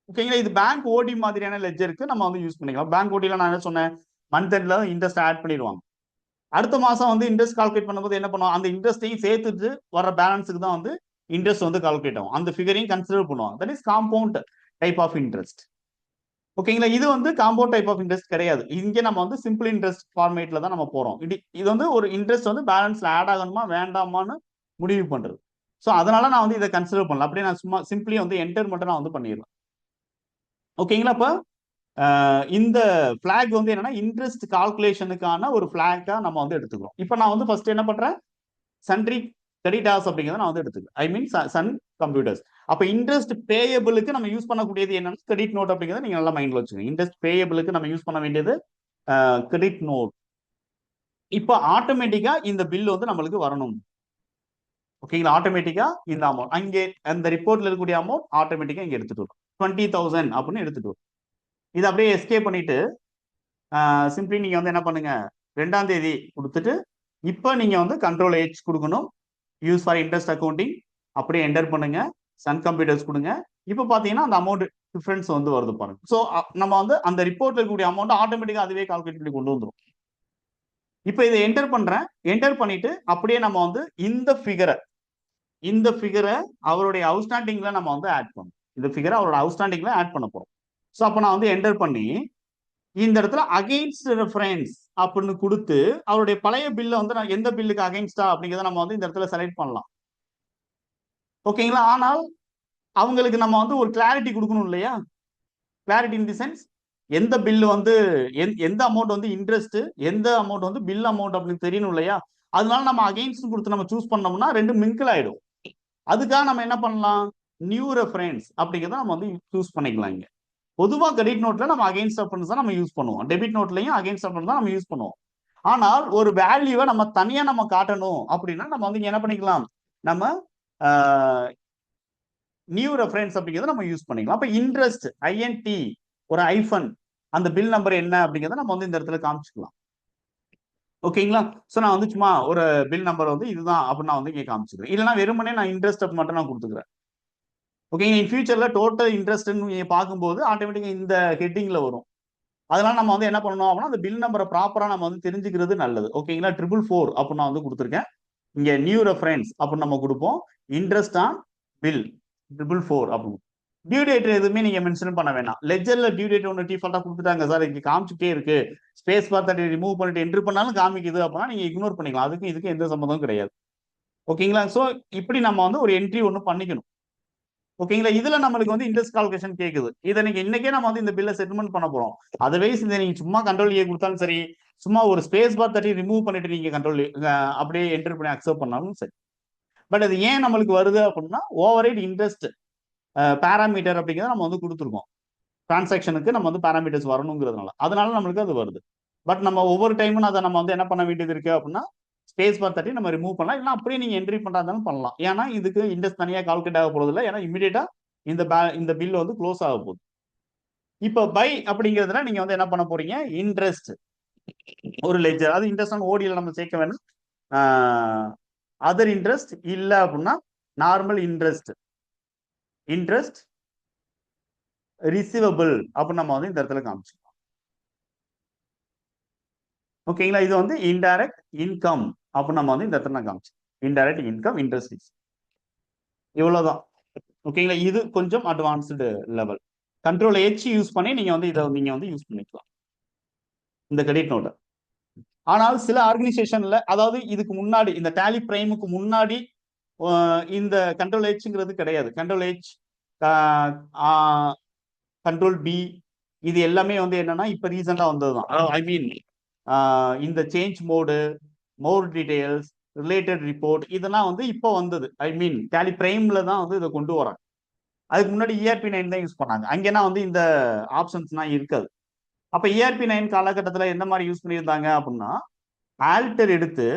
A: ஓகேங்களா? இது பேங்க் ஓடி மாதிரியான லெட்ஜருக்கு நம்ம வந்து யூஸ் பண்ணிக்கலாம். பேங்க் ஓடில நான் என்ன சொன்னேன், மந்த் எண்ட்ல இன்ட்ரெஸ்ட் ஆட் பண்ணிடுவாங்க. அடுத்த மாசம் வந்து இன்ட்ரெஸ்ட் கால்குலேட் பண்ணும்போது என்ன பண்ணுவோம், அந்த இன்ட்ரெஸ்ட்டையும் சேர்த்துட்டு வர பேலன்ஸுக்கு தான் வந்து இன்ட்ரெஸ்ட் வந்து கால்குலேட் ஆகும். அந்த ஃபிகரையும் கன்சிடர் பண்ணுவாங்க. That is compound type of interest. ஓகேங்களா? இது வந்து காம்பவுண்ட் டைப் ஆஃப் இன்ட்ரெஸ்ட் கிடையாது. இங்க நம்ம வந்து சிம்பிள் இன்ட்ரெஸ்ட் ஃபார்மேட்ல தான் நம்ம போறோம். இது வந்து ஒரு இன்ட்ரெஸ்ட் வந்து பேலன்ஸ்ல ஆட் ஆகணுமா வேண்டாமான்னு முடிவு பண்றது. ஸோ அதனால நான் வந்து இதை கன்சிடர் பண்ணல. அப்படியே நான் சும்மா சிம்பிளி வந்து என்டர் மட்டும் நான் வந்து பண்ணிடுவேன். ஓகேங்களா? அப்ப இந்த பிளாக் வந்து என்னன்னா இன்ட்ரெஸ்ட் கால்குலேஷனுக்கான ஒரு பிளாக்கா நம்ம வந்து எடுத்துக்கிறோம். இப்போ நான் வந்து ஃபர்ஸ்ட் என்ன பண்றேன், சன்ட்ரி கிரெடிட்டார்ஸ் அப்படிங்கிறத நான் வந்து எடுத்துக்கிறேன். ஐ மீன் சன் கம்ப்யூட்டர்ஸ். அப்ப இன்ட்ரெஸ்ட் பேயபிளுக்கு நம்ம யூஸ் பண்ணக்கூடியது என்னன்னா கிரெடிட் நோட் அப்படிங்கிறத நீங்க நல்லா மைண்ட்ல வச்சுக்கோங்க. இன்ட்ரெஸ்ட் பேயபிளுக்கு நம்ம யூஸ் பண்ண வேண்டியது கிரெடிட் நோட். இப்போ ஆட்டோமேட்டிக்கா இந்த பில் வந்து நம்மளுக்கு வரணும். ஓகேங்களா? ஆட்டோமேட்டிக்கா இந்த அமௌண்ட் அங்கே அந்த ரிப்போர்ட்ல இருக்கக்கூடிய அமௌண்ட் ஆட்டோமேட்டிக்கா இங்க எடுத்துட்டு வரும். 20,000 அப்படின்னு எடுத்துட்டு வரும். இது அப்படியே எஸ்கேப் பண்ணிட்டு சிம்பிளி நீங்க வந்து என்ன பண்ணுங்க, 2ஆம் தேதி கொடுத்துட்டு இப்போ நீங்க வந்து Ctrl+H கொடுக்கணும். யூஸ் ஃபார் இன்ட்ரெஸ்ட் அக்கௌண்டிங் அப்படியே என்டர் பண்ணுங்க. சன் கம்ப்யூட்டர்ஸ் கொடுங்க. இப்போ பாத்தீங்கன்னா அந்த அமௌண்ட் டிஃபரன்ஸ் வந்து வருது பாருங்க. ஸோ நம்ம வந்து அந்த ரிப்போர்ட்ல இருக்கக்கூடிய அமௌண்ட் ஆட்டோமேட்டிக்கா அதுவே கால்குலேட் பண்ணி கொண்டு வந்துடும். இப்போ இதை என்டர் பண்றேன். என்டர் பண்ணிட்டு அப்படியே நம்ம வந்து இந்த ஃபிகரை அவருடைய அவுட்ஸ்டாண்டிங்ல நம்ம வந்து ஆட் பண்ணணும். இந்த ஃபிகரை அவரோட அவுட்ஸ்டாண்டிங்ல ஆட் பண்ண போறோம். ஸோ அப்போ நான் வந்து என்டர் பண்ணி இந்த இடத்துல அகைன்ஸ்ட் ரெஃபரன்ஸ் அப்படின்னு கொடுத்து அவருடைய பழைய பில்ல வந்து நான் எந்த பில்லுக்கு அகைன்ஸ்டா அப்படிங்கிறத நம்ம வந்து இந்த இடத்துல செலக்ட் பண்ணலாம். ஓகேங்களா? ஆனால் அவங்களுக்கு நம்ம வந்து ஒரு கிளாரிட்டி கொடுக்கணும் இல்லையா? கிளாரிட்டி இன் தி சென்ஸ் எந்த பில் வந்து எந்த அமௌண்ட் வந்து இன்ட்ரெஸ்ட், எந்த அமௌண்ட் வந்து பில் அமௌண்ட் அப்படின்னு தெரியணும் இல்லையா? அதனால நம்ம அகைன்ஸ்ட் கொடுத்து நம்ம சூஸ் பண்ணோம்னா ரெண்டு மிங்கிள் ஆயிடும். அதுக்காக நம்ம என்ன பண்ணலாம், நியூ ரெஃபரன்ஸ் அப்படிங்கிறத நம்ம வந்து சூஸ் பண்ணிக்கலாம். இங்க பொதுவா கிரெடிட் நோட்ல நம்ம அகைன்ஸ்ட் ரெஃபரன்ஸ் தான் நம்ம யூஸ் பண்ணுவோம். டெபிட் நோட்லயும் அகைன்ஸ்ட் ரெஃபரன்ஸ் தான் நம்ம யூஸ் பண்ணுவோம். ஆனால் ஒரு வேல்யூவை நம்ம தனியா நம்ம காட்டணும் அப்படின்னா நம்ம வந்து என்ன பண்ணிக்கலாம், நம்ம நியூ ரெஃபரன்ஸ் அப்படிங்கிறத நம்ம யூஸ் பண்ணிக்கலாம். அப்ப இன்ட்ரெஸ்ட் ஐஎன்டி ஒரு ஐஃபன் அந்த பில் நம்பர் என்ன அப்படிங்கிறத நம்ம வந்து இந்த இடத்துல காமிச்சுக்கலாம். ஓகேங்களா? ஸோ நான் வந்து சும்மா ஒரு பில் நம்பர் வந்து இதுதான் அப்படின்னு நான் வந்து இங்கே காமிச்சுக்கிறேன். இல்லைன்னா வெறுமனே நான் இன்ட்ரெஸ்ட் மட்டும் நான் கொடுத்துக்கிறேன். ஓகேங்க. இன் ஃபியூச்சர்ல டோட்டல் இன்ட்ரெஸ்ட்னு நீங்க பார்க்கும்போது ஆட்டோமேட்டிக்கா இந்த ஹெட்டிங்ல வரும். அதனால நம்ம வந்து என்ன பண்ணணும் அப்படின்னா அந்த பில் நம்பரை ப்ராப்பரா நம்ம வந்து தெரிஞ்சுக்கிறது நல்லது. ஓகேங்களா? 444 அப்படின்னு நான் வந்து கொடுத்துருக்கேன். இங்க நியூ ரெஃபரன்ஸ் அப்படின்னு நம்ம கொடுப்போம். இன்ட்ரெஸ்ட் ஆன் பில் 444 அப்படின்னு. டியூ டேட் எதுவுமே நீங்க மென்ஷன் பண்ண வேணாம். லெஜர்ல டியூ டேட் ஒன்று டிஃபால்ட்டா கொடுத்துட்டாங்க சார், இங்க காமிச்சுட்டே இருக்கு, ஸ்பேஸ் பார் தட்டி ரிமூவ் பண்ணிட்டு என்ட்ரு பண்ணாலும் காமிக்குது அப்படின்னா நீங்க இக்னோர் பண்ணிக்கலாம். அதுக்கும் இதுக்கும் எந்த சம்மந்தமும் கிடையாது. ஓகேங்களா? ஸோ இப்படி நம்ம வந்து ஒரு என்ட்ரி ஒன்று பண்ணிக்கணும். ஓகேங்களா? இதுல நம்மளுக்கு வந்து இன்ட்ரெஸ்ட் கால்குலேஷன் கேக்குது. இதை நீங்க இன்னைக்கே நம்ம வந்து இந்த பில்ல செட்டில்மெண்ட் பண்ண போறோம். அதர்வைஸ் இதை நீங்க சும்மா Ctrl+A கொடுத்தாலும் சரி, சும்மா ஒரு ஸ்பேஸ் பார் தட்டி ரிமூவ் பண்ணிட்டு நீங்க Ctrl+A அப்படியே என்டர் பண்ணி அக்செப்ட் பண்ணாலும் சரி. பட் அது ஏன் நம்மளுக்கு வருது அப்படின்னா ஓவர்ரைட் இன்ட்ரெஸ்ட் பேராமீட்டர் அப்படிங்கிறத நம்ம வந்து கொடுத்துருக்கோம். டிரான்சாக்ஷனுக்கு நம்ம வந்து பேராமீட்டர்ஸ் வரணுங்கிறதுனால அதனால நம்மளுக்கு அது வருது. பட் நம்ம ஒவ்வொரு டைமும் அதை நம்ம வந்து என்ன பண்ண வேண்டியது இருக்கு அப்படின்னா ஸ்பேஸ் பார் தட்டி நம்ம ரிமூவ் பண்ணலாம். இல்லைன்னா அப்படியே நீங்க என்ட்ரி பண்றாலும் பண்ணலாம். ஏன்னா இதுக்கு இன்ட்ரெஸ்ட் தனியா கால்குலேட் ஆக போறது இல்லை. ஏன்னா இமீடியட்டா இந்த பில் வந்து க்ளோஸ் ஆக போகுது. இப்போ பை அப்படிங்கிறதுல நீங்க வந்து என்ன பண்ண போறீங்க, இன்ட்ரெஸ்ட் ஒரு லெஜர், அது இன்ட்ரெஸ்ட் ஆன் ஓடியில் நம்ம சேர்க்க வேணும். அதர் இன்ட்ரெஸ்ட் இல்ல அப்படின்னா நார்மல் இன்ட்ரெஸ்ட் ரிசீவபிள் அப்படின்னு நம்ம வந்து இந்த இடத்துல காமிச்சிக்கலாம். ஓகேங்களா? இது வந்து இன்டைரக்ட் இன்கம் அப்படின்னு நம்ம வந்து இந்த இடத்துல நான் காமிச்சோம். இன்டைரக்ட் இன்கம் இன்ட்ரெஸ்ட் இவ்வளவுதான். ஓகேங்களா? இது கொஞ்சம் அட்வான்ஸ்டு லெவல். Ctrl+H யூஸ் பண்ணி நீங்க வந்து இதை நீங்க வந்து யூஸ் பண்ணிக்கலாம் இந்த கிரெடிட் நோட்டை. ஆனால் சில ஆர்கனைசேஷன்ல, அதாவது இதுக்கு முன்னாடி இந்த டேலி பிரைமுக்கு முன்னாடி இந்த கண்ட்ரோல் ஹெச்ங்கிறது கிடையாது. கண்ட்ரோல் ஹெச், கண்ட்ரோல் பி, இது எல்லாமே வந்து என்னன்னா இப்ப ரீசெண்டா வந்ததுதான். ஐ மீன் இந்த சேஞ்ச் மோடு, மோர் டீடைல்ஸ், ரிலேட்டட் ரிப்போர்ட், இதெல்லாம் வந்து இப்போ வந்தது. ஐ மீன் டேலி பிரைம்ல தான் வந்து இதை கொண்டு வராங்க. அதுக்கு முன்னாடி ERP9 தான் யூஸ் பண்ணாங்க. அங்கேனா வந்து இந்த ஆப்ஷன்ஸ்லாம் இருக்காது. அப்ப ERP9 காலகட்டத்தில் என்ன மாதிரி யூஸ் பண்ணியிருந்தாங்க அப்படின்னா, ஆல்டர் எடுத்து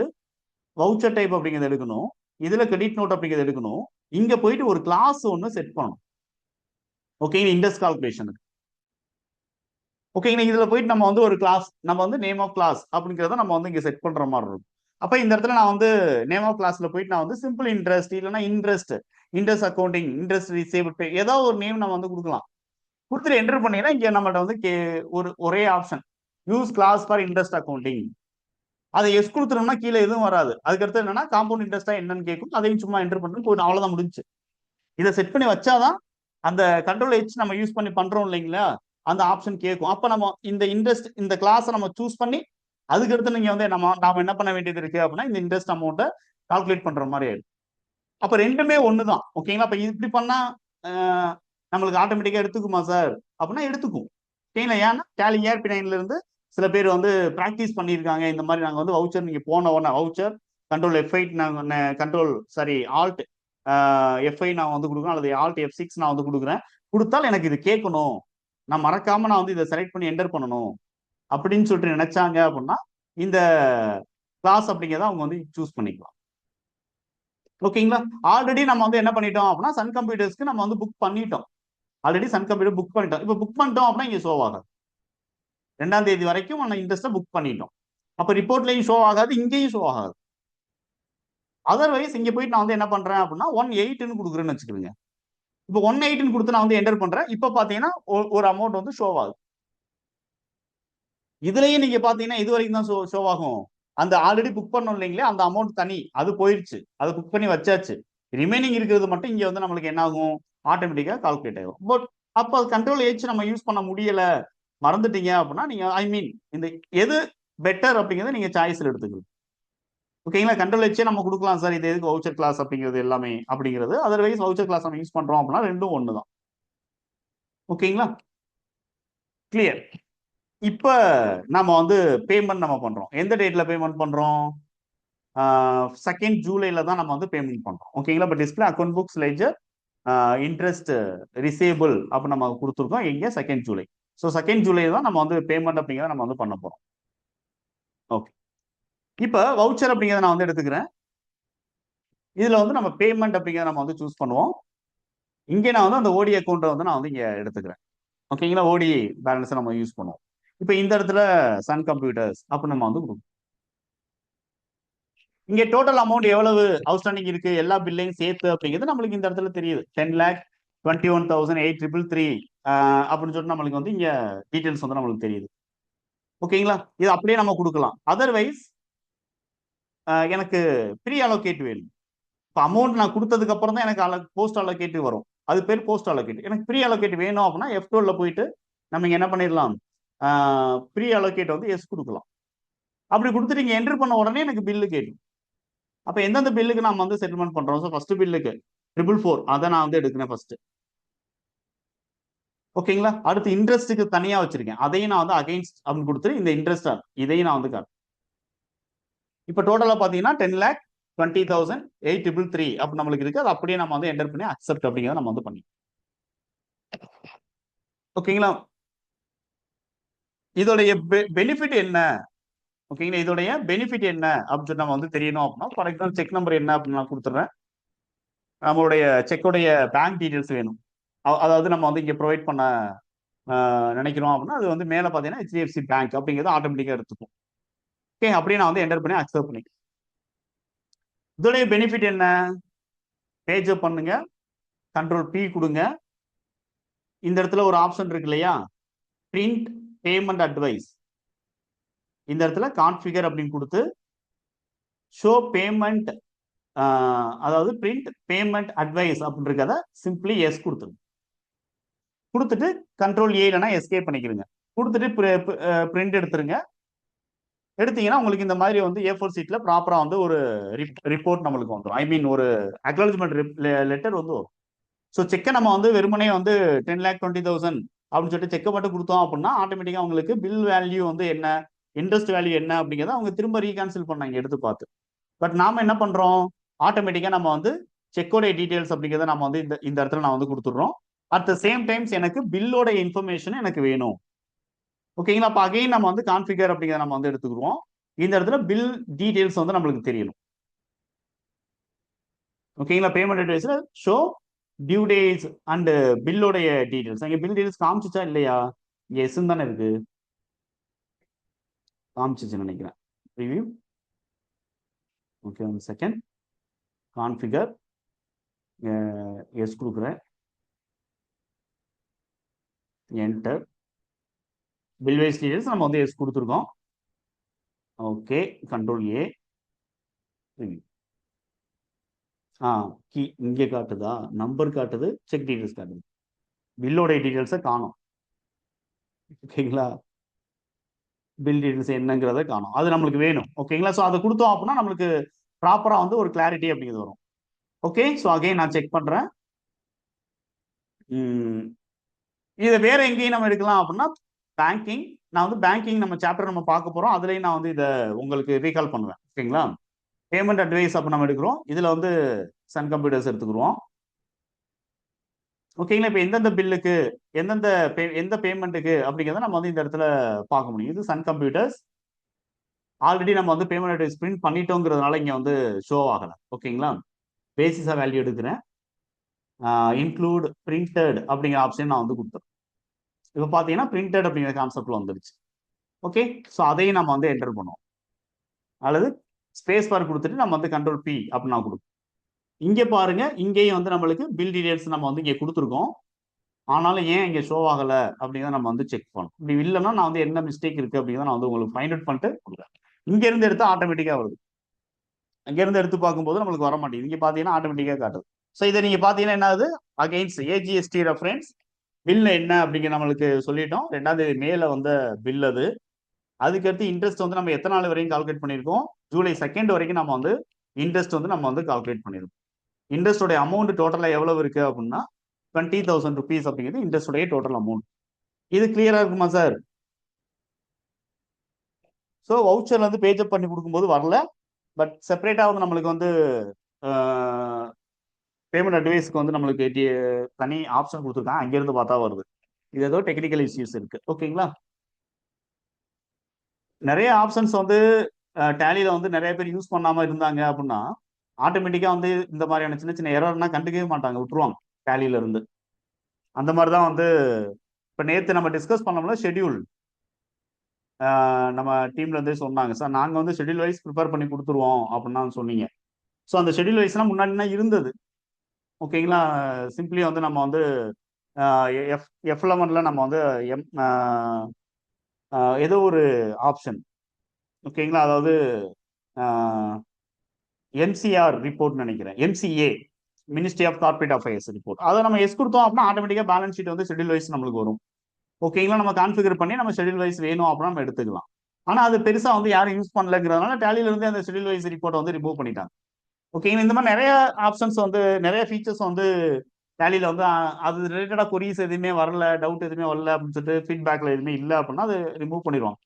A: வவுச்சர் டைப் அப்படிங்கிறது எடுக்கணும், இதுல கிரெடிட் நோட் அப்படிங்கிறது எடுக்கணும், இங்க போயிட்டு ஒரு கிளாஸ் ஒன்று செட் பண்ணணும். ஓகேங்க, இண்டெக்ஸ் கால்குலேஷனுக்கு. ஓகேங்க, இதுல போயிட்டு நம்ம வந்து ஒரு கிளாஸ், நம்ம வந்து நேம் ஆஃப் கிளாஸ் அப்படிங்கிறத நம்ம வந்து இங்க செட் பண்ற மாதிரி இருக்கும். அப்ப இந்த இடத்துல நான் வந்து நேம் ஆஃப் கிளாஸ்ல போயிட்டு நான் வந்து சிம்பிள் இன்ட்ரெஸ்ட் இல்லைன்னா இன்ட்ரெஸ்ட் அக்கௌண்டிங், இன்ட்ரெஸ்ட் ரிசீவ் பே, ஏதாவது ஒரு நேம் நம்ம வந்து கொடுக்கலாம். கொடுத்துட்டு என்டர் பண்ணீங்கன்னா இங்க நம்மகிட்ட வந்து ஒரே option, use class for interest accounting. அதை எஸ் கொடுத்துட்டோம்னா கீழே எதுவும் வராது. அதுக்கடுத்து என்னன்னா காம்பவுண்ட் இன்ட்ரெஸ்டா என்னன்னு கேட்கும், அதையும் சும்மா என்டர் பண்ணி போயிடும், அவ்வளவுதான் முடிஞ்சு. இதை செட் பண்ணி வச்சாதான் அந்த கண்ட்ரோல் ஹெச் நம்ம யூஸ் பண்ணி பண்றோம் இல்லைங்களா, அந்த ஆப்ஷன் கேட்கும். அப்ப நம்ம இந்த இன்ட்ரெஸ்ட் இந்த கிளாஸை நம்ம சூஸ் பண்ணி அதுக்கடுத்து நீங்க வந்து நாம என்ன பண்ண வேண்டியது இருக்கு அப்படின்னா இந்த இன்ட்ரெஸ்ட் அமௌண்ட்டை கால்குலேட் பண்ற மாதிரி ஆயிடும். அப்ப ரெண்டுமே ஒண்ணுதான். ஓகேங்களா, அப்ப இப்படி பண்ணா நம்மளுக்கு ஆட்டோமேட்டிக்கா எடுத்துக்குமா சார் அப்படின்னா எடுத்துக்கும். ஓகேங்களா, ஏன்னா டேலி ERP9ல இருந்து சில பேர் வந்து பிராக்டிஸ் பண்ணியிருக்காங்க. இந்த மாதிரி நாங்க வந்து வவுச்சர் நீங்க போன உடனே வவுச்சர் கண்ட்ரோல் F8 நாங்க கண்ட்ரோல் சாரி ஆல்ட் F5 நான் வந்து கொடுக்குறேன், அல்லது ஆல்ட் F6 நான் வந்து கொடுக்குறேன். கொடுத்தால் எனக்கு இது கேட்கணும், நான் மறக்காம நான் வந்து இதை செலக்ட் பண்ணி என்டர் பண்ணணும் அப்படின்னு சொல்லிட்டு நினைச்சாங்க அப்படின்னா இந்த கிளாஸ் அப்படிங்கிறத அவங்க வந்து சூஸ் பண்ணிக்கலாம். ஓகேங்களா, ஆல்ரெடி நம்ம வந்து என்ன பண்ணிட்டோம் அப்படின்னா சன் கம்ப்யூட்டர்ஸ்க்கு நம்ம வந்து புக் பண்ணிட்டோம். ஆல்ரெடி சன் கம்ப்யூட்டர் புக் பண்ணிட்டோம். இப்போ புக் பண்ணிட்டோம் அப்படின்னா இங்க ஷோ ஆகாது. 2ஆம் தேதி வரைக்கும் நம்ம இன்ட்ரெஸ்ட்டை புக் பண்ணிட்டோம். அப்ப ரிப்போர்ட்லயும் ஷோ ஆகாது, இங்கேயும் ஷோ ஆகாது. அதர்வைஸ் இங்க போயிட்டு நான் வந்து என்ன பண்றேன் அப்படின்னா 1.8ன்னு கொடுக்குறேன்னு வச்சுக்கிறேங்க. இப்போ 1.8ன்னு கொடுத்து நான் வந்து என்டர் பண்றேன். இப்போ பாத்தீங்கன்னா ஒரு அமௌண்ட் வந்து ஷோ ஆகுது. இதுலயும் நீங்க பாத்தீங்கன்னா இது வரைக்கும் தான் ஷோ ஆகும். அந்த ஆல்ரெடி புக் பண்ணோம் இல்லைங்களா, அந்த அமௌண்ட் தனி, அது போயிடுச்சு, அது புக் பண்ணி வச்சாச்சு. ரிமைனிங் இருக்கிறது மட்டும் இங்க வந்து நம்மளுக்கு என்ன ஆகும், ஆட்டோமேட்டிக்கா கால்குலேட் ஆகும். பட் அப்போ கண்ட்ரோல் ஹெச் நம்ம யூஸ் பண்ண முடியல, மறந்துட்டீங்க அப்படின்னா நீங்க ஐ மீன் இந்த எது பெட்டர் அப்படிங்கிறத நீங்க சாய்ஸ்ல எடுத்துக்கலாம். ஓகேங்களா, கண்ட்ரோல் ஹெச்சே நம்ம கொடுக்கலாம் சார், இது எதுக்கு வவுச்சர் கிளாஸ் அப்படிங்கிறது எல்லாமே அப்படிங்கிறது. அதர்வைஸ் வவுச்சர் கிளாஸ் நம்ம யூஸ் பண்றோம் அப்படின்னா ரெண்டும் ஒண்ணுதான். ஓகேங்களா, கிளியர். இப்ப நம்ம வந்து பேமெண்ட் நம்ம பண்றோம். எந்த டேட்ல பேமெண்ட் பண்றோம்? 2nd ஜூலைல தான் நம்ம வந்து பேமெண்ட் பண்றோம். ஓகேங்களா, இப்போ display account books ledger interest receivable அப்ப நம்ம கொடுத்துருக்கோம் எங்க 2nd July. So 2nd July தான் நம்ம வந்து பேமெண்ட் அப்படிங்கிறத நம்ம வந்து பண்ண போறோம். ஓகே, இப்போ வவுச்சர் அப்படிங்கிறத நான் வந்து எடுத்துக்கிறேன். இதுல வந்து நம்ம பேமெண்ட் அப்படிங்கிறத நம்ம வந்து சூஸ் பண்ணுவோம். இங்கே நான் வந்து அந்த ஓடி அக்கௌண்ட்டை வந்து நான் வந்து இங்க எடுத்துக்கிறேன். ஓகேங்களா, ஓடி பேலன்ஸை நம்ம யூஸ் பண்ணுவோம். இப்போ இந்த இடத்துல சன் கம்ப்யூட்டர்ஸ் அப்ப நம்ம வந்து கொடுப்போம். இங்க டோட்டல் அமௌண்ட் எவ்வளவு அவுட்ஸ்டாண்டிங் இருக்கு எல்லா பில்லையும் சேர்த்து அப்படிங்கிறது நம்மளுக்கு இந்த இடத்துல தெரியுது. 10,21,833 அப்படின்னு சொல்லிட்டு நம்மளுக்கு வந்து இங்க டீடைல்ஸ் வந்து நம்மளுக்கு தெரியுது. ஓகேங்களா, இது அப்படியே நம்ம கொடுக்கலாம். அதர்வைஸ் எனக்கு ப்ரீ அலோகேட் வேணும். இப்போ அமௌண்ட் நான் கொடுத்ததுக்கு அப்புறம் தான் எனக்கு போஸ்ட் அலோகேட் வரும், அது பேர் போஸ்ட் அலோகேட். எனக்கு ப்ரீ அலோகேட் வேணும் அப்படின்னா F12ல போயிட்டு நம்ம இங்க என்ன பண்ணிடலாம், ப்ரீ அலோகேட் வந்து எஸ் கொடுக்கலாம். அப்படி கொடுத்துட்டு இங்க என்டர் பண்ண உடனே எனக்கு பில்லு கேட்கும். அப்ப எந்தெந்த பில்லுக்கு நம்ம வந்து செட்டில்மெண்ட் பண்றோம்? ஸோ ஃபர்ஸ்ட் பில்லுக்கு 444 அதை நான் வந்து எடுக்கிறேன் ஃபர்ஸ்ட். ஓகேங்களா, அடுத்து இன்ட்ரெஸ்ட்டுக்கு தனியா வச்சிருக்கேன், அதையும் நான் வந்து அகைன்ஸ்ட் அப்படின்னு கொடுத்துட்டு இந்த இன்ட்ரெஸ்ட் இதையும் நான் வந்து காட்டுறேன். இப்போ டோட்டலா பாத்தீங்கன்னா 10,20,833 அப்படி நம்மளுக்கு இருக்கு. அது அப்படியே நம்ம வந்து என்டர் பண்ணி அக்செப்ட் அப்படிங்கிறத நம்ம வந்து பண்ணி. ஓகேங்களா, இதோடைய பெனிஃபிட் என்ன? ஓகேங்களா, இதோடைய பெனிஃபிட் என்ன அப்படின்னு நம்ம வந்து தெரியணும் அப்படின்னா, ஃபார் எக்ஸாம்பிள் செக் நம்பர் என்ன அப்படின்னு நான் கொடுத்துட்றேன். நம்மளுடைய செக்கோடைய பேங்க் டீடைல்ஸ் வேணும், அதாவது நம்ம வந்து இங்க ப்ரொவைட் பண்ண நினைக்கிறோம் அப்படின்னா அது வந்து மேல பாத்தீங்கன்னா HDFC பேங்க் அப்படிங்கிறது ஆட்டோமேட்டிக்கா எடுத்துக்கும். ஓகே, அப்படியே நான் வந்து என்டர் பண்ணி அக்செப்ட் பண்ணி. இதோடைய பெனிஃபிட் என்ன? பேஜ் அப் பண்ணுங்க, கண்ட்ரோல் P கொடுங்க. இந்த இடத்துல ஒரு ஆப்ஷன் இருக்கு இல்லையா, பிரிண்ட் பேமெண்ட் அட்வைஸ். இந்த இடத்துல கான்ஃபிகர் அப்படின்னு கொடுத்து ஷோ பேமெண்ட், அதாவது பிரிண்ட் பேமெண்ட் அட்வைஸ் அப்படின்னு இருக்கிறத சிம்பிளி எஸ் கொடுத்துருங்க. கொடுத்துட்டு கண்ட்ரோல் A இல்லைன்னா எஸ்கேப் பண்ணிக்கிறங்க. கொடுத்துட்டு பிரிண்ட் எடுத்துருங்க. எடுத்தீங்கன்னா உங்களுக்கு இந்த மாதிரி வந்து A4 சீட்ல ப்ராப்பரா வந்து ஒரு ரிப்போர்ட் நம்மளுக்கு வந்துடும். ஐ மீன் ஒரு அக்னாலஜ்மெண்ட் லெட்டர் வந்து வரும். ஸோ செக்கை நம்ம வந்து வெறுமனே வந்து 10,20,000 அப்படின்னு சொல்லிட்டு செக்கை மட்டும் கொடுத்தோம் அப்படின்னா ஆட்டோமேட்டிக்காக உங்களுக்கு பில் வேல்யூ வந்து என்ன, இன்ட்ரெஸ்ட் வேல்யூ என்ன அப்படிங்கிறத அவங்க திரும்ப ரீகான்சில் பண்ணாங்க எடுத்து பார்த்து. பட் நாம என்ன பண்றோம், ஆட்டோமேட்டிக்கா நம்ம வந்து செக்கோட டீடைல்ஸ் அப்படிங்கிறத நம்ம வந்து இந்த இந்த இடத்துல நான் வந்து கொடுத்துடுறோம். அட் த சேம் டைம்ஸ் எனக்கு பில்லோட இன்ஃபர்மேஷன் எனக்கு வேணும். ஓகேங்களா? அப்ப அகைன் நம்ம வந்து கான்ஃபிகர் அப்படிங்கிறத நம்ம வந்து எடுத்துக்கிறோம். இந்த இடத்துல பில் டீடைல்ஸ் வந்து நம்மளுக்கு தெரியணும். ஓகேங்களா? பேமெண்ட் அட்வைஸ்ல ஷோ டியூ டேட்ஸ் அண்ட் பில்லோடைய டீடைல்ஸ். அங்கே பில் டீடைல்ஸ் காமிச்சிச்சா இல்லையா? இங்க எஸ் தானே இருக்கு, காமிச்சிச்சுன்னு நினைக்கிறேன். Review. Okay, one second. Configure yes கொடுக்குறேன், என்டர். பில் வைஸ் டீடைல்ஸ் நம்ம வந்து எஸ் கொடுத்துருக்கோம். Okay, control A. Review. Key இங்கே காட்டுதா, நம்பர் காட்டுது, செக் டீடைல்ஸ் காட்டுது, பில்லோடைய டீடைல்ஸை காணும். ஓகேங்களா? பில் டீடைல்ஸ் என்னங்கிறத காணும், அது நம்மளுக்கு வேணும். ஓகேங்களா? ஸோ அதை கொடுத்தோம் அப்படின்னா நம்மளுக்கு ப்ராப்பரா வந்து ஒரு கிளாரிட்டி அப்படிங்கிறது வரும். ஓகே, ஸோ அகைன் நான் செக் பண்றேன். இதை வேற எங்கேயும் நம்ம எடுக்கலாம் அப்படின்னா பேங்கிங். நான் வந்து பேங்கிங் நம்ம சாப்டர் நம்ம பார்க்க போறோம், அதுலயும் நான் வந்து இதை உங்களுக்கு ரீகால் பண்ணுவேன். ஓகேங்களா? பேமெண்ட் அட்வைஸ் அப்போ நம்ம எடுக்கிறோம், இதுல வந்து சன் கம்ப்யூட்டர்ஸ் எடுத்துக்கிறோம். ஓகேங்களா? இப்போ எந்தெந்த பில்லுக்கு எந்த பேமெண்ட்டுக்கு அப்படிங்கிறத நம்ம வந்து இந்த இடத்துல பார்க்க முடியும். இது சன் கம்ப்யூட்டர்ஸ். ஆல்ரெடி நம்ம வந்து பேமெண்ட் அட்வைஸ் பிரிண்ட் பண்ணிட்டோங்கிறதுனால இங்க வந்து ஷோ ஆகல. ஓகேங்களா? பேசிஸா வேல்யூ எடுக்கிறேன், இன்க்ளூட் பிரிண்டட் அப்படிங்கிற ஆப்ஷன் நான் வந்து கொடுத்துறேன். இப்போ பார்த்தீங்கன்னா பிரிண்டட் அப்படிங்கிற கான்செப்ட்ல வந்துருச்சு. ஓகே, ஸோ அதையும் நம்ம வந்து என்டர் பண்ணுவோம், அல்லது ஸ்பேஸ் பார் கொடுத்துட்டு நம்ம வந்து கண்ட்ரோல் பி அப்படின்னு நான் கொடுப்போம். இங்கே பாருங்க, இங்கேயும் வந்து நம்மளுக்கு பில் டீடைல்ஸ் நம்ம வந்து இங்கே கொடுத்துருக்கோம். ஆனாலும் ஏன் இங்கே ஷோ ஆகலை அப்படிங்கிறத நம்ம வந்து செக் பண்ணணும். இப்படி இல்லைன்னா நான் வந்து என்ன மிஸ்டேக் இருக்கு அப்படிங்கிறத நான் வந்து உங்களுக்கு ஃபைண்ட் அவுட் பண்ணிட்டு கொடுக்குறேன். இங்கேருந்து எடுத்து ஆட்டோமேட்டிக்காக வருது, அங்கேருந்து எடுத்து பார்க்கும்போது நம்மளுக்கு வர மாட்டேங்குது. இங்கே பார்த்தீங்கன்னா ஆட்டோமேட்டிக்காக காட்டுது. ஸோ இதை நீங்கள் பார்த்தீங்கன்னா என்ன ஆகுது, அகைன்ஸ்ட் ஏஜிஎஸ்டி ரெஃபரன்ஸ் பில் என்ன அப்படிங்கிற நம்மளுக்கு சொல்லிட்டோம். 2ஆம் தேதி மேல வந்த பில் அது. அதுக்கடுத்து இன்ட்ரெஸ்ட் வந்து நம்ம எத்தனை நாள் வரைக்கும் கால்குலேட் பண்ணியிருக்கோம், ஜூலை 2 வரைக்கும் நம்ம வந்து இன்ட்ரெஸ்ட் வந்து நம்ம வந்து கால்குலேட் பண்ணியிருக்கோம். இன்ட்ரெஸ்டோட அமௌண்ட் டோட்டலா எவ்வளவு இருக்கு அப்படின்னா 20,000 rupees அப்படிங்கிறது இன்ட்ரெஸ்டோடைய டோட்டல் அமௌண்ட். இது கிளியரா இருக்குமா சார்? ஸோ வவுச்சர்ல வந்து பேஜப் பண்ணி கொடுக்கும்போது வரல, பட் செப்பரேட்டா வந்து நம்மளுக்கு வந்து பேமெண்ட் அட்வைஸ்க்கு வந்து நம்மளுக்கு தனி ஆப்ஷன் கொடுத்துருக்காங்க, அங்கிருந்து பார்த்தா வருது. இது ஏதோ டெக்னிக்கல் இஷ்யூஸ் இருக்கு. ஓகேங்களா? நிறைய ஆப்ஷன்ஸ் வந்து டேலியில வந்து நிறைய பேர் யூஸ் பண்ணாம இருந்தாங்க அப்படின்னா ஆட்டோமேட்டிக்கா வந்து இந்த மாதிரியான சின்ன சின்ன எரர்னா கண்டுக்கவே மாட்டாங்க, விட்டுருவாங்க டேலியில இருந்து. அந்த மாதிரி தான் வந்து இப்போ நேற்று நம்ம டிஸ்கஸ் பண்ணோம்னா ஷெட்யூல் நம்ம டீம்ல இருந்தே சொன்னாங்க, சார் நாங்கள் வந்து ஷெட்யூல் வைஸ் ப்ரிப்பேர் பண்ணி கொடுத்துருவோம் அப்படின்னு சொன்னீங்க. ஸோ அந்த ஷெட்யூல் வைஸ்லாம் முன்னாடினா இருந்தது. ஓகேங்களா? சிம்பிளி வந்து நம்ம வந்து F11ல நம்ம வந்து ஏதோ ஒரு ஆப்ஷன், ஓகேங்களா, அதாவது எம்சிஆர் ரிப்போர்ட் நினைக்கிறேன், MCA ministry of corporate affairs report, அதை நம்ம எஸ் கொடுத்தோம் அப்படின்னா ஆட்டோமேட்டிக்காக பேலன்ஸ் ஷீட் வந்து ஷெட்யூல் வைஸ் நம்மளுக்கு வரும். ஓகேங்களா? நம்ம கான்ஃபிகர் பண்ணி நம்ம ஷெட்யூல் வைஸ் வேணும் அப்படின்னா நம்ம எடுத்துக்கலாம். ஆனால் அது பெருசா வந்து யாரும் யூஸ் பண்ணலங்கிறதுனால டேலியில இருந்து அந்த ஷெட்யூல் வைஸ் ரிப்போர்ட் வந்து ரிமூவ் பண்ணிட்டாங்க. ஓகேங்களா? இந்த மாதிரி நிறைய ஆப்ஷன்ஸ் வந்து நிறைய ஃபீச்சர்ஸ் வந்து டேலியில வந்து அது ரிலேட்டடா கொரிஸ் எதுவுமே வரல, டவுட் எதுவுமே வரல அப்படின்னு சொல்லிட்டு ஃபீட்பேக்ல எதுவுமே இல்லை அப்படின்னா அது ரிமூவ் பண்ணிடுவாங்க.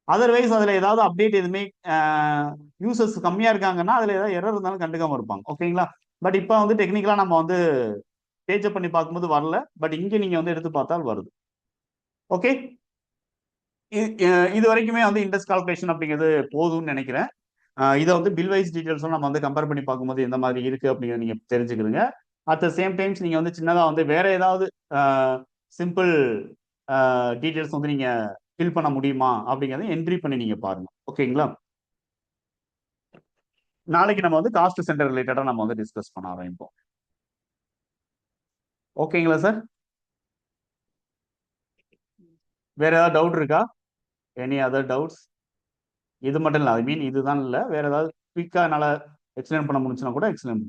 A: அதர்வைஸ் அதுல ஏதாவது அப்டேட் எதுவுமே யூசர்ஸ் கம்மியா இருக்காங்கன்னா அதுல ஏதாவது எரர் இருந்தாலும் கண்டுக்காம இருப்பாங்க. ஓகேங்களா? பட் இப்போ வந்து டெக்னிக்கலா நம்ம வந்து பேஜ் பண்ணி பார்க்கும்போது வரல, பட் இங்க நீங்க வந்து எடுத்து பார்த்தால் வருது. ஓகே, இது வரைக்குமே வந்து இன்ட்ரெஸ்ட் கால்குலேஷன் அப்படிங்கிறது போதும்னு நினைக்கிறேன். இதை வந்து பில் வைஸ் டீடைல்ஸும் நம்ம வந்து கம்பேர் பண்ணி பார்க்கும்போது எந்த மாதிரி இருக்கு அப்படிங்கிறத நீங்க தெரிஞ்சுக்கிறீங்க. அட் த சேம் டைம்ஸ் நீங்க வந்து சின்னதா வந்து வேற ஏதாவது சிம்பிள் டீடைல்ஸ் வந்து நீங்க ஃபில் பண்ண முடியுமா அப்படிங்கிறத என்ட்ரி பண்ணி நீங்க பாருங்க. ஓகேங்களா? நாளைக்கு நம்ம வந்து காஸ்ட் சென்டர் ரிலேட்டடா நம்ம வந்து டிஸ்கஸ் பண்ண ஆரம்பிப்போம். ஓகேங்களா சார்? வேற ஏதாவது டவுட் இருக்கா? Any other doubts? இது மட்டும் இல்லை, ஐ மீன் இதுதான் இல்லை, வேற ஏதாவது குயிக்கா என்னால் எக்ஸ்பிளைன் பண்ண முடிஞ்சுன்னா கூட எக்ஸ்பிளைன்